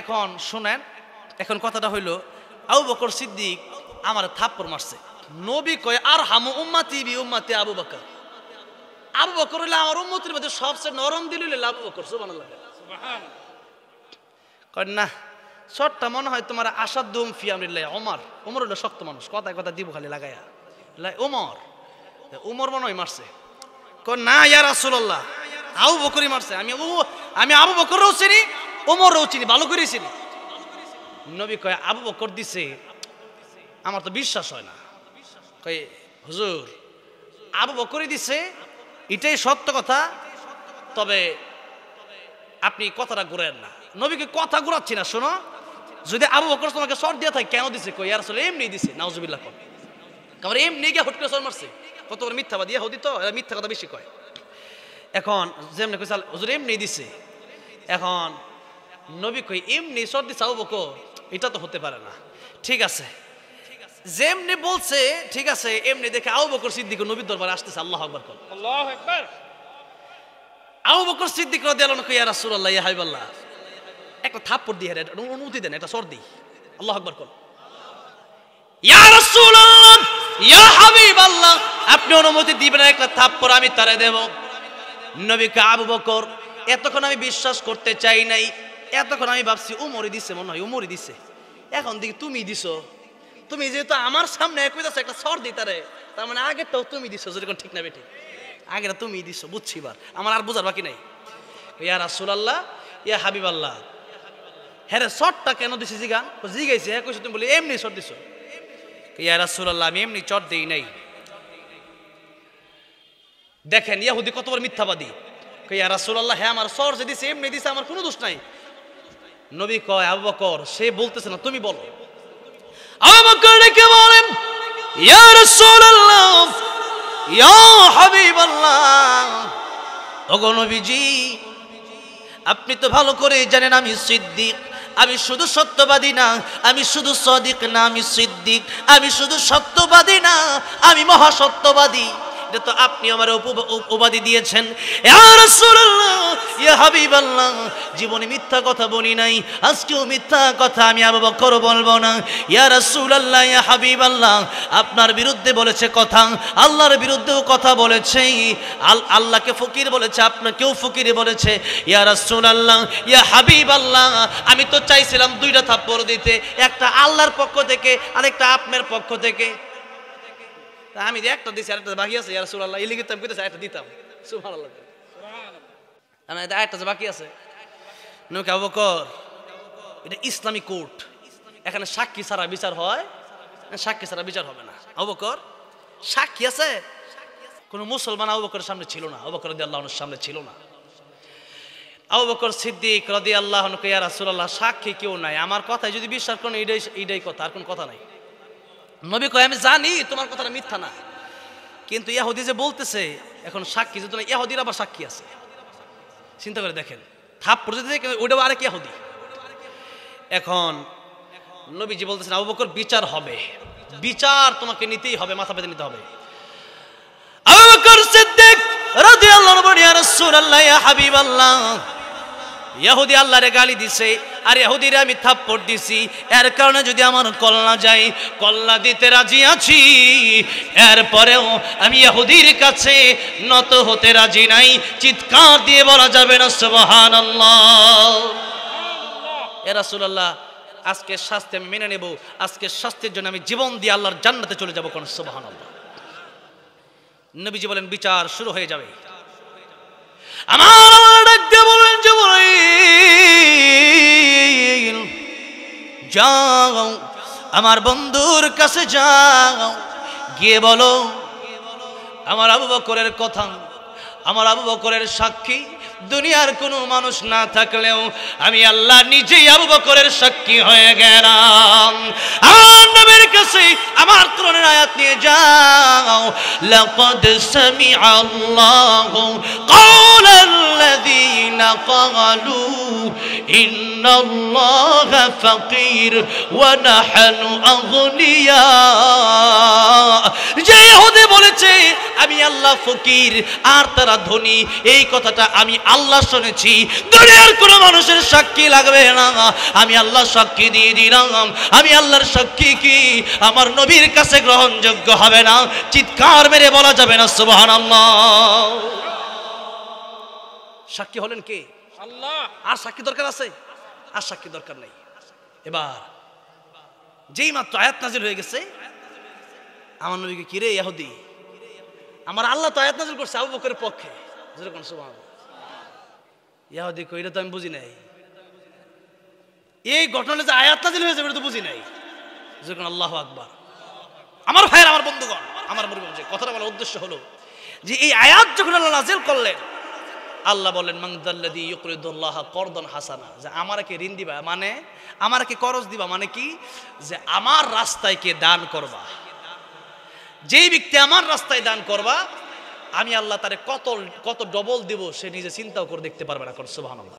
এখন শুনেন, এখন কথাটা হইল আবু বকর সিদ্দিক আমার থাপ্পড় মারছে। নবী কয় আর হামু উম্মতি বি উম্মতি আবু বকর। আবু বকর হইলো আমার উম্মতের মধ্যে সবচেয়ে নরম দিল হইলো আবু বকর। সুবহানাল্লাহ। কয় না, শর্টটা মনে হয় তোমার আসাদুম ফি আমরিল্লাহ ওমর। ওমর হইলো শক্ত মানুষ, কথায় কথা দিব খালি লাগাইয়া। ওমর মনে হয় মারছে। কয় না ইয়া রাসূলুল্লাহ, আবু বকরই মারছে। আমি আবু বকরও চিনি, ওমরও চিনি, ভালো করে চিনি। নবী কয় আবু বকর দিছে, আমার তো বিশ্বাস হয় না। কয় হুজুর, আবু বকরই দিছে, এটাই সত্য কথা, তবে আপনি কথাটা ঘুরেন না। নবীকে কথা ঘুরাচ্ছি না, শোনো, যদি আবু বকর তোমাকে সর দিয়ে থাকে কেন দিছে? কই ইয়া রাসূল এমনি দিছে। নাউজুবিল্লাহ। কর কারণ এমনি গিয়ে হুট করে সর মারছে। কত বড় মিথ্যাবাদী ইহুদি, তো এরা মিথ্যা কথা বেশি কয়। এখন যেমনি কইছে হুজুর এমনি দিছে, এখন নবী কই এমনি সর দিছে আবু বকর, এটা তো হতে পারে না। ঠিক আছে, যেমনি বলছে ঠিক আছে, এমনি দেখে আবু বকর সিদ্দিক নবীর দরবারে আসতেছে। আল্লাহু আকবার। কর আল্লাহু আকবার। আবু বকর সিদ্দিক রাদিয়াল্লাহু আনহু ইয়া রাসূলুল্লাহ, ইয়া হাবিবাল্লাহ, একটা থাপ্পড় দিয়ে অনুমতি দেন, একটা সর দিই। আল্লাহু আকবার। কর ইয়া রাসূলুল্লাহ, ইয়া হাবিবাল্লাহ, আপনি অনুমতি দিবেন একটা থাপ্পড় আমি তারে দেব। নবীকে আবু বকর, এতক্ষণ আমি বিশ্বাস করতে চাই নাই, এতক্ষণ আমি ভাবছি উমরই দিছে, মনে হয় উমরই দিছে। এখন দেখি তুমি দিছো। তুমি যেহেতু আমার সামনে কইতাছো একটা সর দিই তারে, তার মানে আগেরটাও তুমি দিছো, যেরকম ঠিক না বেঠিক? আগেরটা তুমি দিছো, বুঝছি। বার আমার আর বোঝার বাকি নাই। ইয়া রাসূলুল্লাহ, ইয়া হাবিবাল্লাহ, হ্যাঁ রে সরটা কেন দিছি? জিগাইছে। হ্যাঁ কইছো তুমি, বলি এমনি সর দিছো। ইয়া রাসূলুল্লাহ, আমি এমনি চট দেই নাই। দেখেন ইহুদি কত বড় মিথ্যাবাদী। ইয়া রাসূলুল্লাহ, হ্যাঁ আমার সর যে দিছে এমনি দিছে, আমার কোনো দোষ নাই। নবী কয় আবু বকর, সে বলতেছে না, তুমি বলো। আবু বকর ডেকে বলেন, ইয়া রাসূলুল্লাহ, ইয়া হাবিবাল্লাহ, ওগো নবীজি, আপনি তো ভালো করে জানেন আমি সিদ্দিক। আমি শুধু সত্যবাদী না, আমি শুধু সাদিক না, আমি সিদ্দিক। আমি শুধু সত্যবাদী না, আমি মহাসত্যবাদী। এটা তো আপনি আমার উপাধি দিয়েছেন ইয়া রাসূলুল্লাহ ইয়া হাবিবাল্লাহ জীবনে মিথ্যা কথা বলি নাই আজকেও মিথ্যা কথা আমি আবু বকর বলবো না ইয়া রাসূলুল্লাহ ইয়া হাবিবাল্লাহ আপনার বিরুদ্ধে বলেছে কথা আল্লাহর বিরুদ্ধেও কথা বলেছে আল্লাহকে ফকির বলেছে আপনাকেও ফকির বলেছে ইয়া রাসূলুল্লাহ ইয়া হাবিবাল্লাহ আমি তো চাইছিলাম দুইটা থাপ্পড় দিতে একটা আল্লাহর পক্ষ থেকে আরেকটা আপনার পক্ষ থেকে আমি একটা দিছি আরেকটা বাকি আছে ইয়া রাসূলুল্লাহ এই লিগে তো আমি কইতেছি একটা দিতাম সুবহানাল্লাহ সুবহানাল্লাহ এটা একটা বাকি আছে নবী আবু বকর এটা ইসলামিক কোর্ট এখানে সাক্ষী ছাড়া বিচার হয় সাক্ষী ছাড়া বিচার হবে না আবু বকর সাক্ষী আছে কোন মুসলমান আবু বকরের সামনে ছিল না আবু বকর রাদিয়াল্লাহু আনহুর সামনে ছিল না আবু বকর সিদ্দিক রাদিয়াল্লাহু আনহু ইয়া রাসূলুল্লাহ সাক্ষী কেউ নাই আমার কথায় যদি বিশ্বাস করেন এইটাই কথা আর কোন কথা নাই নবী কয় আমি জানি তোমার কথাটা মিথ্যা না কিন্তু ইহুদি যে বলতেছে এখন সাক্ষী যদি না ইহুদির আবার সাক্ষী আছে চিন্তা করে দেখেন থাপ্পড় যদি দেখেন ওইটাও আরেক ইহুদি এখন নবীজি বলতেছেন আবু বকর বিচার হবে বিচার তোমাকে নিতেই হবে মাথা পেতে নিতে হবে আবু বকর সিদ্দিক রাদিয়াল্লাহু আনহু ইয়া রাসূলুল্লাহ ইয়া হাবিবাল্লাহ ইহুদি আল্লাহরে গালি দিছে আর ইহুদিরে আমি থাপ্পড় দিছি এর কারণে যদি আমার কল্লা যায় কল্লা দিতে রাজি আছি এরপরেও আমি ইহুদির কাছে নত হতে রাজি নাই চিৎকার দিয়ে বলা যাবে না সুবহানাল্লাহ ইয়া রাসূলুল্লাহ আজকের শাস্তি আমি মেনে নেব আজকের শাস্তির জন্য আমি জীবন দিয়ে আল্লাহর জান্নাতে চলে যাব কোন সুবহানাল্লাহ নবীজি বলেন বিচার শুরু হয়ে যাবে আমার ডাক দিয়ে বলেন জিবরাইল যাও আমার বন্ধুর কাছে যাও গিয়ে বলো আমার আবু বকরের কথা আমার আবু বকরের সাক্ষী দুনিয়ার কোনো মানুষ না থাকলেও আমি আল্লাহ নিজেই আবু বকরের সাক্ষী হয়ে গেলাম আমার নবীর কাছে আমার কোরআনের আয়াত নিয়ে যাও লাকাদ সামিআল্লাহু কাওলাল্লাযীনা ক্বালু ইন্নাল্লাহা ফাকির ওয়া নাহনু আগনিয়া যে ইহুদি বলেছে আমি আল্লাহ ফকির আর তারা ধনী এই কথাটা আমি আল্লাহ শুনেছি দুনিয়ার কোন মানুষের সাক্ষী লাগবে না আমি আল্লাহ সাক্ষী দিয়ে দিলাম আমি আল্লাহর সাক্ষী কি আমার নবীর কাছে গ্রহণযোগ্য হবে না চিৎকার মেরে বলা যাবে না সুবহানাল্লাহ সাক্ষী হলেন কে আল্লাহ আর সাক্ষী দরকার আছে আর সাক্ষী দরকার নেই এবার যেই মাত্র আয়াত নাজিল হয়ে গেছে আমার নবীকে কি রে ইহুদি আমার আল্লাহ তো আয়াত নাজিল করছে আবু বকরের পক্ষে যেরকম সুবহানাল্লাহ ইহুদি কইরা তো আমি বুঝি নাই এই ঘটনা যে আয়াত নাজিল হয়েছে এটা তো বুঝি নাই যেরকম আল্লাহু আকবার আমার ভাইয়ের আমার বন্ধুগণ আমার মুরব্বি যে কথাটা বলার উদ্দেশ্য হলো যে এই আয়াত যখন আল্লাহ নাজিল করলেন আল্লাহ বলেন মানযাল্লাযী ইউকরিদুল্লাহ করদান হাসানা যে আমাকে ঋণ দিবা মানে আমাকে করজ দিবা মানে কি যে আমার রাস্তায় কে দান করবা যেই ব্যক্তি আমার রাস্তায় দান করবা আমি আল্লাহ তারে কত ডবল দিব সে নিজে চিন্তাও করে দেখতে পারবে না সুবহানাল্লাহ।